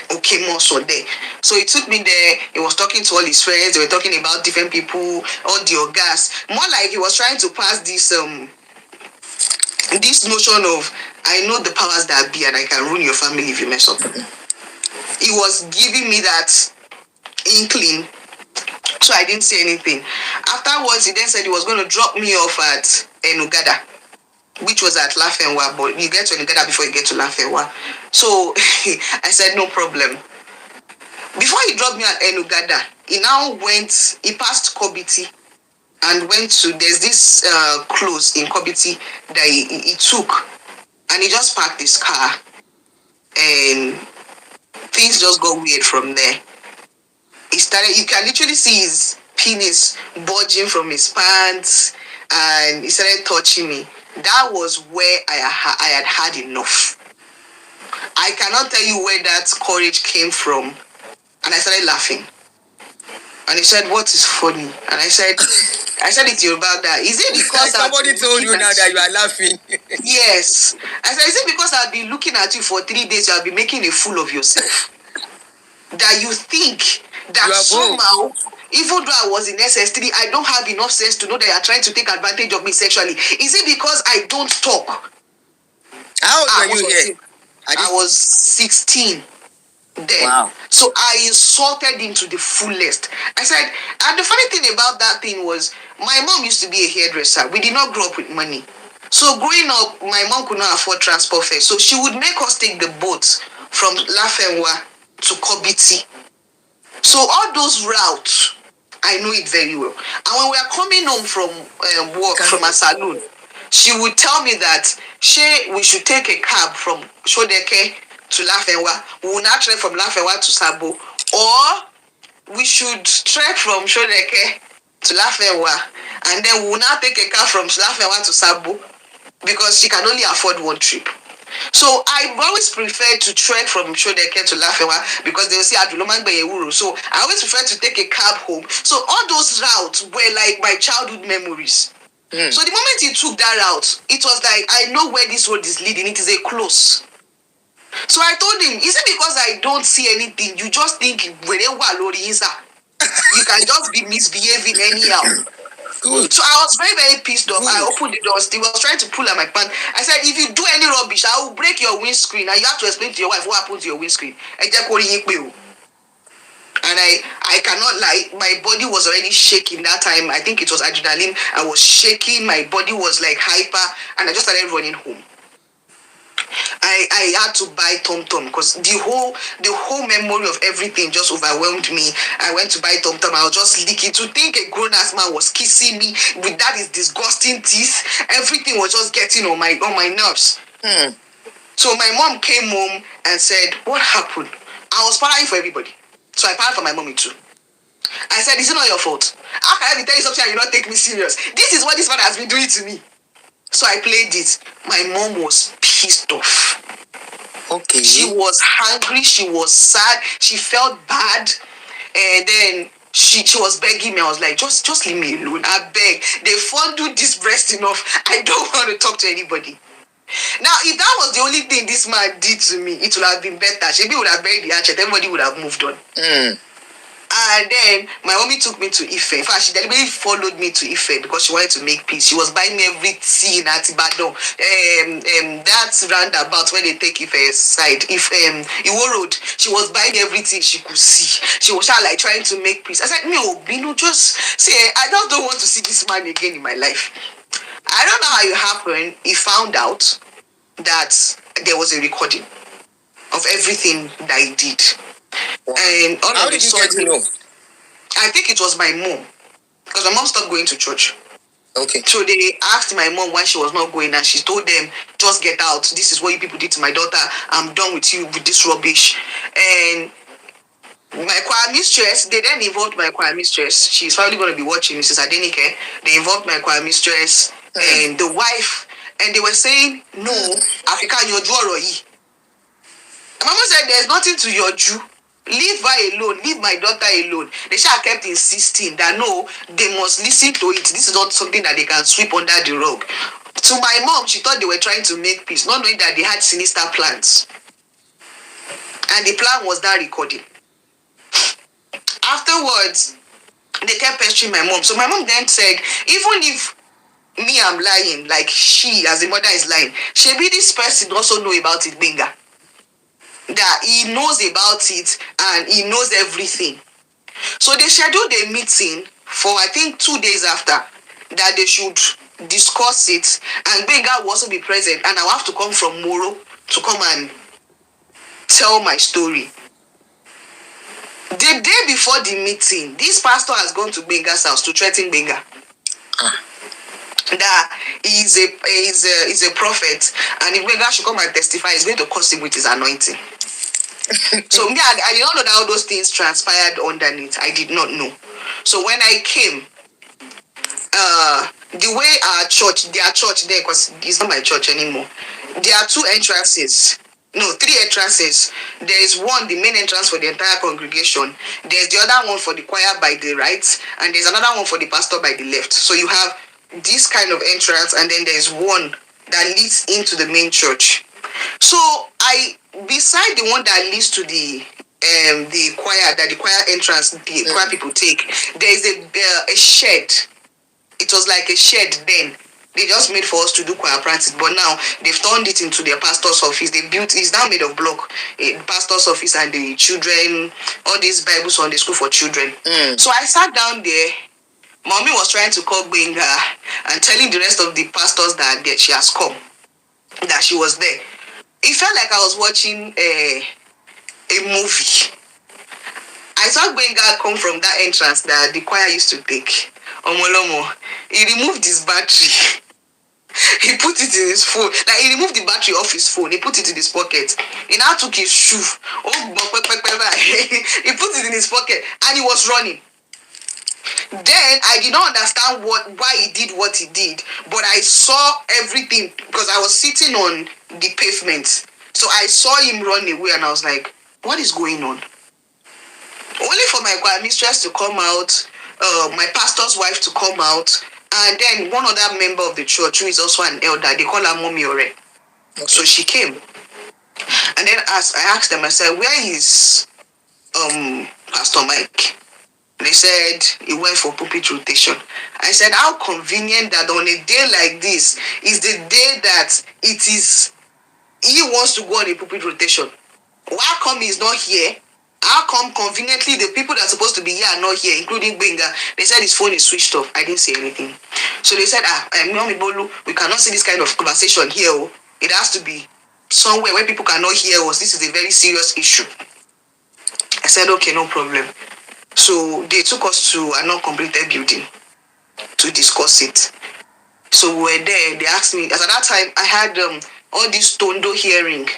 Speaker 3: Okemoson there. So he took me there. He was talking to all his friends. They were talking about different people, all the gas. More like he was trying to pass this notion of, I know the powers that be and I can ruin your family if you mess up. He was giving me that inkling. So I didn't say anything. Afterwards, he then said he was going to drop me off at Enugada, which was at Lafenwa, but you get to Enugada before you get to Lafenwa. So I said, no problem. Before he dropped me at Enugada, he passed Kobiti and went to, there's this close in Kobiti that he took, and he just parked his car, and things just got weird from there. You can literally see his penis bulging from his pants, and he started touching me. That was where I had had enough. I cannot tell you where that courage came from. And I started laughing. And he said, what is funny? And I said it to you about that. Is it because
Speaker 2: somebody told you now that you are laughing?
Speaker 3: Yes. I said, is it because I've been looking at you for 3 days, you'll be making a fool of yourself? That you think that somehow, even though I was in SS3, I don't have enough sense to know that you're trying to take advantage of me sexually. Is it because I don't talk?
Speaker 2: How old were you here?
Speaker 3: I was 16 then.
Speaker 2: Wow.
Speaker 3: So I insulted him to the fullest. I said, and the funny thing about that thing was, my mom used to be a hairdresser. We did not grow up with money. So growing up, my mom could not afford transport fare. So she would make us take the boat from Lafenwa to Kobiti. So all those routes, I know it very well. And when we are coming home from work, from a salon, she would tell me that we should take a cab from Shodeke to Lafenwa. We will not trek from Lafenwa to Sabo. Or we should trek from Shodeke to Lafenwa. And then we will not take a car from Lafenwa to Sabo because she can only afford one trip. So I always prefer to trek from Shodeke to Lafenwa because they'll say Adulomangbe Ewuro. So I always prefer to take a cab home. So all those routes were like my childhood memories. So the moment he took that route, it was like, I know where this road is leading. It is a close. So I told him, is it because I don't see anything? You just think you can just be misbehaving anyhow. Good. So I was very, very pissed off. I opened the door. He was trying to pull at my pants. I said, if you do any rubbish, I will break your windscreen. And you have to explain to your wife what happened to your windscreen. And I cannot lie, my body was already shaking that time. I think it was adrenaline. I was shaking. My body was like hyper. And I just started running home. I had to buy Tom because the whole memory of everything just overwhelmed me. I went to buy Tom. I was just leaking. To think a grown-ass man was kissing me with that is disgusting teeth. Everything was just getting on my nerves. So my mom came home and said, what happened? I was partying for everybody. So I partied for my mommy too. I said, it's not your fault. How can I be telling you something and you not take me serious? This is what this man has been doing to me. So I played it. My mom was pissed off. Okay. She was hungry. She was sad. She felt bad. And then she was begging me. I was like, just leave me alone. I beg. They fondled this breast enough. I don't want to talk to anybody. Now, if that was the only thing this man did to me, it would have been better. She would have buried the hatchet. Everybody would have moved on. And then my mommy took me to Ife. In fact, she deliberately followed me to Ife because she wanted to make peace. She was buying me everything at Ibadan. That's roundabout where they take Ife side. Iwo Road. She was buying everything she could see. She was like trying to make peace. I said, no, Bino, just say, I just don't want to see this man again in my life. I don't know how it happened. He found out that there was a recording of everything that he did. Wow. And all
Speaker 2: how
Speaker 3: of
Speaker 2: did
Speaker 3: a
Speaker 2: you get to know?
Speaker 3: I think it was my mom. Because my mom stopped going to church. Okay. So they asked my mom why she was not going, and she told them, just get out. This is what you people did to my daughter. I'm done with you with this rubbish. And my choir mistress, they then involved my choir mistress. She's probably going to be watching, Mrs. Adenike. They involved my choir mistress and the wife, and they were saying, no, Africa, you're Juoroyi. Mama said, there's nothing to your Jew. Leave her alone. Leave my daughter alone. They should have kept insisting that no, they must listen to it. This is not something that they can sweep under the rug. To my mom, she thought they were trying to make peace, not knowing that they had sinister plans. And the plan was that recording. Afterwards, they kept pestering my mom. So my mom then said, even if me, I'm lying, like she as a mother is lying, shebi this person also know about it, Benga. That he knows about it and he knows everything. So they scheduled a meeting for, I think, 2 days after, that they should discuss it, and Benga will also be present, and I'll have to come from Moro to come and tell my story. The day before the meeting, this pastor has gone to Benga's house to threaten Benga. That he's a prophet, and if Benga should come and testify, he's going to curse him with his anointing. So me, I did not know that all those things transpired underneath. I did not know. So when I came, the way their church there, because it's not my church anymore, there are 2 entrances. No, 3 entrances. There is one, the main entrance for the entire congregation. There's the other one for the choir by the right, and there's another one for the pastor by the left. So you have this kind of entrance, and then there's one that leads into the main church. So beside the one that leads to the choir entrance, the choir people take, there is a shed. It was like a shed then. They just made for us to do choir practice, but now they've turned it into their pastor's office. They built, it's now made of block, a pastor's office, and the children, all these Bibles on the school for children. So I sat down there. Mommy was trying to call Benga and telling the rest of the pastors that she has come, that she was there. It felt like I was watching a movie. I saw Benga come from that entrance that the choir used to take. Omolomo, he removed his battery. He put it in his phone. Like, he removed the battery off his phone. He put it in his pocket. He now took his shoe. He put it in his pocket and he was running. Then I did not understand why he did what he did, but I saw everything because I was sitting on the pavement. So I saw him run away, and I was like, what is going on? Only for my choir mistress to come out, my pastor's wife to come out, and then one other member of the church who is also an elder, they call her Mommy Ore. So she came. And then as I asked them, I said, where is Pastor Mike? They said he went for pulpit rotation. I said, how convenient that on a day like this is the day that he wants to go on a pulpit rotation. Why come he's not here? How come conveniently the people that are supposed to be here are not here, including Benga? They said his phone is switched off. I didn't say anything. So they said, Mommy Bolu, we cannot see this kind of conversation here. It has to be somewhere where people cannot hear us. This is a very serious issue. I said, okay, no problem. So they took us to a non-completed building to discuss it. So we were there. They asked me, as at that time, I had all this Tondo hearing.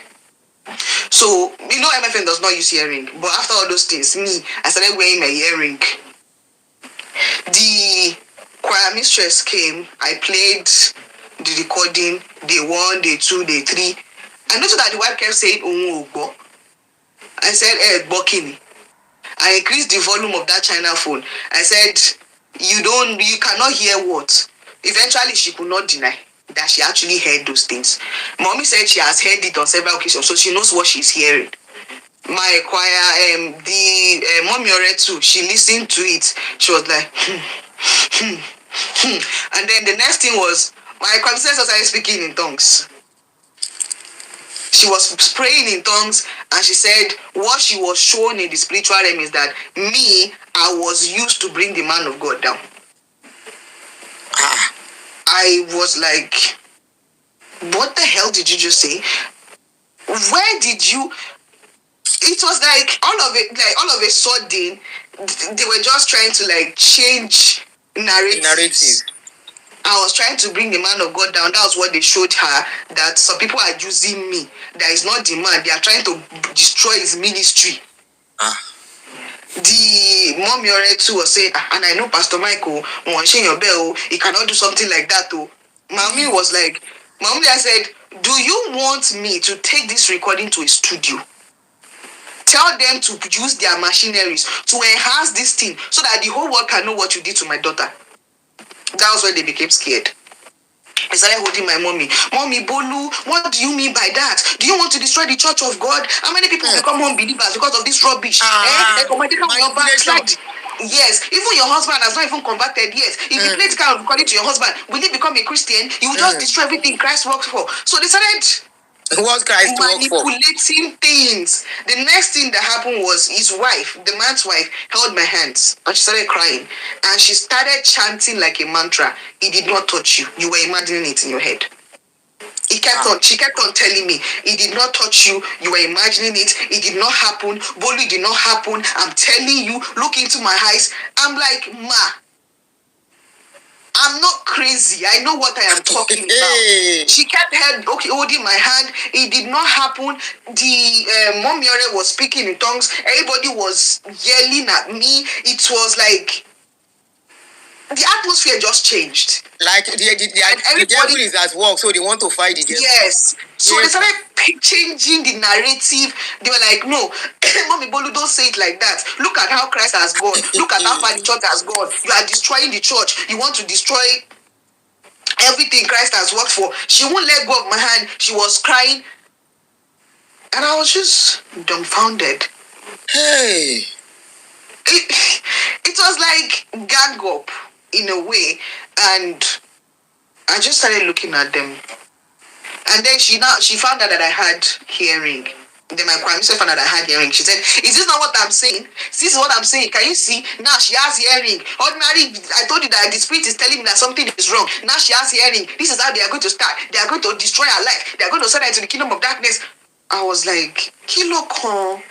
Speaker 3: So, MFN does not use hearing. But after all those things, I started wearing my hearing. The choir mistress came. I played the recording, day 1, day 2, day 3. I noticed that the wife kept saying, oh, I said, Bokini. I increased the volume of that China phone. I said, you cannot hear what? Eventually, she could not deny that she actually heard those things. Mommy said she has heard it on several occasions, so she knows what she's hearing. My choir, the Mommy Ore too, she listened to it. She was like, And then the next thing was, my conversation started speaking in tongues. She was praying in tongues, and she said what she was shown in the spiritual realm is that I was used to bring the man of God down. I was like, what the hell did you just say? Where did you? It was like all of a sudden, they were just trying to like change narratives. I was trying to bring the man of God down. That was what they showed her, that some people are using me. That is not the man. They are trying to destroy his ministry. The mom too was saying, and I know Pastor Michael, he cannot do something like that too. Mommy was like, Mommy, I said, do you want me to take this recording to a studio? Tell them to use their machineries to enhance this thing so that the whole world can know what you did to my daughter. That was when they became scared. I started holding my mommy. Mommy, Bolu, what do you mean by that? Do you want to destroy the church of God? How many people become unbelievers because of this rubbish? Yes, even your husband has not even converted yet. If you play this kind of recording to your husband, will he become a Christian? You will just destroy everything Christ works for. So they started
Speaker 2: What Christ work for?
Speaker 3: manipulating things. The next thing that happened was his wife, the man's wife, held my hands and she started crying. And she started chanting like a mantra. He did not touch you. You were imagining it in your head. She kept on telling me, it did not touch you, you were imagining it, it did not happen, Bolu did not happen, I'm telling you, look into my eyes. I'm like, Ma, I'm not crazy. I know what I am talking about. She kept holding my hand. It did not happen. The mom was speaking in tongues. Everybody was yelling at me. It was like the atmosphere just changed.
Speaker 2: Like the devil is at work, so they want to fight the devil.
Speaker 3: Yes. So they started changing the narrative. They were like, no, Mommy Bolu, don't say it like that. Look at how Christ has gone. Look at how far the church has gone. You are destroying the church. You want to destroy everything Christ has worked for. She won't let go of my hand. She was crying. And I was just dumbfounded.
Speaker 2: Hey.
Speaker 3: It was like gang up in a way. And I just started looking at them. And then she found out that I had hearing. Then my prime minister found out that I had hearing. She said, is this not what I'm saying? This is what I'm saying. Can you see? Now she has hearing. Ordinary, I told you that the spirit is telling me that something is wrong. Now she has hearing. This is how they are going to start. They are going to destroy her life. They are going to send her into the kingdom of darkness. I was like, Kilo kon.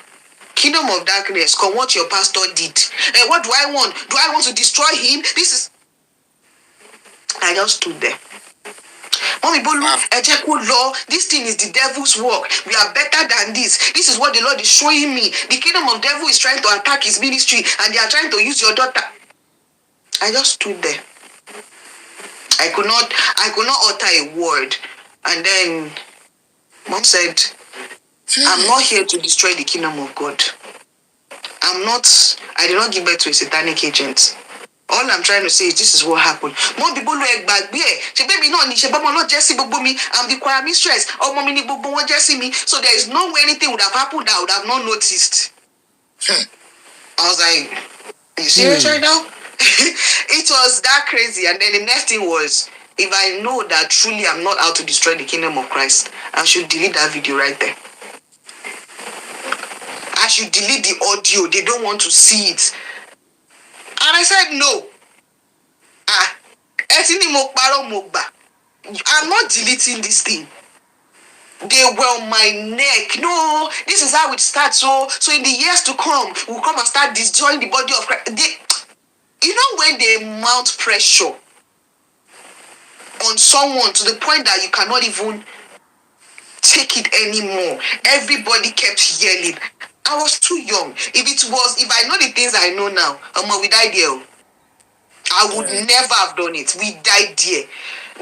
Speaker 3: Kingdom of darkness, come what your pastor did. And what do I want? Do I want to destroy him? I just stood there. Mommy Bolu, this thing is the devil's work. We are better than this. This is what the Lord is showing me. The kingdom of devil is trying to attack his ministry and they are trying to use your daughter. I just stood there. I could not utter a word. And then Mom said, I'm not here to destroy the kingdom of God. I did not give birth to a satanic agent. All I'm trying to say is this is what happened. More people like back there. She baby no, she baby not Jesse me. I'm the choir mistress. Oh, mommy ni bobo won't Jesse me. So there is no way anything would have happened that I would have not noticed. I was like, are you serious right now? It was that crazy. And then the next thing was, if I know that truly I'm not out to destroy the kingdom of Christ, I should delete that video right there. I should delete the audio. They don't want to see it. And I said, no. I'm not deleting this thing. They were on my neck. No, this is how it starts. So in the years to come, we'll come and start destroying the body of Christ. You know when they mount pressure on someone to the point that you cannot even take it anymore. Everybody kept yelling. I was too young. If I know the things I know now, we died there. I would never have done it. We died there.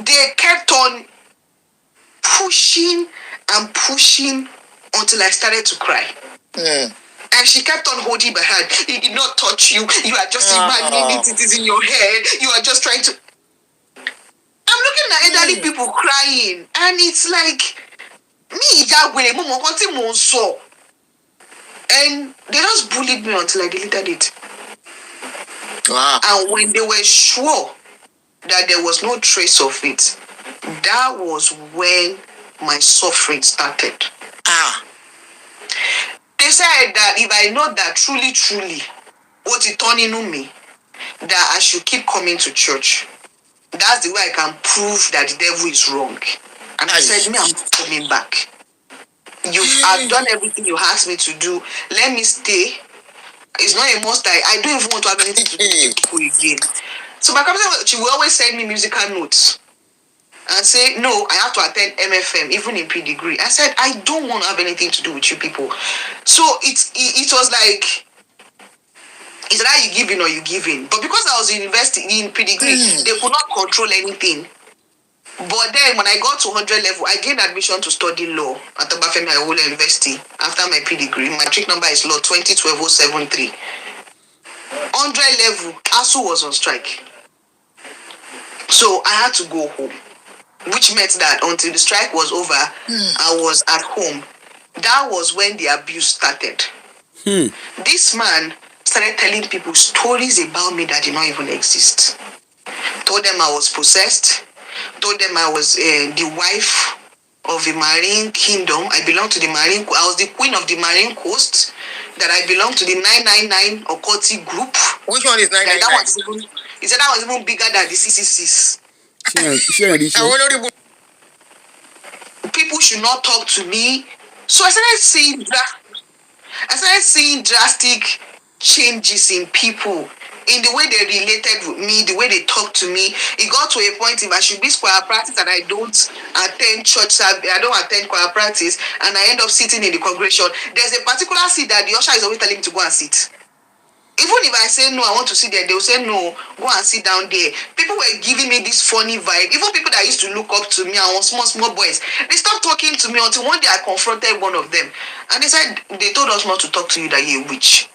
Speaker 3: They kept on pushing and pushing until I started to cry. And she kept on holding my hand. He did not touch you. You are just imagining it. It is in your head. You are just trying to. I'm looking at elderly people crying. And it's like, me, that way, and they just bullied me until I deleted it.
Speaker 2: Wow.
Speaker 3: And when they were sure that there was no trace of it, that was when my suffering started. They said that if I know that truly, what it turned into me, that I should keep coming to church. That's the way I can prove that the devil is wrong. And I said, I'm coming back. I've done everything you asked me to do. Let me stay. It's not a must. I don't even want to have anything to do with people again. So my captain, she will always send me musical notes and say, no, I have to attend MFM, even in pre-degree. I said, I don't want to have anything to do with you people. So it was like, it's either you give in or you give in. But because I was in pre-degree, they could not control anything. But then when I got to 100 level, I gained admission to study law at Obafemi Awolowo University after my pre-degree. My trick number is law 2012073. 100 level, ASU was on strike. So I had to go home, which meant that until the strike was over, I was at home. That was when the abuse started. This man started telling people stories about me that did not even exist. Told them I was possessed. Told them I was the wife of a marine kingdom. I belong to the marine. I was the queen of the marine coast. That I belong to the 999 occultic group.
Speaker 2: Which one is 999?
Speaker 3: He said that was even bigger than the CCCs. People should not talk to me. So I started seeing drastic changes in people, in the way they related with me, the way they talked to me. It got to a point if I should be choir practice and I don't attend church, I don't attend choir practice, and I end up sitting in the congregation. There's a particular seat that the usher is always telling me to go and sit. Even if I say no, I want to sit there, they will say no, go and sit down there. People were giving me this funny vibe. Even people that used to look up to me, I was small boys. They stopped talking to me until one day I confronted one of them. And they said, they told us not to talk to you, that you're a witch.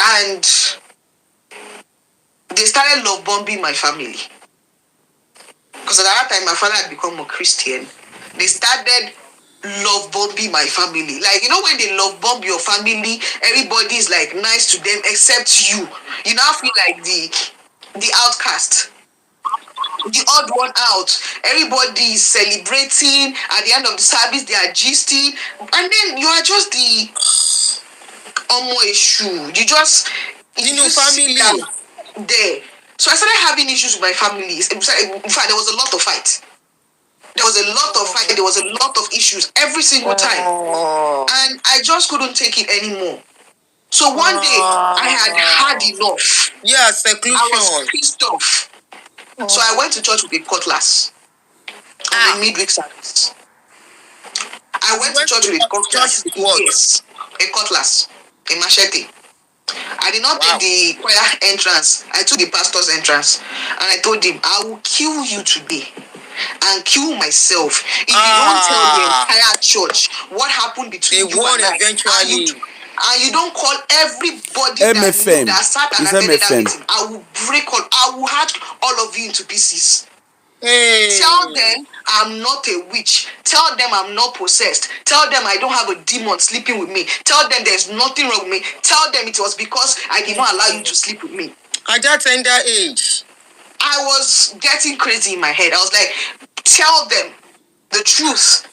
Speaker 3: And they started love bombing my family. Because at that time, my father had become a Christian. They started love bombing my family. Like, you know, when they love bomb your family, everybody is like nice to them except you. You now feel like the outcast, the odd one out. Everybody is celebrating. At the end of the service, they are gisting. And then you are just the issue. You just
Speaker 2: family
Speaker 3: there. So I started having issues with my family. In fact, there was a lot of fight. There was a lot of fight. There was a lot of issues every single time. And I just couldn't take it anymore. So one day, I had enough.
Speaker 2: Yeah, seclusion.
Speaker 3: I was pissed off. So I went to church with a cutlass. On a midweek service. I went to church with a cutlass. Yes, a cutlass, a machete. I did not take the choir entrance. I took the pastor's entrance. And I told him, I will kill you today and kill myself if you don't tell the entire church what happened between you and I.
Speaker 2: Eventually.
Speaker 3: And you don't call everybody
Speaker 1: MFM.
Speaker 3: that sat and attended that meeting. I will I will hack all of you into pieces.
Speaker 2: Hey.
Speaker 3: Tell them I'm not a witch. Tell them I'm not possessed. Tell them I don't have a demon sleeping with me. Tell them there's nothing wrong with me. Tell them it was because I did not allow you to sleep with me.
Speaker 2: At that tender age,
Speaker 3: I was getting crazy in my head. I was like, tell them the truth.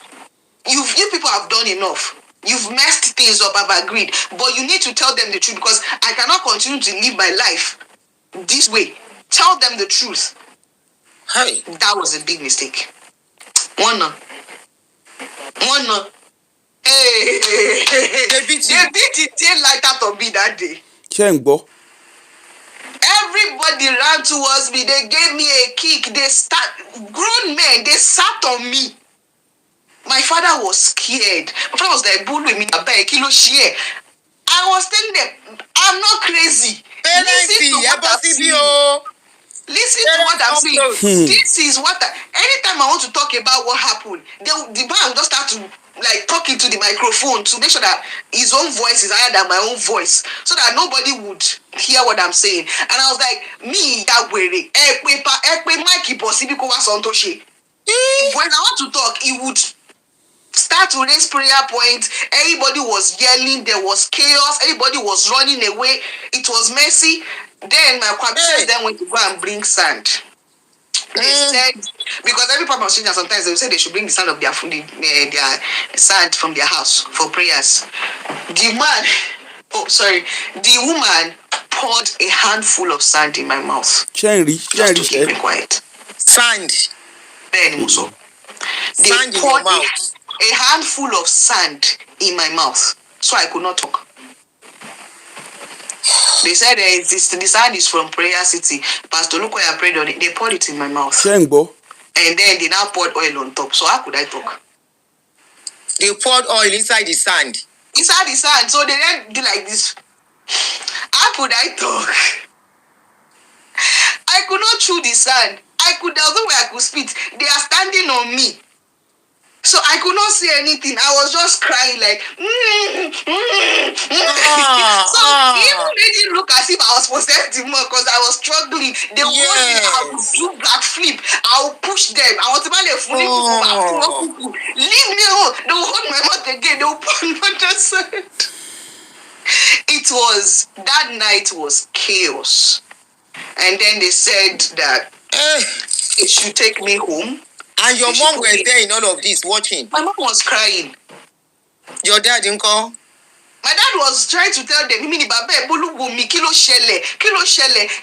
Speaker 3: You people have done enough. You've messed things up, I've agreed. But you need to tell them the truth because I cannot continue to live my life this way. Tell them the truth.
Speaker 2: Hey.
Speaker 3: That was a big mistake. One. Hey. They beat the daylight out of me that day.
Speaker 1: Chengbo.
Speaker 3: Everybody ran towards me. They gave me a kick. Grown men, they sat on me. My father was scared. My father was like, "Bull with me, kilo share." I was telling them, I'm not crazy. Listen to what I'm saying. Listen to what I'm saying. This is what anytime I want to talk about what happened, the man will just start to like talking to the microphone to make sure that his own voice is higher than my own voice, so that nobody would hear what I'm saying. And I was like, me that way, when I want to talk, it would start to raise prayer points. Everybody was yelling. There was chaos. Everybody was running away. It was messy. Then my quadrants then went to go and bring sand. They said, because every Papa Australia sometimes they will say they should bring the sand of their sand from their house for prayers. The woman poured a handful of sand in my mouth. Just to keep me quiet.
Speaker 2: Sand.
Speaker 3: Then so they poured a handful of sand in my mouth, so I could not talk. They said the sand is from Prayer City. Pastor Lukoya prayed on it. They poured it in my mouth.
Speaker 1: Shengbo.
Speaker 3: And then they now poured oil on top. So how could I talk?
Speaker 2: They poured oil inside the sand.
Speaker 3: Inside the sand. So they then do like this. How could I talk? I could not chew the sand. There was no way I could spit. They are standing on me. So I could not say anything. I was just crying like, So even they didn't look as if I was possessed more because I was struggling. They would hold me, I would do backflip, I would push them. I was about to leave me alone. They would hold my mouth again. They would put another side. That night was chaos. And then they said that they should take me home.
Speaker 2: And your mom was there in all of this, watching.
Speaker 3: My mom was crying.
Speaker 2: Your dad didn't call?
Speaker 3: My dad was trying to tell them, it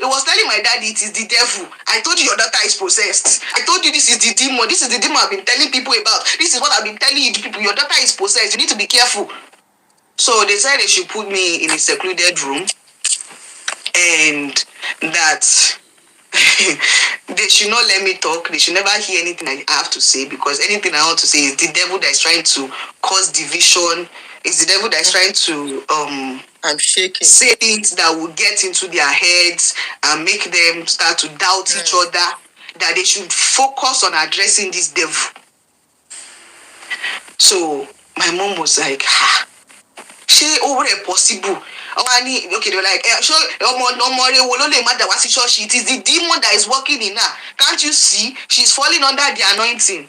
Speaker 3: was telling my dad it is the devil. I told you your daughter is possessed. I told you this is the demon. This is the demon I've been telling people about. This is what I've been telling you people. Your daughter is possessed. You need to be careful. So they said they should put me in a secluded room and that they should not let me talk. They should never hear anything I have to say because anything I want to say is the devil that is trying to cause division. It's the devil that is trying to
Speaker 2: I'm shaking.
Speaker 3: Say things that will get into their heads and make them start to doubt each other. That they should focus on addressing this devil. So my mom was like, she over possible. Okay, they were like, it is the demon that is working in her. Can't you see? She's falling under the anointing.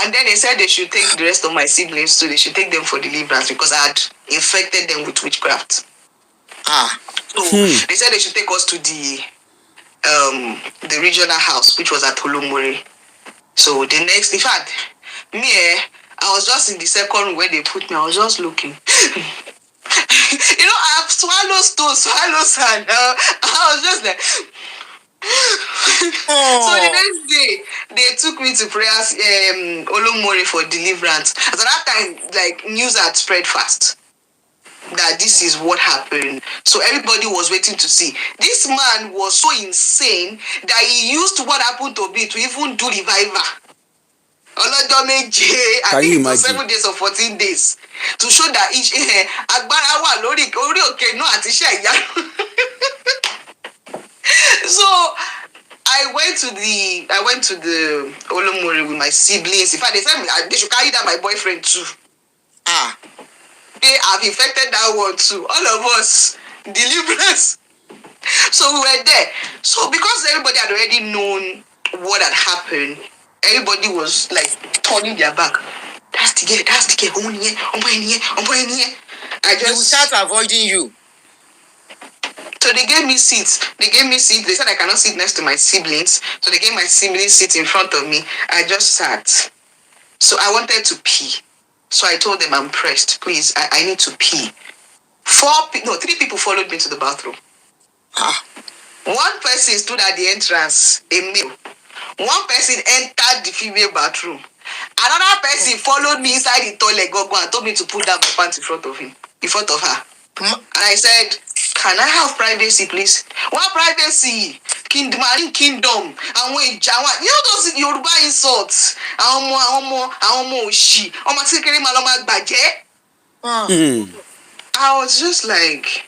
Speaker 3: And then they said they should take the rest of my siblings too. They should take them for deliverance because I had infected them with witchcraft. So they said they should take us to the regional house, which was at Olumore. So the next, in fact, I was just in the second room where they put me. I was just looking. I have swallowed sand. I was just like. So the next day, they took me to prayers, Olumore for deliverance. So that time, like news had spread fast that this is what happened. So everybody was waiting to see. This man was so insane that he used what happened to me to even do revival. I think it was 7 days or 14 days to show that each So I went to the Olumore with my siblings. In fact, they said they should carry that my boyfriend too. They have infected that one too. All of us, deliverance. So we were there. So because everybody had already known what had happened, everybody was like turning their back. That's the girl. I just
Speaker 2: will start avoiding you.
Speaker 3: So they gave me seats. They said I cannot sit next to my siblings. So they gave my siblings seats in front of me. I just sat. So I wanted to pee. So I told them I'm pressed. Please, I need to pee. 3 people followed me to the bathroom. One person stood at the entrance, a male. One person entered the female bathroom. Another person followed me inside the toilet and told me to put down my pants in front of her. And I said, can I have privacy, please? What privacy? Kingdom. And when those Yoruba insults. I was just like,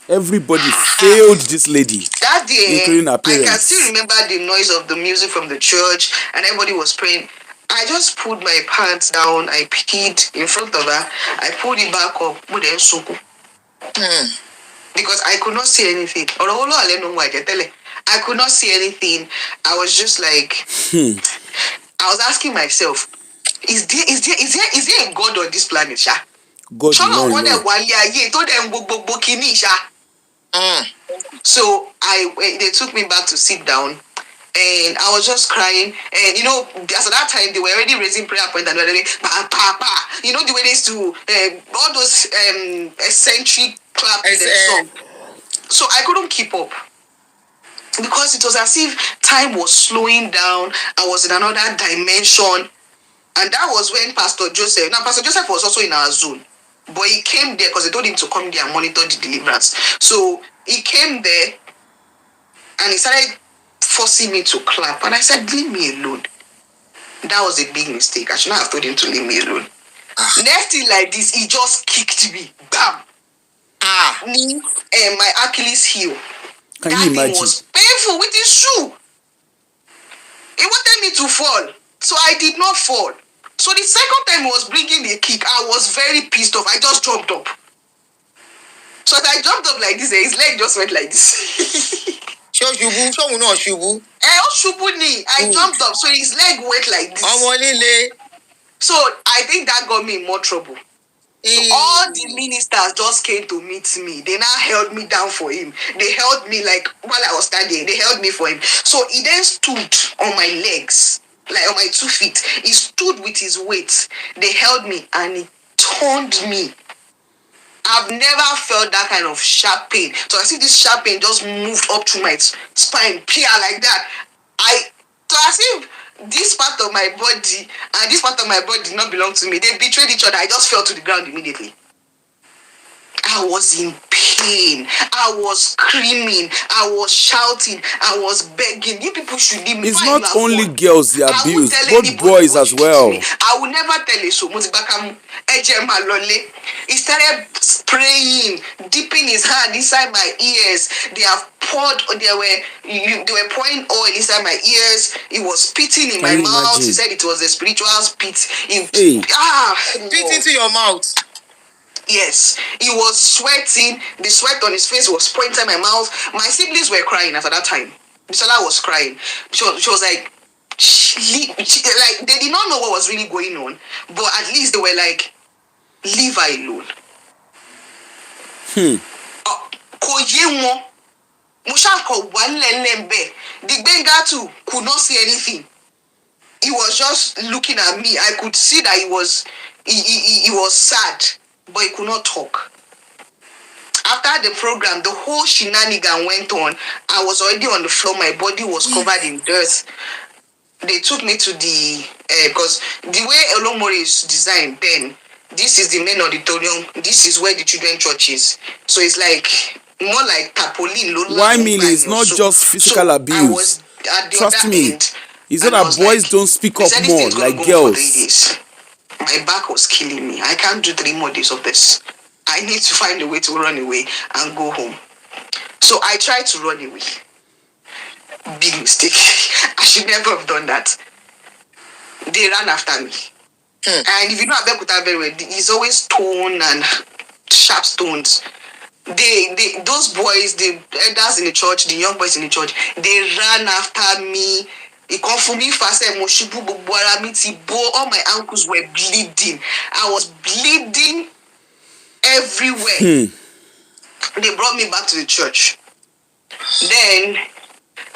Speaker 1: everybody failed this lady.
Speaker 3: That day,
Speaker 1: including her parents.
Speaker 3: I can still remember the noise of the music from the church and everybody was praying. I just pulled my pants down. I peed in front of her. I pulled it back up. Because I could not see anything. I could not see anything. I was just like, I was asking myself, is there a God on this planet, Sha?
Speaker 1: God alone.
Speaker 3: So they took me back to sit down. And I was just crying. And, as at that time, they were already raising prayer point and the way they used to, all those eccentric clapping and song. So I couldn't keep up. Because it was as if time was slowing down. I was in another dimension. And that was when Pastor Joseph was also in our zone. But he came there because they told him to come there and monitor the deliverance. So He came there and he started forcing me to clap. And I said, leave me alone. That was a big mistake. I should not have told him to leave me alone. Next thing like this, he just kicked me. Bam! Me and my Achilles heel.
Speaker 1: Can
Speaker 3: that
Speaker 1: you
Speaker 3: thing
Speaker 1: imagine?
Speaker 3: was painful with his shoe. He wanted me to fall. So I did not fall. So the second time he was bringing the kick, I was very pissed off. I just jumped up. So as I jumped up like this, his leg just went like this.
Speaker 2: Shubu.
Speaker 3: I jumped up, so his leg went like this. So I think that got me in more trouble. So all the ministers just came to meet me. They now held me down for him. They held me like while I was standing. They held me for him. So he then stood on my legs, like on my 2 feet. He stood with his weight. They held me and he turned me. I've never felt that kind of sharp pain. So I see this sharp pain just moved up to my spine, clear like that. So as if this part of my body and this part of my body did not belong to me. They betrayed each other. I just fell to the ground immediately. I was in pain. I was screaming. I was shouting. I was begging. You people should leave me.
Speaker 1: It's not only girls they abuse, both boys as well.
Speaker 3: I will never tell a soul. He started spraying, dipping his hand inside my ears. They were pouring oil inside my ears. He was spitting in my mouth. He said it was a spiritual spit.
Speaker 2: Spit into your mouth.
Speaker 3: Yes, he was sweating. The sweat on his face was pouring inside my mouth. My siblings were crying at that time. Bisola was crying. She was like, like they did not know what was really going on, but at least they were like, leave her alone. The Bengatu could not see anything. He was just looking at me. I could see that he was sad, but he could not talk. After the program, the whole shenanigan went on. I was already on the floor. My body was covered in dirt. They took me to the because the way Olomori is designed, then this is the main auditorium. This is where the children church is. So it's like more like tapolin.
Speaker 1: Why mean it's not just physical abuse? Trust me, it's not that boys don't speak up more like girls.
Speaker 3: My back was killing me. I can't do 3 more days of this. I need to find a way to run away and go home. So I tried to run away. Big mistake. I should never have done that. They ran after me. And if you know Abeokuta very well, it's always stone and sharp stones. Those boys, the elders in the church, the young boys in the church, they ran after me. All my ankles were bleeding. I was bleeding everywhere. They brought me back to the church. Then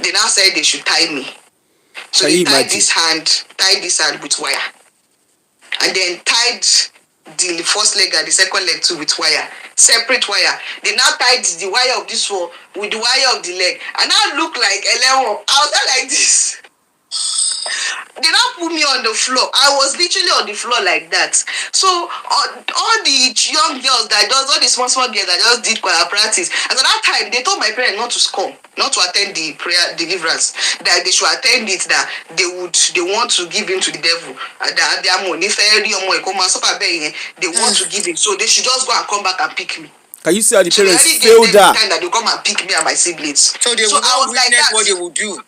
Speaker 3: they now said they should tie me. So they tied this hand with wire. And then tied the first leg and the second leg too with wire. Separate wire. They now tied the wire of this one with the wire of the leg. And now look like Eleon. I was not like this. They now put me on the floor. I was literally on the floor like that. So all the young girls that does all the small girls that just did choir practice. And at that time, they told my parents not to come, not to attend the prayer deliverance. That they should attend it. That they want to give in to the devil. That they want to give in. So they should just go and come back and pick me.
Speaker 1: Can you see how the parents failed that?
Speaker 3: Time that they come and pick me and my siblings.
Speaker 2: So they would not witness what they would do.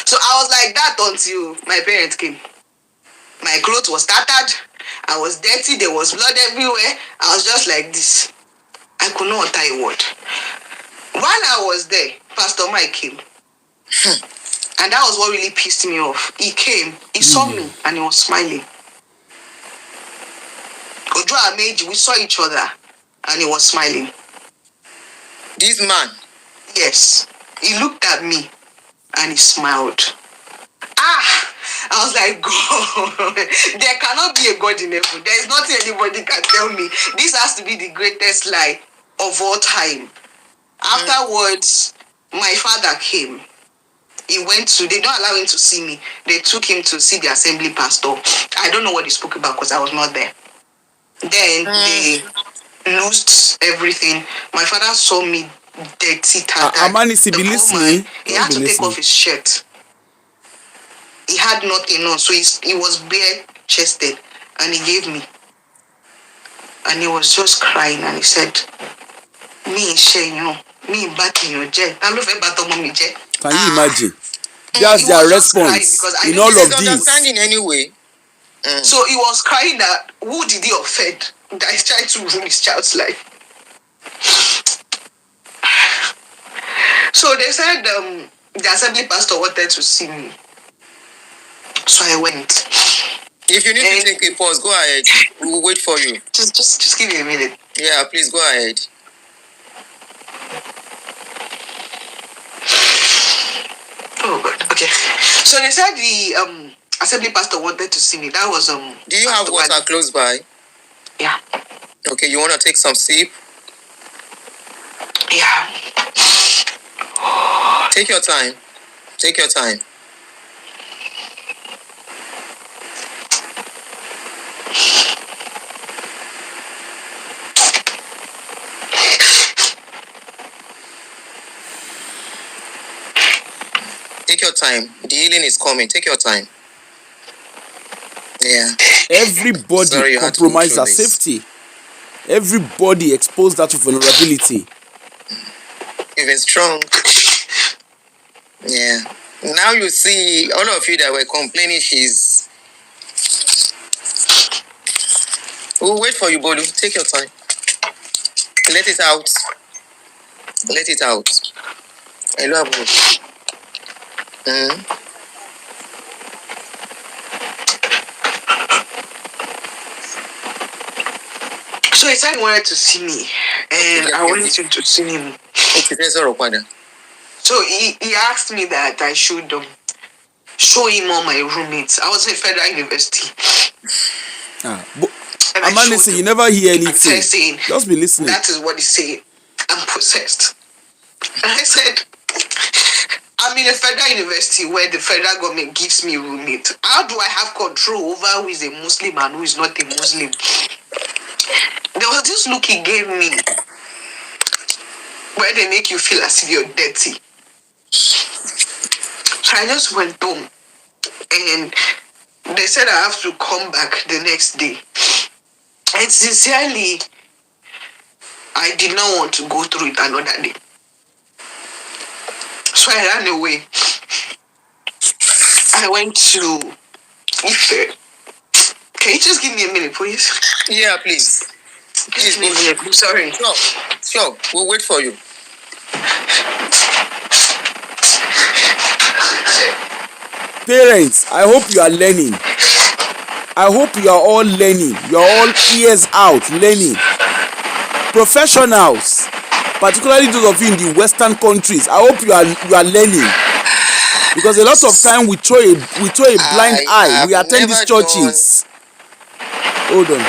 Speaker 3: So I was like that until my parents came. My clothes was tattered. I was dirty. There was blood everywhere. I was just like this. I could not utter a word. While I was there, Pastor Mike came. And that was what really pissed me off. He came. He saw me and he was smiling. Ojo Ameji, we saw each other and he was smiling.
Speaker 2: This man?
Speaker 3: Yes. He looked at me and he smiled. I was like, God, there cannot be a God in heaven. There is nothing anybody can tell me. This has to be the greatest lie of all time. Afterwards, my father came. They don't allow him to see me. They took him to see the assembly pastor. I don't know what he spoke about because I was not there. Then lost everything. My father saw me dirty, tattered.
Speaker 1: Amanisi, be listening.
Speaker 3: He had to take off his shirt. He had nothing on, so he was bare chested, and he gave me. And he was just crying, and he said, "Me shame you, me batting your jet. I'm not batting mommy jet."
Speaker 1: Can you imagine? That's their response in all of this.
Speaker 3: Understanding anyway. So he was crying that who did he offend that is trying to ruin his child's life. So they said the assembly pastor wanted to see me. So I went. If you need to take a pause, go ahead. We will wait for you. Just give me a minute. Yeah, please go ahead. Oh God. Okay. So they said the assembly pastor wanted to see me. That was Do you have water close by? Yeah. Okay, you want to take some sip? Yeah. Take your time. Take your time. Take your time. The healing is coming. Take your time. Yeah.
Speaker 1: Everybody compromised their safety. Everybody exposed that to vulnerability.
Speaker 3: Even strong. Yeah. Now you see all of you that were complaining she's. We'll wait for you, Bolu. Take your time. Let it out. Let it out. Hello, Abu. So he said he wanted to see me, and I wanted him to see him. So he asked me that I should show him all my roommates. I was in Federal University.
Speaker 1: Amanisi, you never hear anything.
Speaker 3: Saying,
Speaker 1: just be listening.
Speaker 3: That is what he's saying. I'm possessed. And I said, I'm in a federal university where the federal government gives me roommate. How do I have control over who is a Muslim and who is not a Muslim? There was this look he gave me where they make you feel as if you're dirty. So I just went home and they said I have to come back the next day. And sincerely, I did not want to go through it another day. So I ran away. I went to Ife. Can you just give me a minute, please? Yeah, please. Give me a minute. I'm sorry. Sure. We'll wait for you.
Speaker 1: Parents, I hope you are learning. I hope you are all learning. You are all ears out learning. Professionals, particularly those of you in the Western countries, I hope you are learning. Because a lot of time we throw a blind eye. We attend these churches. Hold on.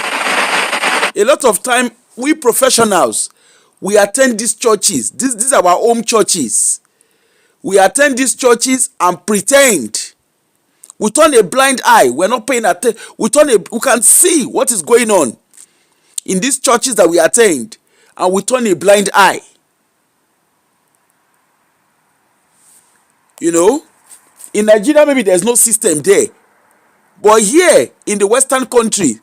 Speaker 1: A lot of time we professionals, we attend these churches. These are our home churches. We attend these churches and pretend. We turn a blind eye. We're not paying attention. We can see what is going on in these churches that we attend, and we turn a blind eye. You know, in Nigeria maybe there's no system there, but here in the Western country,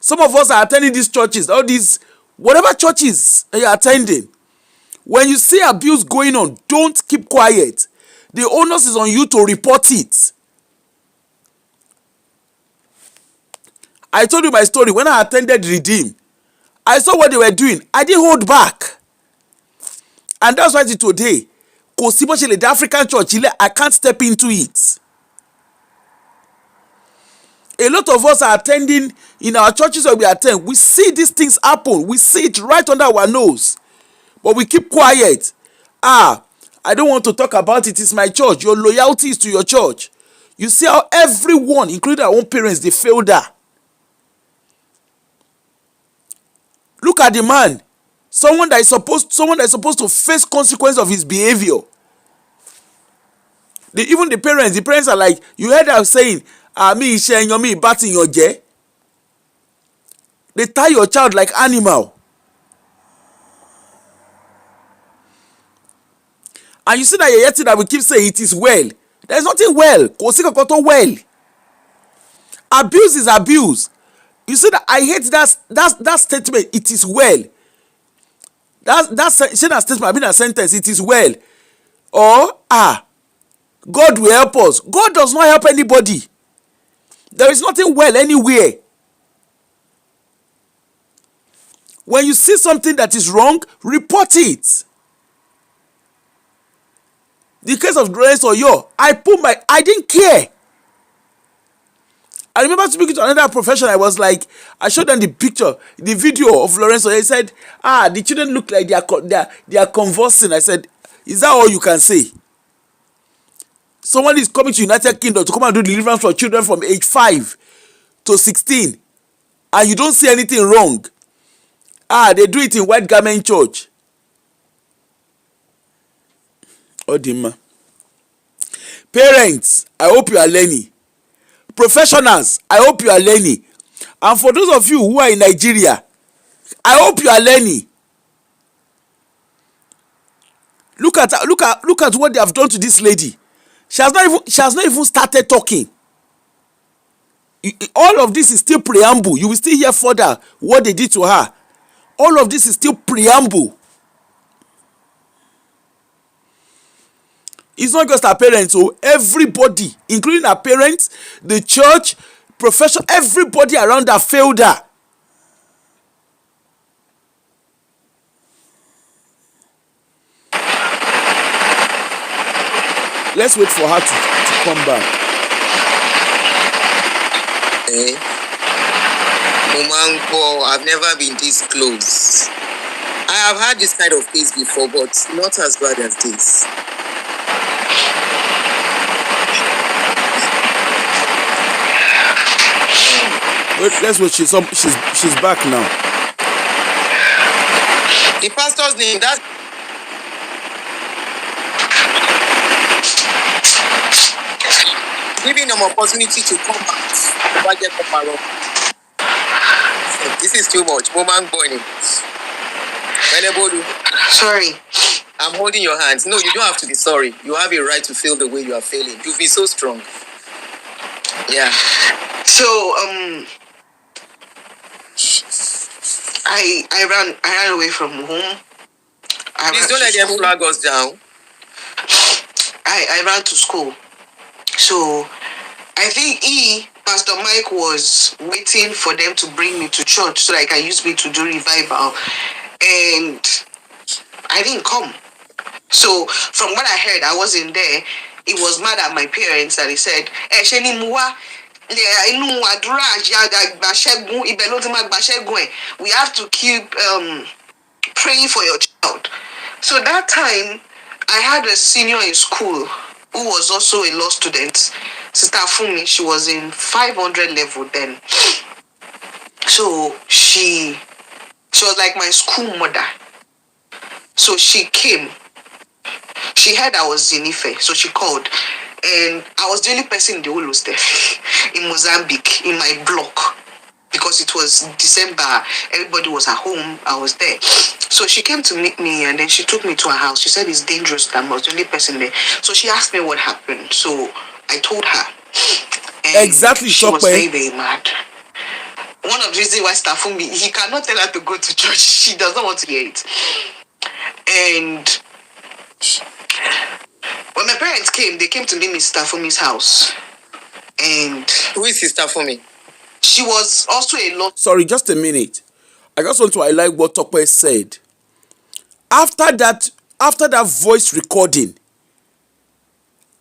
Speaker 1: some of us are attending these churches, all these whatever churches you're attending. When you see abuse going on, don't keep quiet. The onus is on you to report it. I told you my story when I attended Redeem. I saw what they were doing. I didn't hold back. And that's why today, the African church, I can't step into it. A lot of us are attending in our churches where we attend. We see these things happen. We see it right under our nose. But we keep quiet. I don't want to talk about it. It's my church. Your loyalty is to your church. You see how everyone, including our own parents, they failed her. Look at the man. Someone that is supposed to face consequence of his behavior. Even the parents are like, you heard them saying, me sharing your me batting your j. They tie your child like animal. And you see that yeye thing that we keep saying it is well. There is nothing well. Kò sí kankan tó well. Abuse is abuse. You see that I hate that statement. It is well. That statement, I mean a sentence. It is well. Or God will help us. God does not help anybody. There is nothing well anywhere. When you see something that is wrong, report it. The case of Grace Oyo, I didn't care. I remember speaking to another professional. I showed them the picture, the video of Lawrence Oyo. He said, the children look like they are conversing. I said, is that all you can say? Someone is coming to United Kingdom to come and do deliverance for children from age 5 to 16, and you don't see anything wrong. They do it in White Garment Church. Odima. Parents, I hope you are learning. Professionals, I hope you are learning. And for those of you who are in Nigeria, I hope you are learning. Look at what they have done to this lady. She has not even started talking. All of this is still preamble. You will still hear further what they did to her. All of this is still preamble. It's not just her parents, so everybody, including her parents, the church, profession, everybody around her failed her. Let's wait for her to come back.
Speaker 3: I've never been this close. I have had this kind of case before, but not as bad as this.
Speaker 1: Let's wait. She's back now.
Speaker 3: The pastor's name, that's giving them opportunity to come back. This is too much. Sorry. I'm holding your hands. No, you don't have to be sorry. You have a right to feel the way you are feeling. You've been so strong. Yeah. So, I ran away from home. Please don't let them flag us down. I ran to school. So, I think Pastor Mike was waiting for them to bring me to church so that I can use me to do revival. And I didn't come. So from what I heard, I wasn't there. He was mad at my parents and he said, we have to keep praying for your child. So that time, I had a senior in school who was also a law student. Sister Fumi, she was in 500 level then. So she was like my school mother. So she came. She heard I was in Ife, so she called. And I was the only person in the whole hostel in Mozambique, in my block. Because it was December, everybody was at home, I was there. So she came to meet me and then she took me to her house. She said it's dangerous that I was the only person there. So she asked me what happened. So I told her. And
Speaker 1: exactly.
Speaker 3: She was very, very mad. One of the reasons why Stafumi, he cannot tell her to go to church. She does not want to hear it. And when my parents came, they came to meet me at Stafumi's house. And who is Sister Fumi? She was also a lot.
Speaker 1: Sorry, just a minute. I just want to highlight what Tope said. After that voice recording,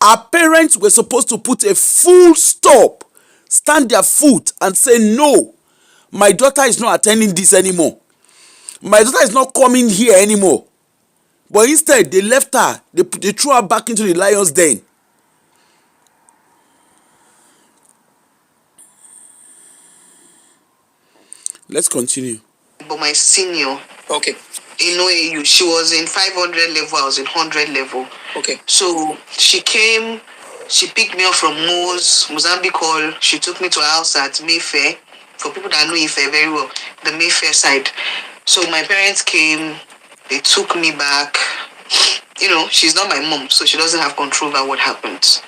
Speaker 1: our parents were supposed to put a full stop, stand their foot and say, no, my daughter is not attending this anymore. My daughter is not coming here anymore. But instead, they left her. They threw her back into the lion's den. Let's continue.
Speaker 3: But my senior, okay, in OAU, she was in 500 level, I was in 100 level. Okay. So she came, she picked me up from Mozambique Hall. She took me to her house at Mayfair. For people that know Ife very well, the Mayfair side. So my parents came, they took me back. she's not my mom, so she doesn't have control over what happened.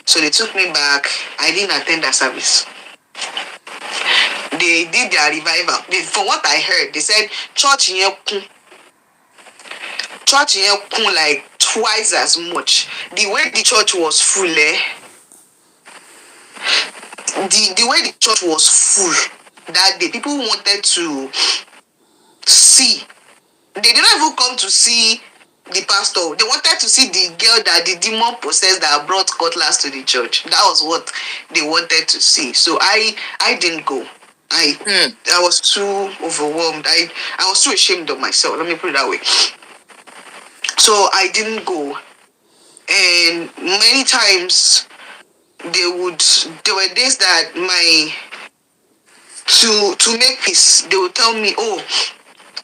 Speaker 3: So they took me back. I didn't attend that service. They did their revival. From what I heard, they said church in like twice as much. The way the church was full, the way the church was full that day, people wanted to see. They didn't even come to see the pastor. They wanted to see the girl that the demon possessed that brought cutlass to the church. That was what they wanted to see. So I didn't go. I was too overwhelmed. I was too ashamed of myself. Let me put it that way. So I didn't go. And many times there were days that to make peace, they would tell me, oh,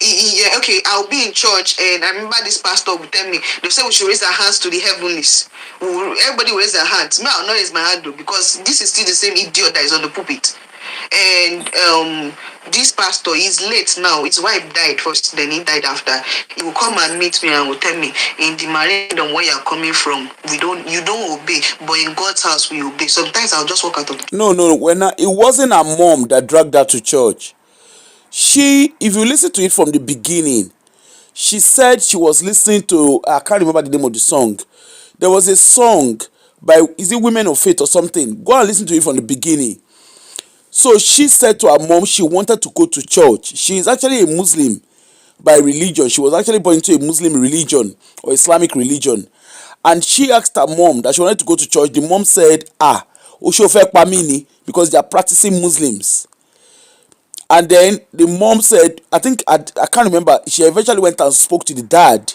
Speaker 3: yeah, okay, I'll be in church, and I remember this pastor would tell me, they said we should raise our hands to the heavenlies. Everybody will raise their hands. Me, I'll not raise my hand though, because this is still the same idiot that is on the pulpit. And this pastor is late now. His wife died first, then he died after. He will come and meet me and will tell me, in the marriage where you're coming from, you don't obey, but in God's house we obey. Sometimes I'll just walk out of
Speaker 1: No, it wasn't her mom that dragged her to church. If you listen to it from the beginning, she said she was listening to, I can't remember the name of the song. There was a song by, is it Women of Faith or something? Go and listen to it from the beginning. So she said to her mom she wanted to go to church. She is actually a Muslim by religion. She was actually born into a Muslim religion or Islamic religion. And she asked her mom that she wanted to go to church. The mom said, Oshofe Pamini, because they are practicing Muslims. And then the mom said, I can't remember, she eventually went and spoke to the dad,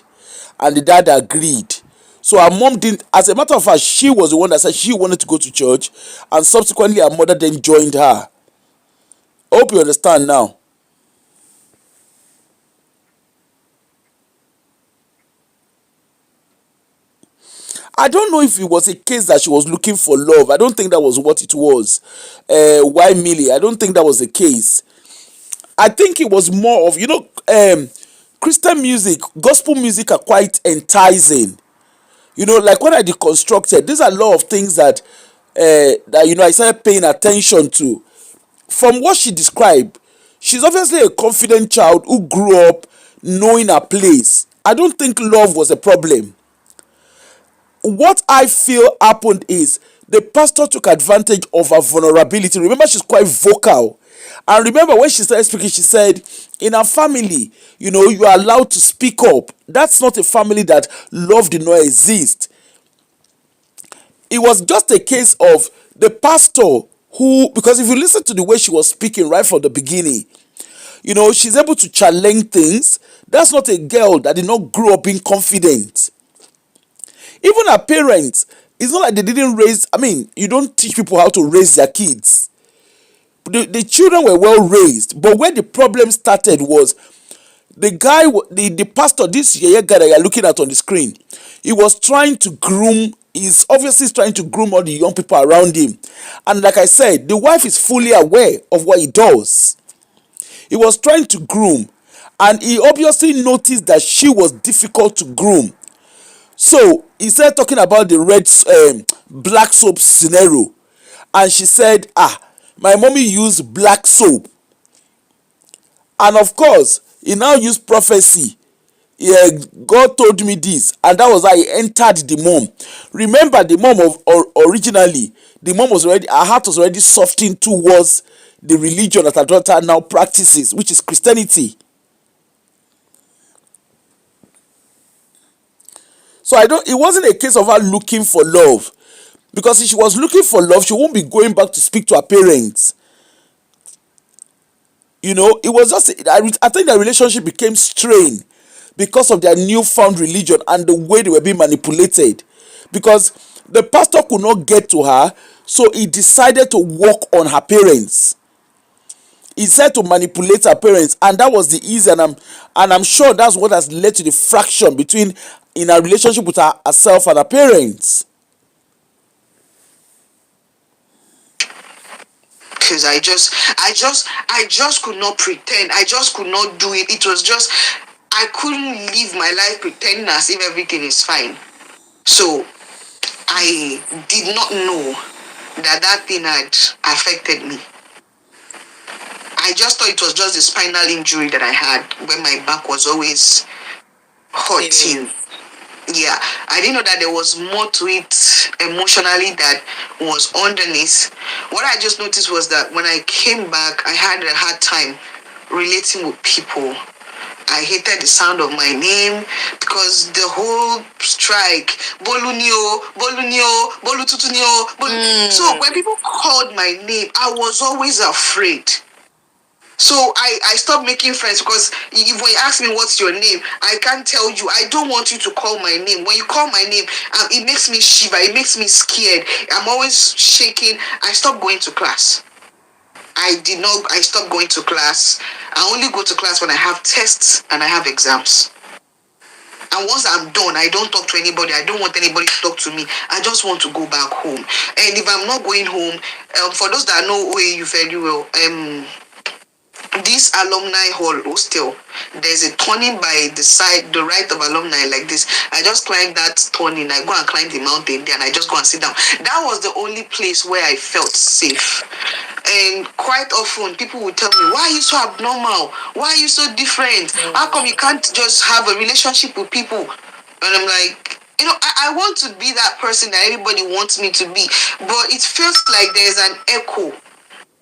Speaker 1: and the dad agreed. So her mom didn't, as a matter of fact, she was the one that said she wanted to go to church, and subsequently her mother then joined her. I hope you understand now. I don't know if it was a case that she was looking for love. I don't think that was what it was. Why Millie? I don't think that was the case. I think it was more of, Christian music, gospel music are quite enticing. Like when I deconstructed, these are a lot of things that I started paying attention to. From what she described, she's obviously a confident child who grew up knowing her place. I don't think love was a problem. What I feel happened is the pastor took advantage of her vulnerability. Remember, she's quite vocal. And remember, when she started speaking, she said, in our family, you are allowed to speak up. That's not a family that love did not exist. It was just a case of the pastor who, because if you listen to the way she was speaking right from the beginning, she's able to challenge things. That's not a girl that did not grow up being confident. Even her parents, it's not like they didn't raise, you don't teach people how to raise their kids. The children were well raised, but where the problem started was the guy, the pastor, this guy that you're looking at on the screen, he was trying to groom, he's obviously trying to groom all the young people around him. And like I said, the wife is fully aware of what he does. He was trying to groom, and he obviously noticed that she was difficult to groom. So he started talking about the black soap scenario, and she said, my mommy used black soap. And of course, he now used prophecy. Yeah, God told me this, and that was how he entered the mom. Remember, the mom originally, the mom was already, her heart was already softened towards the religion that her daughter now practices, which is Christianity. So it wasn't a case of her looking for love, because if she was looking for love, she won't be going back to speak to her parents. It was just, I think the relationship became strained because of their newfound religion and the way they were being manipulated. Because the pastor could not get to her, so he decided to work on her parents. He said to manipulate her parents, and that was the easy. And I'm sure that's what has led to the fraction in her relationship with herself and her parents.
Speaker 3: Because I just could not pretend. I just could not do it. It was just I couldn't live my life pretending as if everything is fine. So I did not know that thing had affected me. I just thought it was just the spinal injury that I had when my back was always hurting. Yeah, I didn't know that there was more to it emotionally that was underneath. What I just noticed was that when I came back, I had a hard time relating with people. I hated the sound of my name because the whole strike, Bolunio, Bolunio, Bolututunio. So when people called my name, I was always afraid. So I stopped making friends because if when you ask me what's your name, I can't tell you. I don't want you to call my name. When you call my name, it makes me shiver. It makes me scared. I'm always shaking. I stopped going to class. I stopped going to class. I only go to class when I have tests and I have exams. And once I'm done, I don't talk to anybody. I don't want anybody to talk to me. I just want to go back home. And if I'm not going home, for those that know OAU very well, this alumni hostel, there's a turning by the right of alumni like this. I just climbed that turning. I go and climb the mountain there and I just go and sit down. That was the only place where I felt safe. And quite often people would tell me, why are you so abnormal? Why are you so different? How come you can't just have a relationship with people? And I'm like, I want to be that person that everybody wants me to be, but it feels like there's an echo.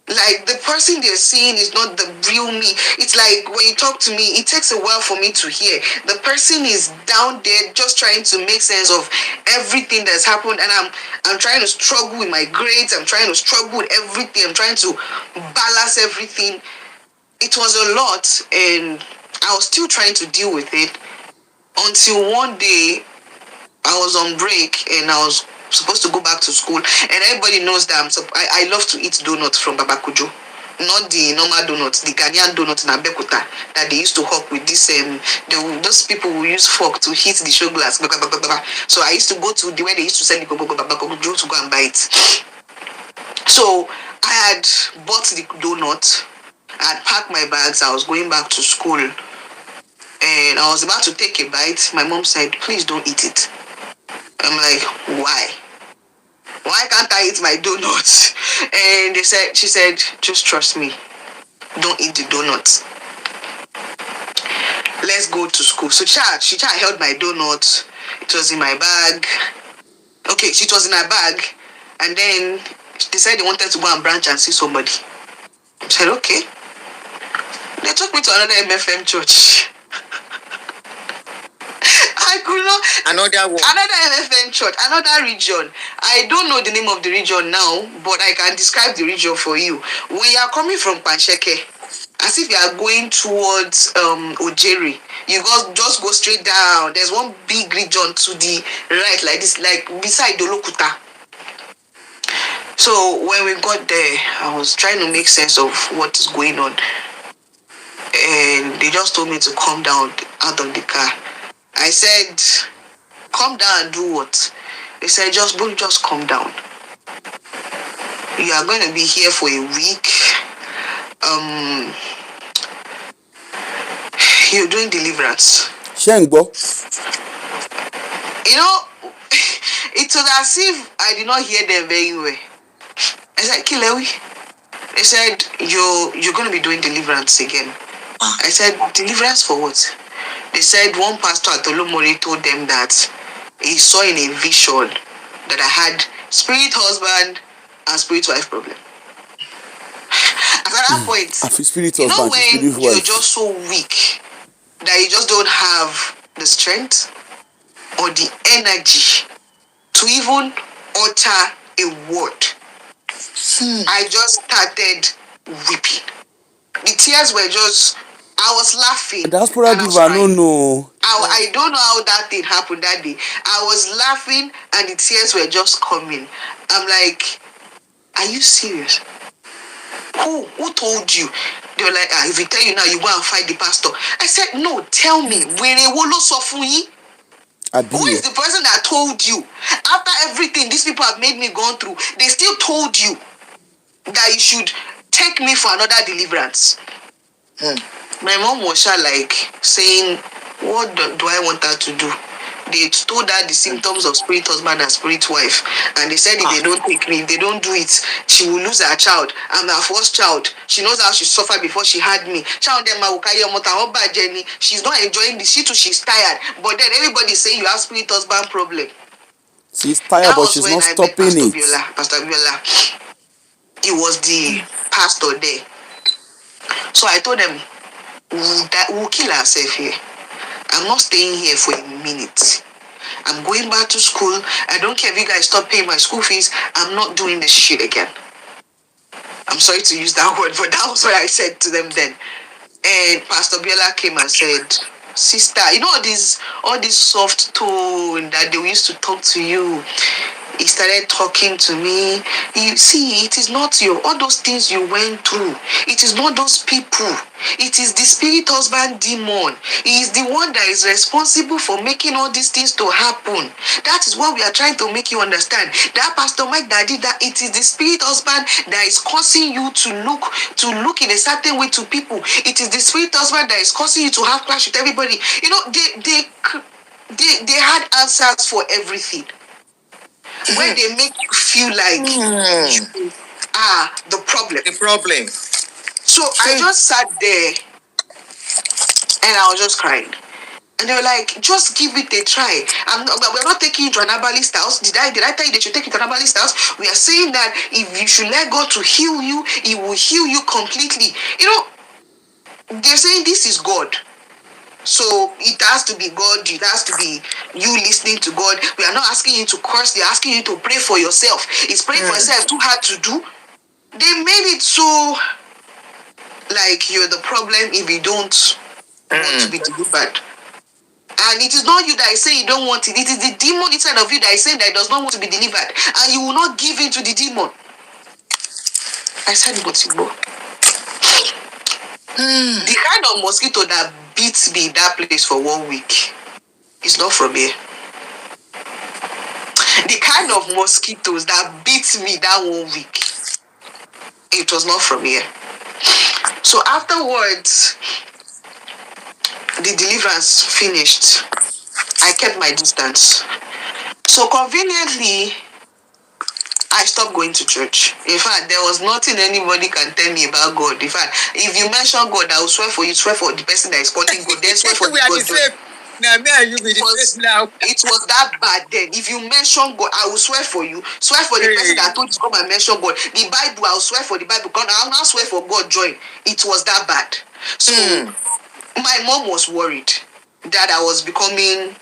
Speaker 3: Like the person they're seeing is not the real me. It's like when you talk to me, it takes a while for me to hear. The person is down there just trying to make sense of everything that's happened, and I'm trying to struggle with my grades. I'm trying to struggle with everything. I'm trying to balance everything. It was a lot, and I was still trying to deal with it until one day I was on break and I was supposed to go back to school, and everybody knows that I love to eat donuts from Baba Kujo, not the normal donuts, the Ghanaian donuts in Abekuta that they used to hawk with this those people who use fork to hit the show glass. So I used to go to the where they used to sell the Baba Kujo to go and buy it. So I had bought the donut, I had packed my bags, I was going back to school, and I was about to take a bite. My mom said, "Please don't eat it." I'm like, why? Why can't I eat my donuts? And she said, just trust me. Don't eat the donuts. Let's go to school. So she held my donut. It was in my bag. Okay, it was in her bag. And then they said they wanted to go and branch and see somebody. I said, okay. They took me to another MFM church. I could not.
Speaker 2: Another
Speaker 3: MFM church, another region. I don't know the name of the region now, but I can describe the region for you. When you are coming from Pansheke, as if you are going towards Ojeri, you just go straight down. There's one big region to the right, like this, like beside Dolokuta. So when we got there, I was trying to make sense of what is going on, and they just told me to come down out of the car. I said, come down and do what? They said, just come down. You are going to be here for a week. You're doing deliverance.
Speaker 1: Shengbo.
Speaker 3: It was as if I did not hear them very well. I said, Kilewi. They said, you're going to be doing deliverance again. I said, deliverance for what? They said one pastor at Olomori told them that he saw in a vision that I had spirit husband and spirit wife problem. At that point, when you're just so weak that you just don't have the strength or the energy to even utter a word, I just started weeping. The tears were just, I was laughing.
Speaker 1: That's probably no.
Speaker 3: I don't know how that thing happened that day. I was laughing and the tears were just coming. I'm like, are you serious? Who told you? They were like, if we tell you now, you go and fight the pastor. I said, no, tell me. Who is the person that told you? After everything these people have made me go through, they still told you that you should take me for another deliverance. My mom was like saying, What do I want her to do? They told her the symptoms of spirit husband and spirit wife, and they said if they don't take me, if they don't do it, she will lose her child. I'm her first child. She knows how she suffered before she had me. She's not enjoying this. She's tired. But then everybody say you have spirit husband problem.
Speaker 1: She's tired,
Speaker 3: That
Speaker 1: but
Speaker 3: was
Speaker 1: she's
Speaker 3: when
Speaker 1: not
Speaker 3: I met
Speaker 1: stopping
Speaker 3: Pastor
Speaker 1: it.
Speaker 3: Biola. Pastor Biola. He was the pastor there. So I told them, we'll kill ourselves here. I'm not staying here for a minute. I'm going back to school. I don't care if you guys stop paying my school fees. I'm not doing this shit again. I'm sorry to use that word, but that was what I said to them then. And Pastor Biola came and said, sister, you know all this soft tone that they used to talk to you. He started talking to me. You see, it is not all those things you went through. It is not those people. It is the spirit husband demon. He is the one that is responsible for making all these things to happen. That is what we are trying to make you understand. That Pastor Mike that did that, it is the spirit husband that is causing you to look in a certain way to people. It is the spirit husband that is causing you to have clash with everybody. You know, they had answers for everything. When they make you feel like you are the problem.
Speaker 2: The problem.
Speaker 3: So I just sat there and I was just crying. And they were like, just give it a try. We're not taking you to an herbalist house. Did I tell you they should take you to an herbalist house? We are saying that if you should let God to heal you, He will heal you completely. You know, they're saying this is God. So it has to be God. It has to be you listening to God. We are not asking you to curse. They're asking you to pray for yourself. Is praying for yourself too hard to do? They made it so like you're the problem if you don't want to be delivered. And it is not you that is saying you don't want it. It is the demon inside of you that is saying that it does not want to be delivered. And you will not give in to the demon. I said, but you go. The kind of mosquito that beats me in that place for 1 week is not from here. The kind of mosquitoes that beat me that 1 week, it was not from here. So afterwards, the deliverance finished. I kept my distance. So conveniently, I stopped going to church. In fact, there was nothing anybody can tell me about God. In fact, if you mention God, I will swear for you, swear for the person that is calling God, then swear for the God.
Speaker 2: Now, me and you be the same now.
Speaker 3: It was that bad then. If you mention God, I will swear for you. Swear for the person that told you to come and mention God. The Bible, I will swear for the Bible. I'll now swear for God, join. It was that bad. So my mom was worried that I was becoming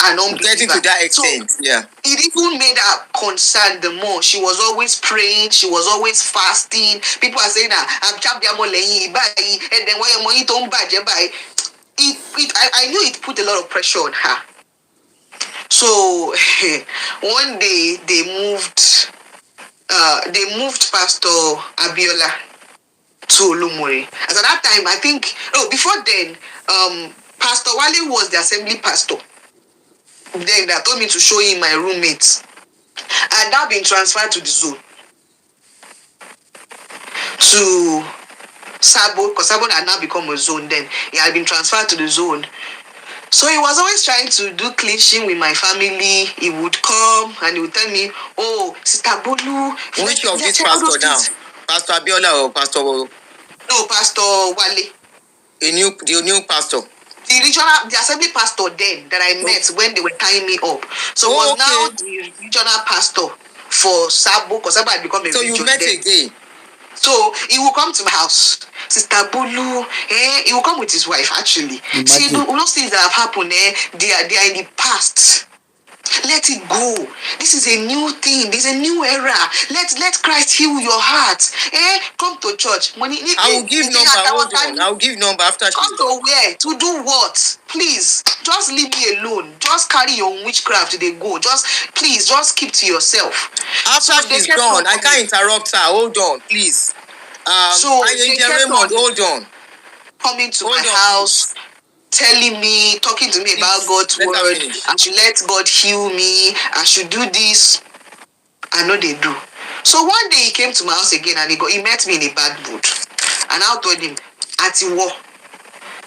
Speaker 3: an unbeliever.
Speaker 2: Getting to that extent,
Speaker 3: so, it even made her concerned the more. She was always praying. She was always fasting. People are saying, I'm and then why your money don't buy. I knew it put a lot of pressure on her. So one day they moved Pastor Abiola to Olumori. As at that time, I think before then, Pastor Wale was the assembly pastor. Then they told me to show him my roommates. I had now been transferred to the zone. To Sabo, because Sabo had now become a zone then. He had been transferred to the zone. So he was always trying to do clinching with my family. He would come and he would tell me, oh, Sister Bolu.
Speaker 2: Which of this pastor now? Pastor Abiola or Pastor?
Speaker 3: No, Pastor Wale.
Speaker 2: The new pastor.
Speaker 3: The assembly pastor then that I met when they were tying me up. So was now the regional pastor for Sabo, because Sabo had become a region.
Speaker 2: So you met
Speaker 3: then.
Speaker 2: again.
Speaker 3: So he will come to my house. Sister Bolu, he will come with his wife actually.
Speaker 1: Imagine.
Speaker 3: See, those things that have happened, they are in the past. Let it go. This is a new thing. This is a new era. Let Christ heal your heart. Come to church.
Speaker 2: I will give number. Hold on. I will give number after she's
Speaker 3: come to where? To do what? Please, just leave me alone. Just carry your witchcraft. They go. Just keep to yourself.
Speaker 2: After she's gone, I can't interrupt her. Hold on, please.
Speaker 3: So
Speaker 2: Raymond, hold on.
Speaker 3: Coming to my house. Telling me, talking to me about God's word. I should let God heal me. I should do this. I know they do. So one day he came to my house again and he met me in a bad mood. And I told him, Ati wo,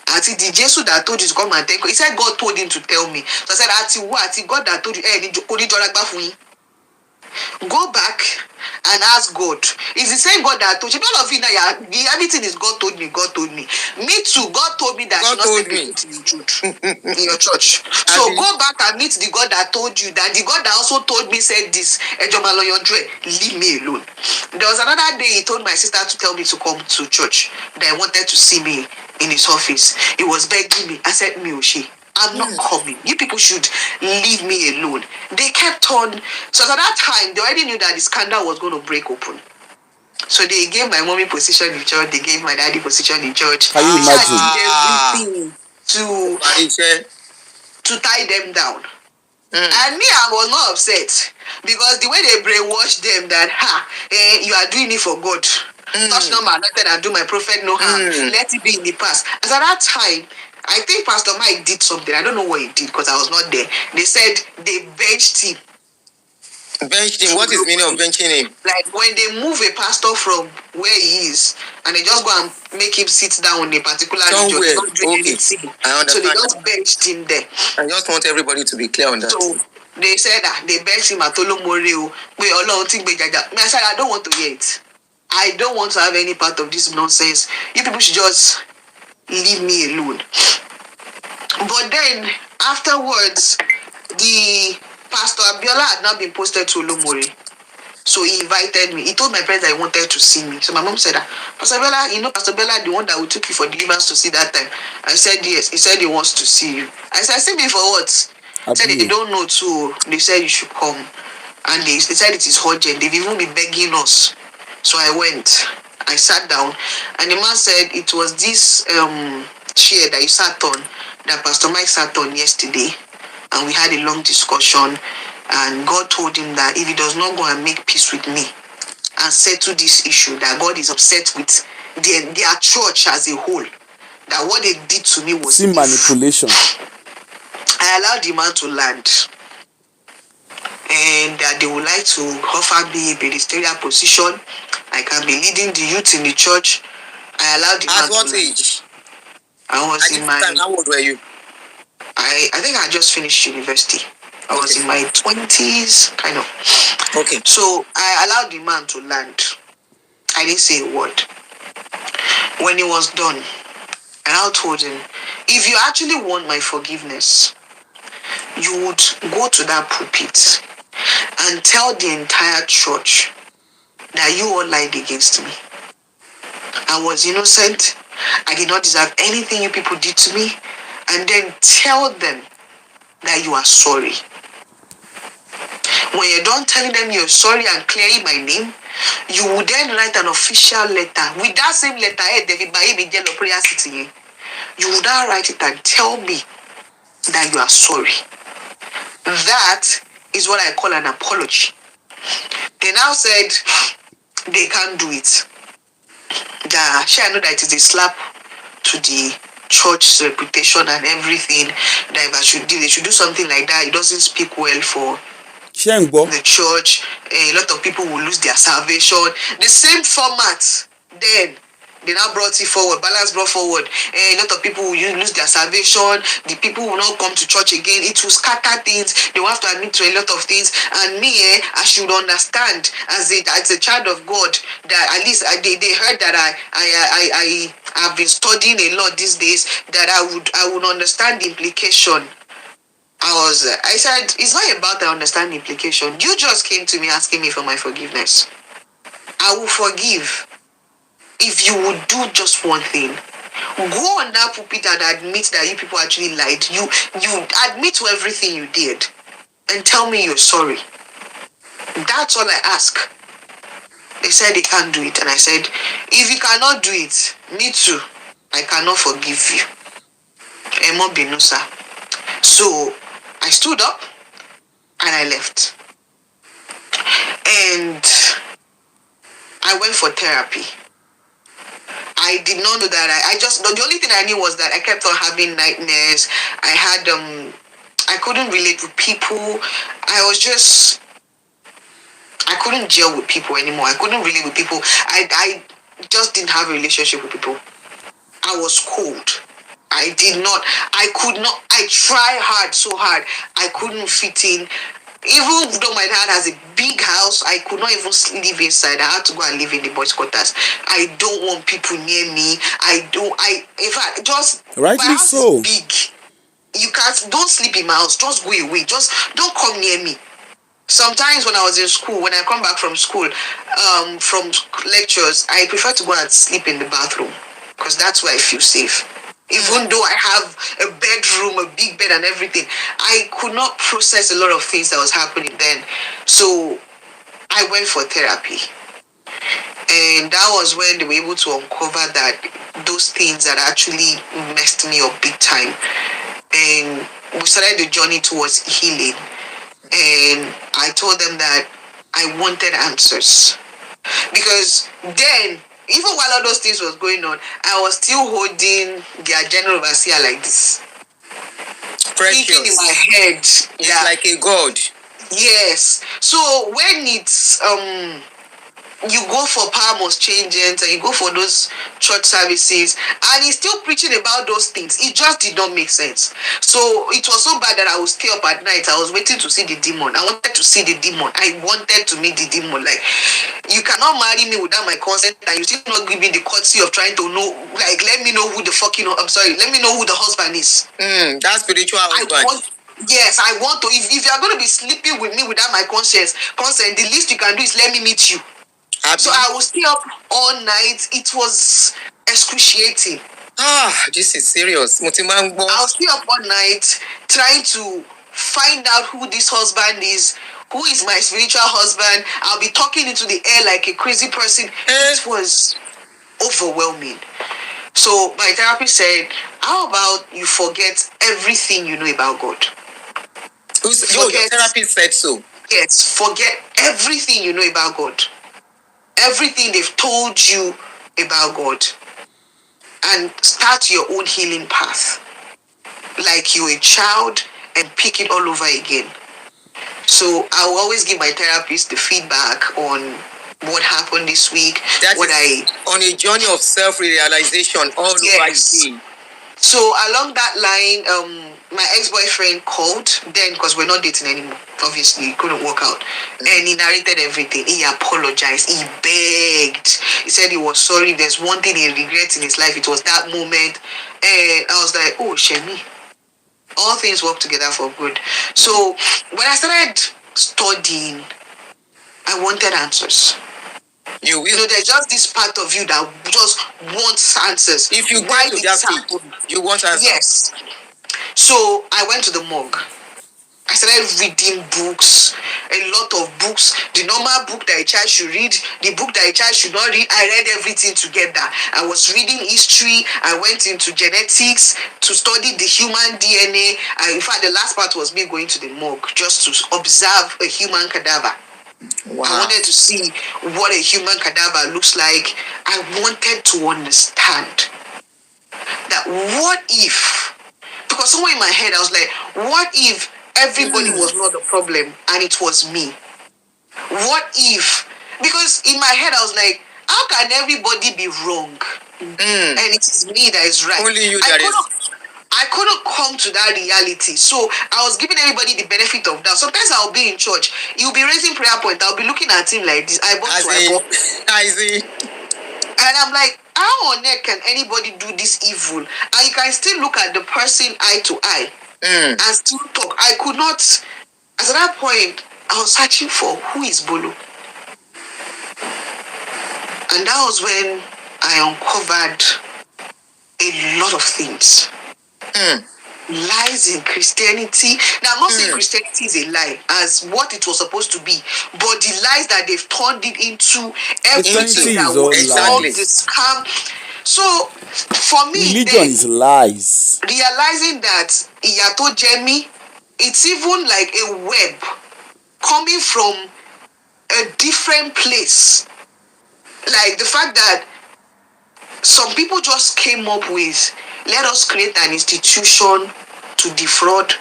Speaker 3: Ati the Jesus that told you to come and take. He said God told him to tell me. So I said, Ati what? Ati God that told you, go back and ask God. It's the same God that told you. All of you now, everything is God told me. God told me. Me too. God told me that
Speaker 2: God
Speaker 3: I should
Speaker 2: told
Speaker 3: not
Speaker 2: me.
Speaker 3: step in your church. So go back and meet the God that told you that. The God that also told me said this. Leave me alone. There was another day he told my sister to tell me to come to church. That he wanted to see me in his office. He was begging me. I said, Miyoshi, I'm not coming. You people should leave me alone. They kept on. So at that time, they already knew that the scandal was going to break open. So they gave my mommy position in church. They gave my daddy position in church.
Speaker 1: Can you
Speaker 3: They
Speaker 1: imagine?
Speaker 3: did everything to tie them down. And me, I was not upset because the way they brainwashed them that you are doing it for God. Touch not my anointed and do my prophet no harm. Let it be in the past. As at that time, I think Pastor Mike did something. I don't know what he did because I was not there. They said they benched him.
Speaker 2: Benched him. What is the meaning of benching him?
Speaker 3: Like when they move a pastor from where he is and they just go and make him sit down in a particular region.
Speaker 2: Okay. I understand.
Speaker 3: So they just benched him there.
Speaker 2: I just want everybody to be clear on that.
Speaker 3: So they said that they benched him at Olomoreo. I said, I don't want to hear it. I don't want to have any part of this nonsense. You people should just leave me alone. But then afterwards, the Pastor Abiola had not been posted to Olomore. So he invited me. He told my parents that he wanted to see me. So my mom said, Pastor Bella, Pastor Bella, the one that we took you for deliverance to see that time. I said, yes. He said he wants to see you. I said, see me for what? He said they don't know too. They said you should come. And they said it is urgent. They've even been begging us. So I went. I sat down. And the man said it was this chair that you sat on, that Pastor Mike sat on yesterday. And we had a long discussion. And God told him that if he does not go and make peace with me and settle this issue, that God is upset with their church as a whole. That what they did to me was
Speaker 1: manipulation.
Speaker 3: I allowed the man to land. And that they would like to offer me a ministerial position. I can be leading the youth in the church. I allowed the man to land. At what age? I was in my...
Speaker 2: How old were you?
Speaker 3: I think I just finished university. I was in my 20s, kind of.
Speaker 2: Okay.
Speaker 3: So I allowed the man to land. I didn't say a word. When he was done, and I told him, if you actually want my forgiveness, you would go to that pulpit and tell the entire church that you all lied against me. I was innocent. I did not deserve anything you people did to me. And then tell them that you are sorry. When you're done telling them you're sorry and clearing my name, you will then write an official letter. With that same letter, you will now write it and tell me that you are sorry. That is what I call an apology. They now said they can't do it. I know that it is a slap to the church's reputation and everything. That if they should do something like that, it doesn't speak well for the church. A lot of people will lose their salvation. The same format then. They now brought it forward. Balance brought forward. A lot of people will lose their salvation. The people will not come to church again. It will scatter things. They will have to admit to a lot of things. And me, I should understand as a child of God that at least they heard that I have been studying a lot these days. That I would understand the implication. I said, it's not about I understand the implication. You just came to me asking me for my forgiveness. I will forgive. If you would do just one thing, go on that pulpit and admit that you people actually lied. You admit to everything you did and tell me you're sorry. That's all I ask. They said they can't do it. And I said, if you cannot do it, me too, I cannot forgive you. Emo Benusa. So I stood up and I left. And I went for therapy. I did not know that. The only thing I knew was that I kept on having nightmares. I couldn't relate with people. I couldn't gel with people anymore. I couldn't relate with people. I just didn't have a relationship with people. I was cold. I did not. I could not. I tried hard, so hard. I couldn't fit in. Even though my dad has a big house, I could not even live inside. I had to go and live in the boys' quarters. I don't want people near me. In fact, just, my
Speaker 1: Rightly
Speaker 3: house is
Speaker 1: so.
Speaker 3: big. You can't, don't sleep in my house. Just go away. Just don't come near me. Sometimes when I was in school, when I come back from school, from lectures, I prefer to go and sleep in the bathroom because that's where I feel safe. Even though I have a bedroom, a big bed and everything, I could not process a lot of things that was happening then. So I went for therapy. And that was when they were able to uncover that those things that actually messed me up big time. And we started the journey towards healing. And I told them that I wanted answers. Because then, even while all those things was going on, I was still holding their general overseer like this. Thinking in my head
Speaker 2: It's like a god.
Speaker 3: yes. So when it's you go for power must change and you go for those church services and he's still preaching about those things, it just did not make sense. So it was so bad that I would stay up at night. I was waiting to see the demon. I wanted to see the demon. I wanted to meet the demon. Like, you cannot marry me without my consent and you still not give me the courtesy of trying to know, like, let me know who the fucking, I'm sorry, let me know who the husband is.
Speaker 2: That's spiritual husband.
Speaker 3: Yes, I want to. If you're going to be sleeping with me without my consent, the least you can do is let me meet you. So I will stay up all night. It was excruciating.
Speaker 2: This is serious.
Speaker 3: I'll stay up all night trying to find out who this husband is, who is my spiritual husband. I'll be talking into the air like a crazy person. It was overwhelming. So my therapist said, how about you forget everything you know about God?
Speaker 2: Your therapist said so?
Speaker 3: Yes, forget everything you know about God. Everything they've told you about God, and start your own healing path like you're a child and pick it all over again. So I will always give my therapist the feedback on what happened this week.
Speaker 2: On a journey of self-realization all over again.
Speaker 3: So along that line, my ex-boyfriend called then because we're not dating anymore. Obviously, it couldn't work out. And he narrated everything. He apologized. He begged. He said he was sorry. If there's one thing he regrets in his life, it was that moment. And I was like, oh, Shemi. All things work together for good. So when I started studying, I wanted answers. You know, there's just this part of you that just wants answers.
Speaker 2: If you why to that stage, you want answers.
Speaker 3: Yes. So I went to the morgue. I started reading books, a lot of books. The normal book that a child should read, the book that a child should not read. I read everything together. I was reading history. I went into genetics to study the human DNA. In fact, the last part was me going to the morgue just to observe a human cadaver. Wow. I wanted to see what a human cadaver looks like. I wanted to understand that what if, because somewhere in my head I was like, what if everybody was not the problem and it was me? What if, because in my head I was like, how can everybody be wrong and it is me that is right?
Speaker 2: Only you
Speaker 3: I couldn't come to that reality. So I was giving everybody the benefit of that. Sometimes I'll be in church. You'll be raising prayer point. I'll be looking at him like this.
Speaker 2: I see.
Speaker 3: And I'm like, how on earth can anybody do this evil? And you can still look at the person eye to eye and still talk. I could not. At that point, I was searching for who is Bolo. And that was when I uncovered a lot of things. Lies in Christianity. Now, I'm not saying Christianity is a lie as what it was supposed to be, but the lies that they've turned it into, everything that was all the scam. So, for me,
Speaker 1: religion is lies.
Speaker 3: Realizing that Iyato Jemi, it's even like a web coming from a different place. Like the fact that some people just came up with, let us create an institution to defraud,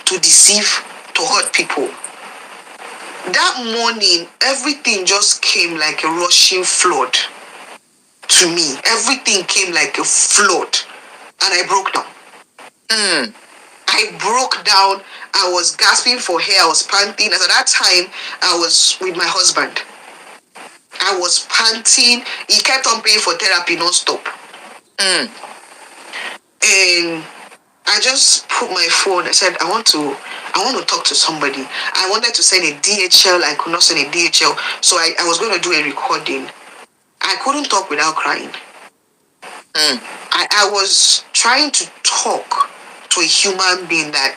Speaker 3: to deceive, to hurt people. That morning, everything just came like a rushing flood to me. Everything came like a flood. And I broke down. I broke down. I was gasping for air. I was panting. And at that time, I was with my husband. I was panting. He kept on paying for therapy non-stop. And I just put my phone. I said, I want to talk to somebody. I wanted to send a DHL. I could not send a DHL. So I was going to do a recording. I couldn't talk without crying. I was trying to talk to a human being that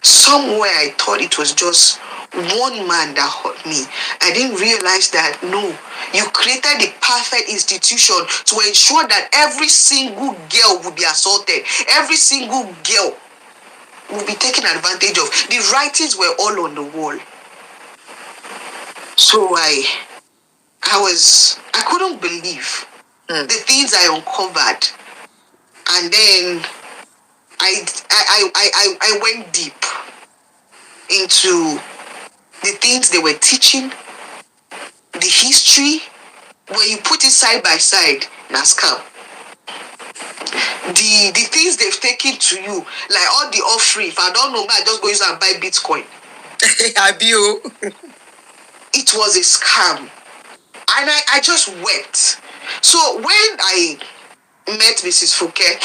Speaker 3: somewhere I thought it was just one man that hurt me. I didn't realize that no, you created the perfect institution to ensure that every single girl would be assaulted. Every single girl would be taken advantage of. The writings were all on the wall. So I couldn't believe the things I uncovered. And then I went deep into the things they were teaching, the history. When you put it side by side, na scam. The things they've taken to you, like all the offering. If I don't know, I just go use and buy Bitcoin. It was a scam, and I just wept. So when I met Mrs. Fouquet,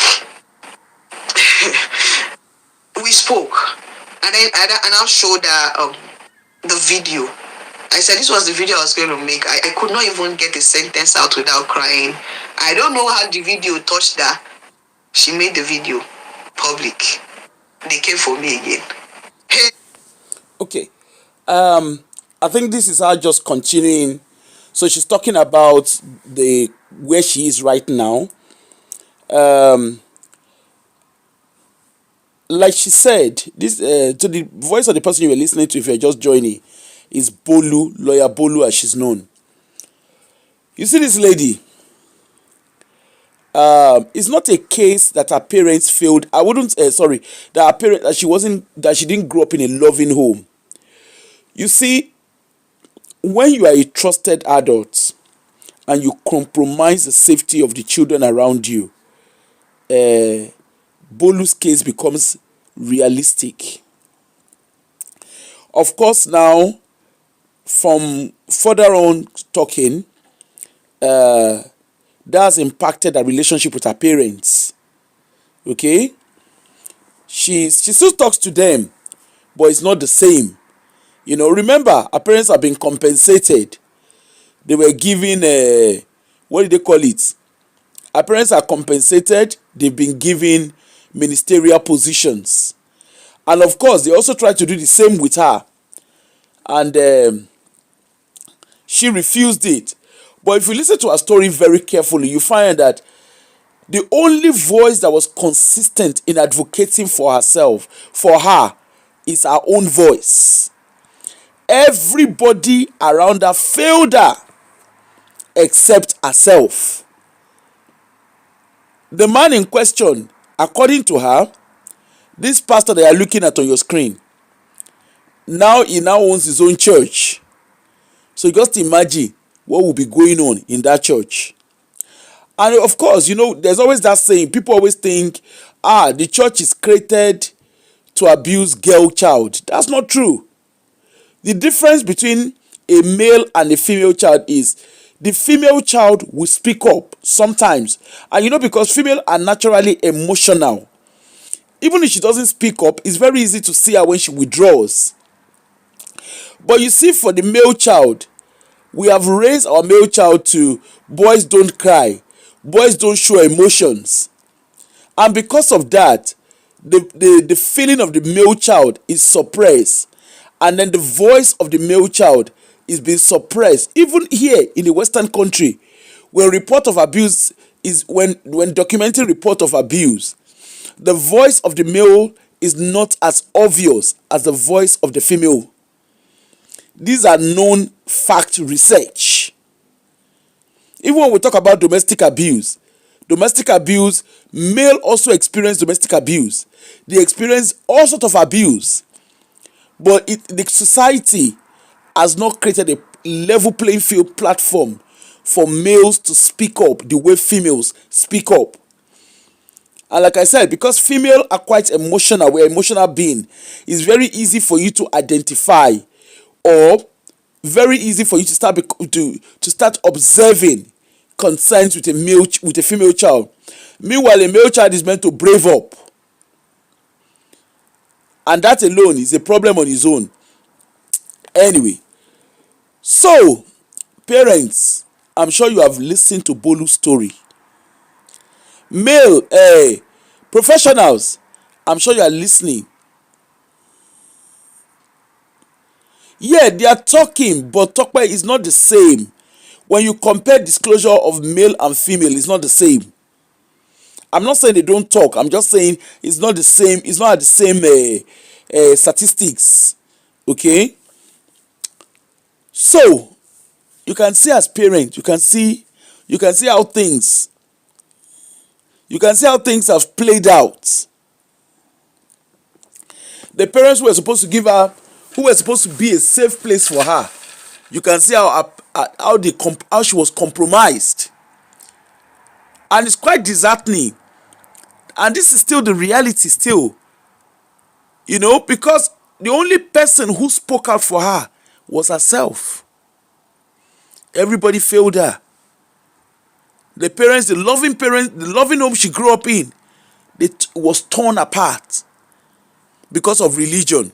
Speaker 3: we spoke, and then I showed her the video. I said this was the video I was going to make. I could not even get a sentence out without crying. I don't know how the video touched her. She made the video public. They came for me again.
Speaker 1: Okay. I think this is her just continuing. So she's talking about where she is right now. Like she said, this to the voice of the person you were listening to, if you're just joining, is Bolu, lawyer Bolu, as she's known. You see this lady. It's not a case that her parents failed. I wouldn't. Sorry, that her parents that she didn't grow up in a loving home. You see, when you are a trusted adult and you compromise the safety of the children around you, Bolu's case becomes realistic. Of course, now, from further on talking, that has impacted her relationship with her parents. Okay? She still talks to them, but it's not the same. You know, remember, her parents have been compensated. They were given, what do they call it? Her parents are compensated. They've been given ministerial positions. And of course, they also tried to do the same with her. And she refused it. But if you listen to her story very carefully, you find that the only voice that was consistent in advocating for herself, for her, is her own voice. Everybody around her failed her except herself. The man in question, according to her, this pastor that you are looking at on your screen, he now owns his own church. So just imagine what will be going on in that church. And of course, you know, there's always that saying, people always think, the church is created to abuse girl child. That's not true. The difference between a male and a female child is the female child will speak up sometimes. And you know, because female are naturally emotional, even if she doesn't speak up, it's very easy to see her when she withdraws. But you see, for the male child, we have raised our male child to boys don't cry, boys don't show emotions. And because of that, the feeling of the male child is suppressed. And then the voice of the male child is being suppressed. Even here in the Western country, when report of abuse is when documenting report of abuse, the voice of the male is not as obvious as the voice of the female. These are known fact research. Even when we talk about domestic abuse, male also experience domestic abuse. They experience all sorts of abuse. But the society has not created a level playing field platform for males to speak up the way females speak up. And like I said, because female are quite emotional, we're emotional being, it's very easy for you to identify, or very easy for you to start observing concerns with a female child. Meanwhile, a male child is meant to brave up, and that alone is a problem on its own. Anyway, so parents, I'm sure you have listened to Bolu's story. Male professionals, I'm sure you are listening. Yeah, they are talking, but Tokpe is not the same. When you compare disclosure of male and female, it's not the same. I'm not saying they don't talk. I'm just saying it's not the same. It's not at the same statistics. Okay. So you can see as parents, you can see how things, have played out. The parents who were supposed to give her, who were supposed to be a safe place for her, you can see how she was compromised, and it's quite disheartening. And this is still the reality, still, because the only person who spoke out for her was herself. Everybody failed her. The parents, the loving home she grew up in, it was torn apart because of religion.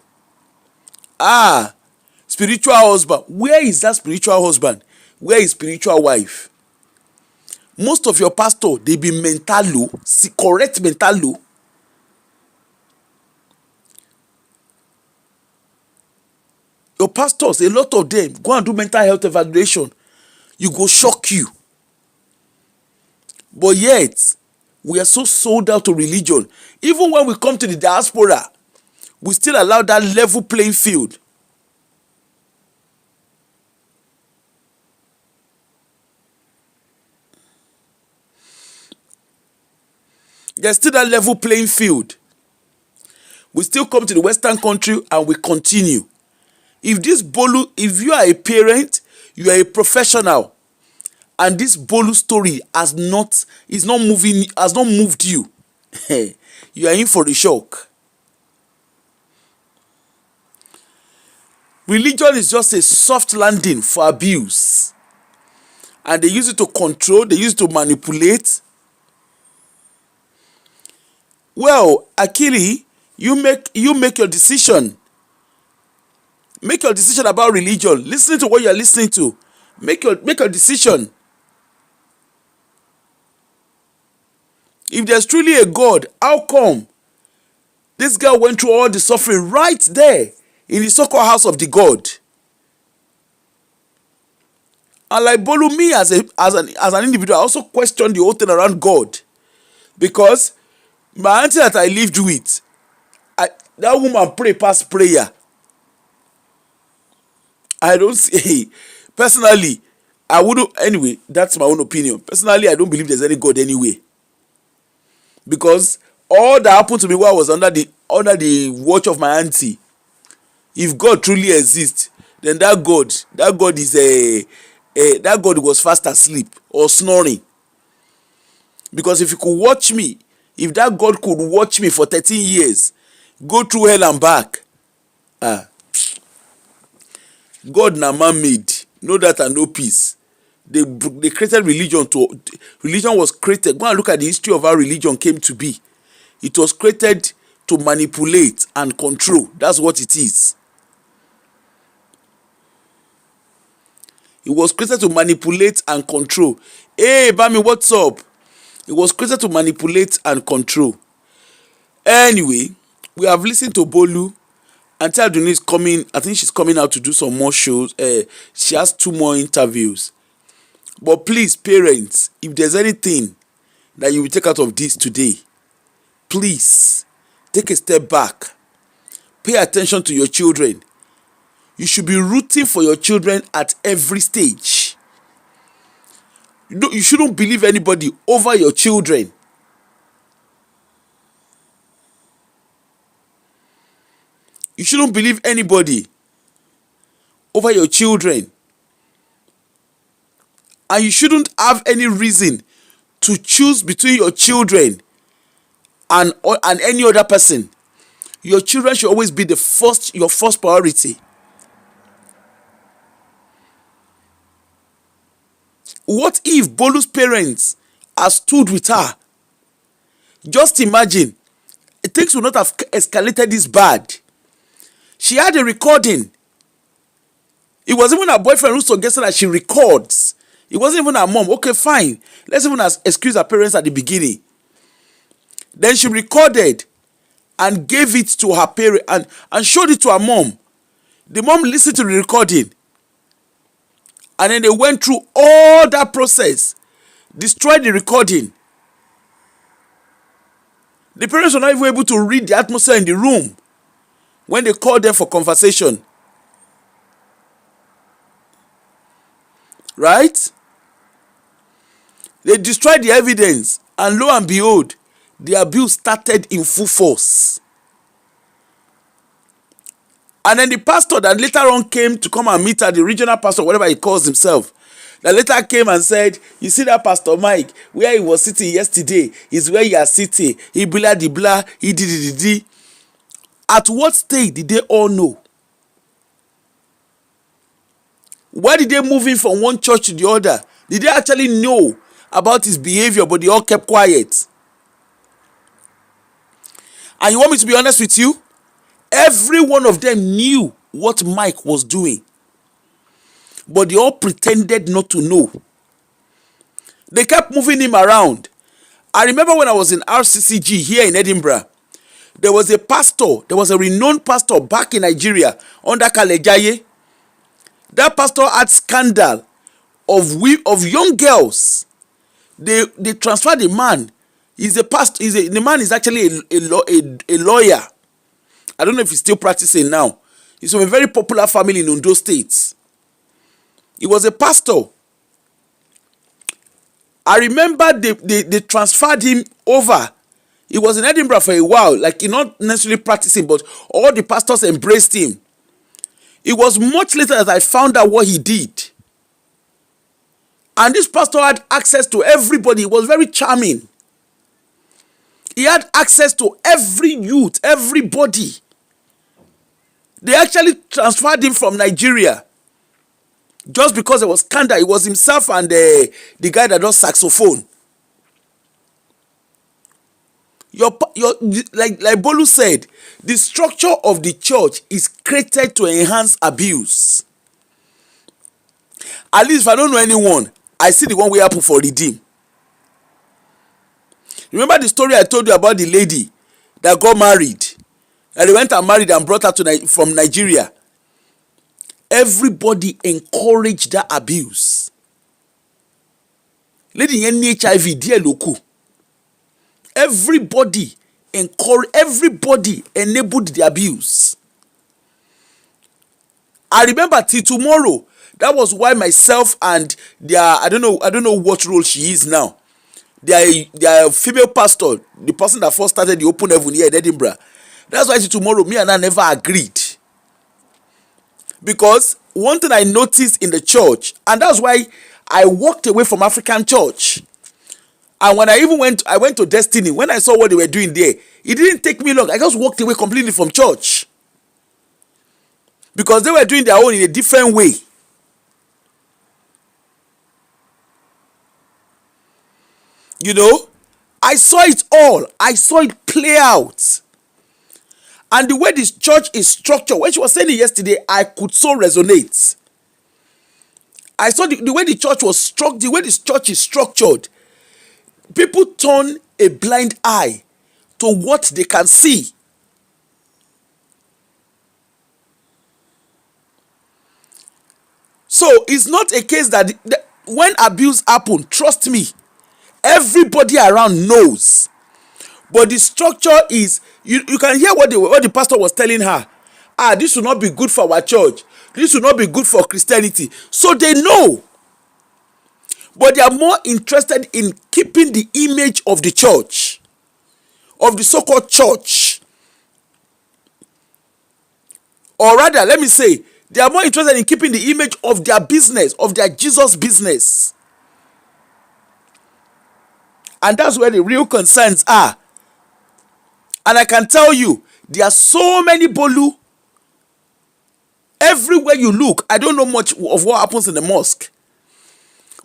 Speaker 1: Spiritual husband, where is that spiritual husband? Where is spiritual wife? Most of your pastor, they be mentalo, correct mentalo. Your pastors, a lot of them, go and do mental health evaluation. You go shock you. But yet, we are so sold out to religion. Even when we come to the diaspora, we still allow that level playing field. There's still that level playing field. We still come to the Western country and we continue. If you are a parent, you are a professional, and this Bolu story has not moved you, you are in for a shock. Religion is just a soft landing for abuse, and they use it to control, they use it to manipulate. Well, Akili, you make your decision. Make your decision about religion. Listening to what you are listening to. Make your decision. If there's truly a God, how come this girl went through all the suffering right there in the so-called house of the God? And like Bolu, me as an individual, I also question the whole thing around God, because my auntie that I lived with, that woman pray past prayer. I don't see personally. I wouldn't. Anyway, that's my own opinion. Personally, I don't believe there's any God anyway, because all that happened to me while I was under the watch of my auntie. If God truly exists, then that God is that God was fast asleep or snoring. Because if he could watch me, if that God could watch me for 13 years, go through hell and back, God na man made, know that and no peace. They created religion religion was created. Go and look at the history of how religion came to be. It was created to manipulate and control. That's what it is. It was created to manipulate and control. Hey, Bami, what's up? It was created to manipulate and control. Anyway, we have listened to Bolu. Auntie Aduni is coming. I think she's coming out to do some more shows. She has 2 more interviews. But please, parents, if there's anything that you will take out of this today, please take a step back. Pay attention to your children. You should be rooting for your children at every stage. You shouldn't believe anybody over your children. You shouldn't believe anybody over your children. And you shouldn't have any reason to choose between your children and any other person. Your children should always be your first priority. What if Bolu's parents had stood with her? Just imagine, things would not have escalated this bad. She had a recording. It was even her boyfriend who suggested that she records. It wasn't even her mom. Okay, fine. Let's even excuse her parents at the beginning. Then she recorded and gave it to her parent and showed it to her mom. The mom listened to the recording. And then they went through all that process, destroyed the recording. The parents were not even able to read the atmosphere in the room when they called them for conversation. Right? They destroyed the evidence, and lo and behold, the abuse started in full force. And then the pastor that later on came to come and meet her, the regional pastor, whatever he calls himself, that later came and said, you see that Pastor Mike, where he was sitting yesterday is where you are sitting. He blah, the blah, he did. At what stage did they all know? Why did they move in from one church to the other? Did they actually know about his behavior, but they all kept quiet? And you want me to be honest with you? Every one of them knew what Mike was doing, but they all pretended not to know. They kept moving him around. I remember when I was in RCCG here in Edinburgh, there was a renowned pastor back in Nigeria under Kalejaye. That pastor had scandal of young girls. They transferred the man. He's a pastor. The man is actually a lawyer. I don't know if he's still practicing now. He's from a very popular family in Ondo State. He was a pastor. I remember they transferred him over. He was in Edinburgh for a while, like he not necessarily practicing, but all the pastors embraced him. It was much later that I found out what he did. And this pastor had access to everybody. He was very charming. He had access to every youth, everybody. They actually transferred him from Nigeria just because there was scandal. It was himself and the guy that does saxophone. Like Bolu said, the structure of the church is created to enhance abuse. At least if I don't know anyone, I see the one way happen for Redeem. Remember the story I told you about the lady that got married? And they went and married and brought her from Nigeria. Everybody encouraged that abuse. Lady yen ni HIV dear loku. Everybody enabled the abuse. I remember till tomorrow. That was why myself and I don't know what role she is now. Their female pastor, the person that first started the Open Heaven here in Edinburgh. That's why till tomorrow, me and her never agreed. Because one thing I noticed in the church, and that's why I walked away from African church. And when I went to Destiny, when I saw what they were doing there, it didn't take me long. I just walked away completely from church. Because they were doing their own in a different way. You know, I saw it all. I saw it play out. And the way this church is structured, when she was saying it yesterday, I could so resonate. I saw the way the church was structured, the way this church is structured. People turn a blind eye to what they can see. So it's not a case that when abuse happens, trust me, everybody around knows. But the structure is, you can hear what the pastor was telling her. This will not be good for our church. This will not be good for Christianity. So they know. But they are more interested in keeping the image of the church, of the so-called church. Or rather, let me say, they are more interested in keeping the image of their business, of their Jesus business. And that's where the real concerns are. And I can tell you, there are so many Bolu everywhere you look. I don't know much of what happens in the mosque,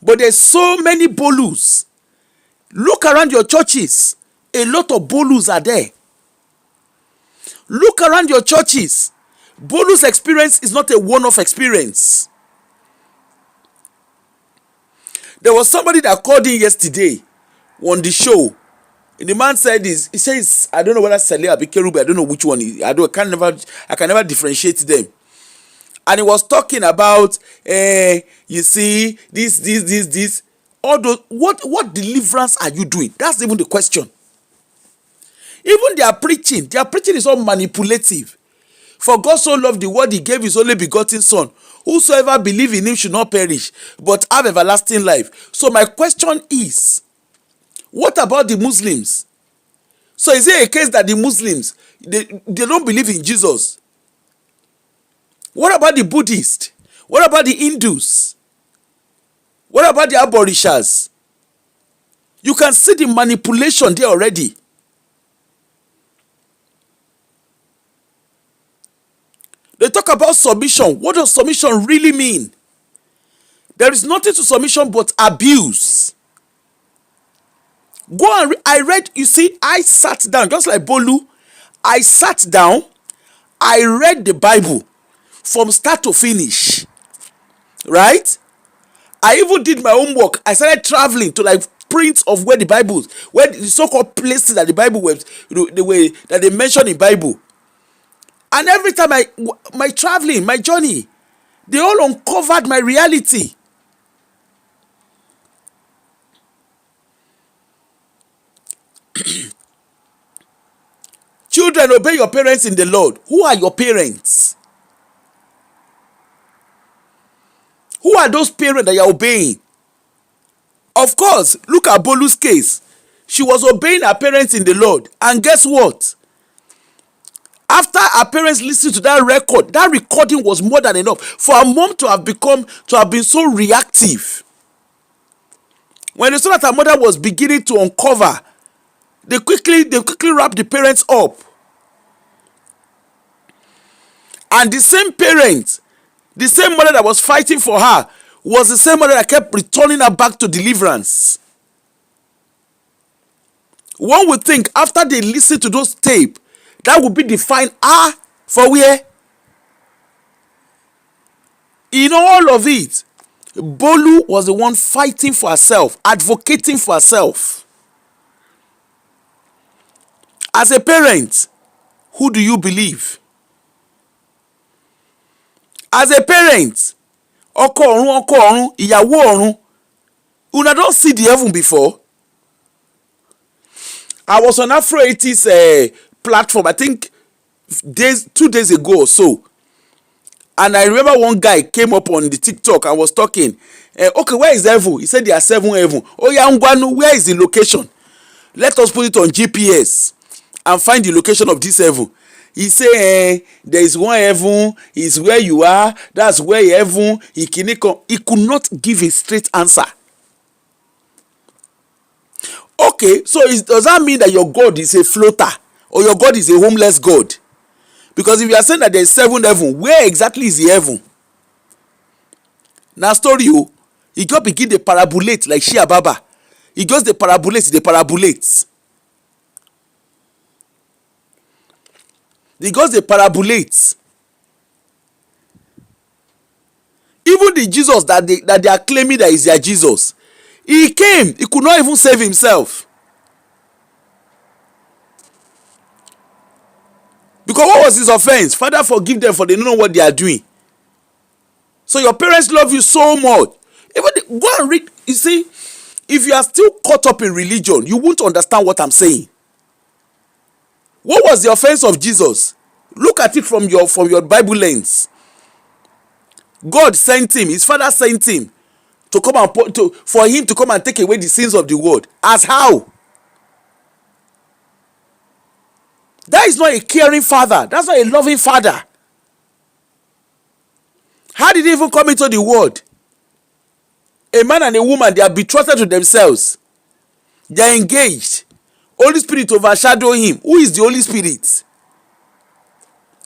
Speaker 1: but there's so many Bolus. Look around your churches. A lot of Bolus are there. Look around your churches. Bolus experience is not a one-off experience. There was somebody that called in yesterday on the show. And the man said this. He says, I don't know whether Saleh or Kerubi, I don't know which one. I can never differentiate them. And he was talking about, you see, this. All those, what deliverance are you doing? That's even the question. Even their preaching is all manipulative. For God so loved the world, he gave his only begotten son. Whosoever believe in him should not perish, but have everlasting life. So my question is, what about the Muslims? So is it a case that the Muslims, they don't believe in Jesus? What about the Buddhists? What about the Hindus? What about the Aborishas? You can see the manipulation there already. They talk about submission. What does submission really mean? There is nothing to submission but abuse. Go and I read, you see, I sat down, just like Bolu. I sat down, I read the Bible from start to finish. Right? I even did my homework. I started traveling to like prints of where the Bible, where the so-called places that the Bible was, the way that they mention in Bible. And every time my traveling, my journey, they all uncovered my reality. Children, obey your parents in the Lord. Who are your parents? Who are those parents that you're obeying? Of course, look at Bolu's case. She was obeying her parents in the Lord. And guess what? After her parents listened to that recording was more than enough for her mom to have been so reactive. When they saw that her mother was beginning to uncover, they quickly wrapped the parents up. And the same parent, the same mother that was fighting for her, was the same mother that kept returning her back to deliverance. One would think after they listen to those tapes, that would be the fine for where? In all of it, Bolu was the one fighting for herself, advocating for herself. As a parent, who do you believe? As a parent, ọkọ ọ̀run, ìyàwó ọ̀run, una don see the heaven before. I was on Afro 80's platform, I think 2 days ago or so. And I remember one guy came up on the TikTok and was talking. Okay, where is heaven? He said there are 7 heaven. Oh yeah, Ngwanu, where is the location? Let us put it on GPS and find the location of this heaven. He say there is one heaven, is where you are, that's where heaven. He could not give a straight answer. Okay, so does that mean that your God is a floater or your God is a homeless God? Because if you are saying that there is 7 heaven, where exactly is the heaven? Now story he just begin the parabolate like Shia Baba. He just the parabolates. He goes the parabolates. Even the Jesus that they are claiming that is their Jesus, he came, he could not even save himself. Because what was his offense? Father, forgive them, for they don't know what they are doing. So your parents love you so much. Even go and read. You see, if you are still caught up in religion, you won't understand what I'm saying. What was the offense of Jesus? Look at it from your Bible lens. God sent him, his father sent him to come and for him to come and take away the sins of the world. As how? That is not a caring father. That's not a loving father. How did he even come into the world? A man and a woman, they are betrothed to themselves. They are engaged. Holy Spirit overshadow him. Who is the Holy Spirit?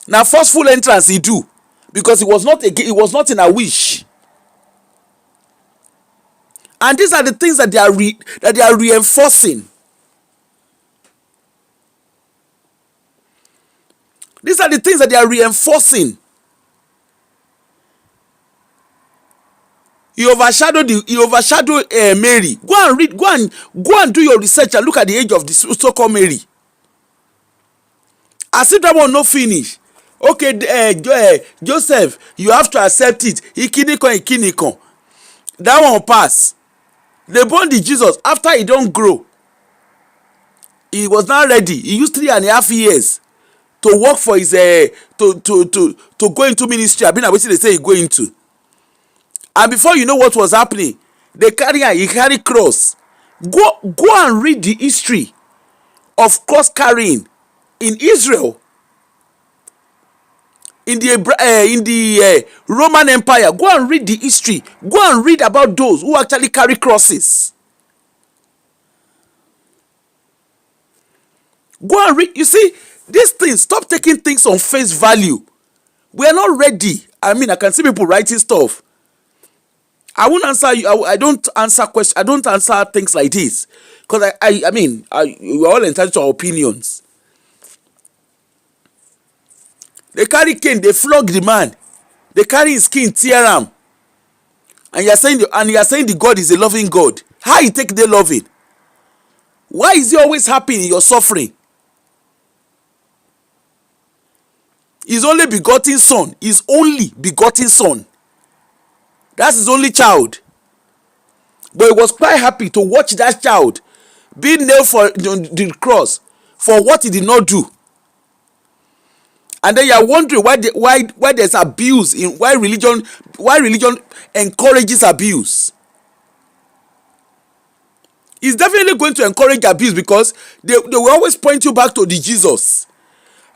Speaker 1: Now forceful entrance he do, because it was not in a wish. And these are the things that they are reinforcing. These are the things that they are reinforcing. He overshadowed Mary. Go and read. Go and do your research and look at the age of the so-called Mary. As if that one no finish. Okay, Joseph, you have to accept it. Ikinikon. That one pass. They born the Jesus after he don't grow. He was not ready. He used 3.5 years to work for his to go into ministry. I mean, I wish they say he go into. And before you know what was happening, he carry cross. Go and read the history of cross carrying in Israel, in the Roman Empire. Go and read the history. Go and read about those who actually carry crosses. Go and read. You see, these things, stop taking things on face value. We are not ready. I mean, I can see people writing stuff. I won't answer you. I don't answer questions. I don't answer things like this, because I mean, we're all entitled to our opinions. They carry cane, they flog the man, they carry his skin, tear him, and you are saying the God is a loving God. How you take the loving? Why is he always happy in your suffering? His only begotten son. His only begotten son. That's his only child. But he was quite happy to watch that child being nailed for the cross for what he did not do. And then you are wondering why there's abuse in why religion encourages abuse. It's definitely going to encourage abuse, because they will always point you back to the Jesus.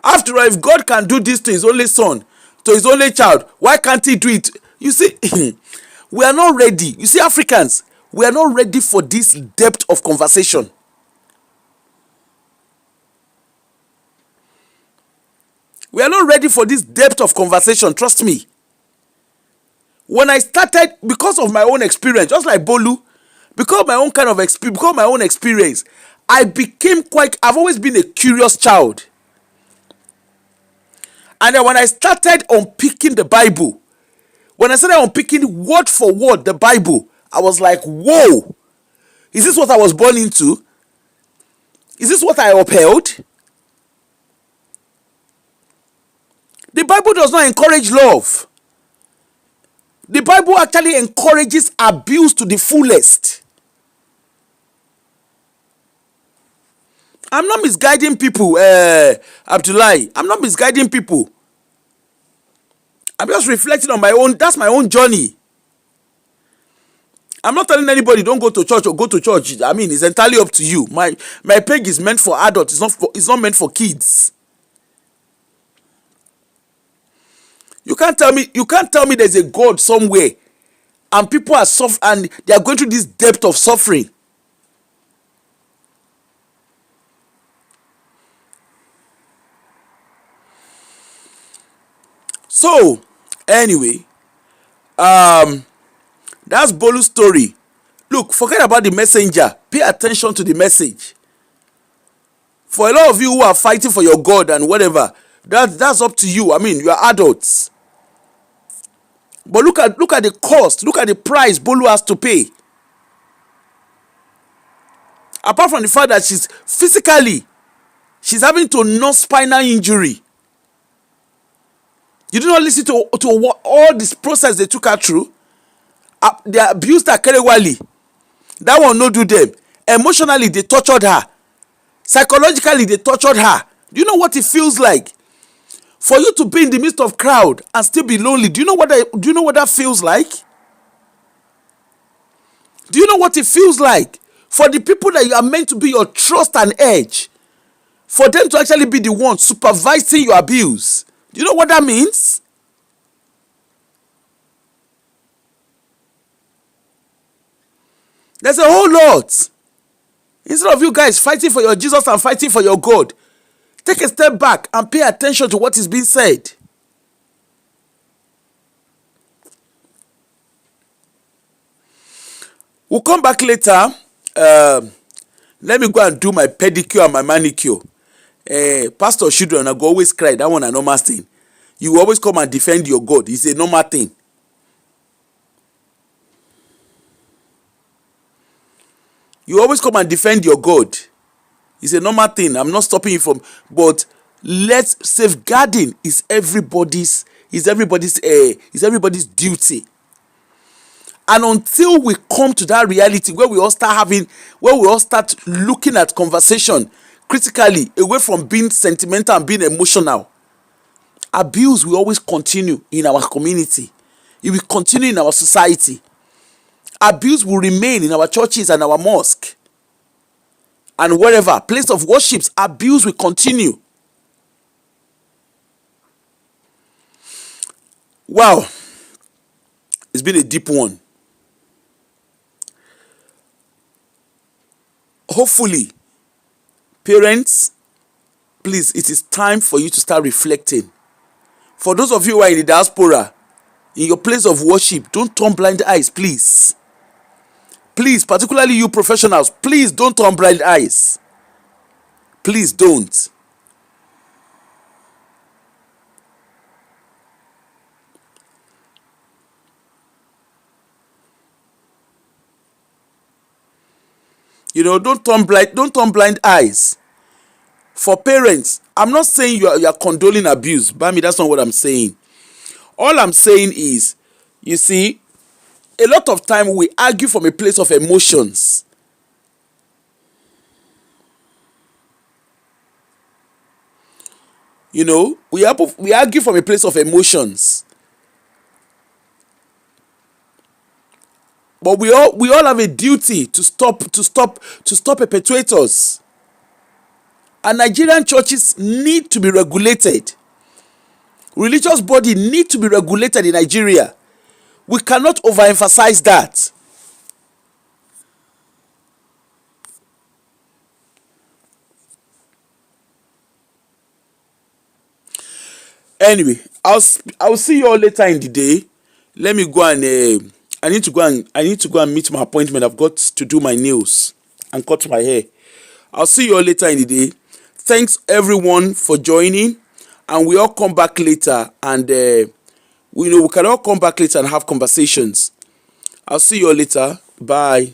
Speaker 1: After all, if God can do this to his only son, to his only child, why can't he do it? You see, we are not ready. You see, Africans, we are not ready for this depth of conversation. We are not ready for this depth of conversation, trust me. When I started, because of my own experience, just like Bolu, because of my own experience, I've always been a curious child. And then when I started unpicking the Bible, when I started unpicking word for word the Bible, I was like, whoa, is this what I was born into? Is this what I upheld? The Bible does not encourage love. The Bible actually encourages abuse to the fullest. I'm not misguiding people, Abdullahi. I'm not misguiding people. I'm just reflecting on my own. That's my own journey. I'm not telling anybody don't go to church or go to church. I mean, it's entirely up to you. My page is meant for adults. It's not meant for kids. You can't tell me there's a God somewhere and people are and they are going through this depth of suffering. So, anyway, that's Bolu's story. Look, forget about the messenger. Pay attention to the message. For a lot of you who are fighting for your God and whatever, that's up to you. I mean, you are adults. But look at the cost. Look at the price Bolu has to pay. Apart from the fact that she's having to nurse spinal injury. You do not listen to what all this process they took her through. They abused her Kerewali. That one no do them. Emotionally, they tortured her. Psychologically, they tortured her. Do you know what it feels like? For you to be in the midst of crowd and still be lonely. Do you know what that feels like? Do you know what it feels like? For the people that you are meant to be your trust and edge, for them to actually be the ones supervising your abuse. Do you know what that means? There's a whole lot. Instead of you guys fighting for your Jesus and fighting for your God, take a step back and pay attention to what is being said. We'll come back later. Let me go and do my pedicure and my manicure. Pastor children, I go always cry. That one a normal thing. You always come and defend your God. It's a normal thing. You always come and defend your God. It's a normal thing. I'm not stopping you from, but let's safeguarding is everybody's duty. And until we come to that reality where we all start looking at conversation critically, away from being sentimental and being emotional, abuse will always continue in our community. It will continue in our society. Abuse will remain in our churches and our mosque and wherever place of worships. Abuse will continue. Wow, it's been a deep one. Hopefully, parents, please, it is time for you to start reflecting. For those of you who are in the diaspora, in your place of worship, don't turn blind eyes, please. Please, particularly you professionals, please don't turn blind eyes. Please don't. Don't turn blind eyes. For parents, I'm not saying you are condoling abuse. Bami, that's not what I'm saying. All I'm saying is, you see, a lot of time we argue from a place of emotions. We argue from a place of emotions. But we all have a duty to stop perpetrators. And Nigerian churches need to be regulated. Religious body need to be regulated in Nigeria. We cannot overemphasize that. Anyway, I'll see you all later in the day. Let me go and I need to go and meet my appointment. I've got to do my nails and cut my hair. I'll see you all later in the day. Thanks everyone for joining, and we all come back later and we can all come back later and have conversations. I'll see you all later. Bye.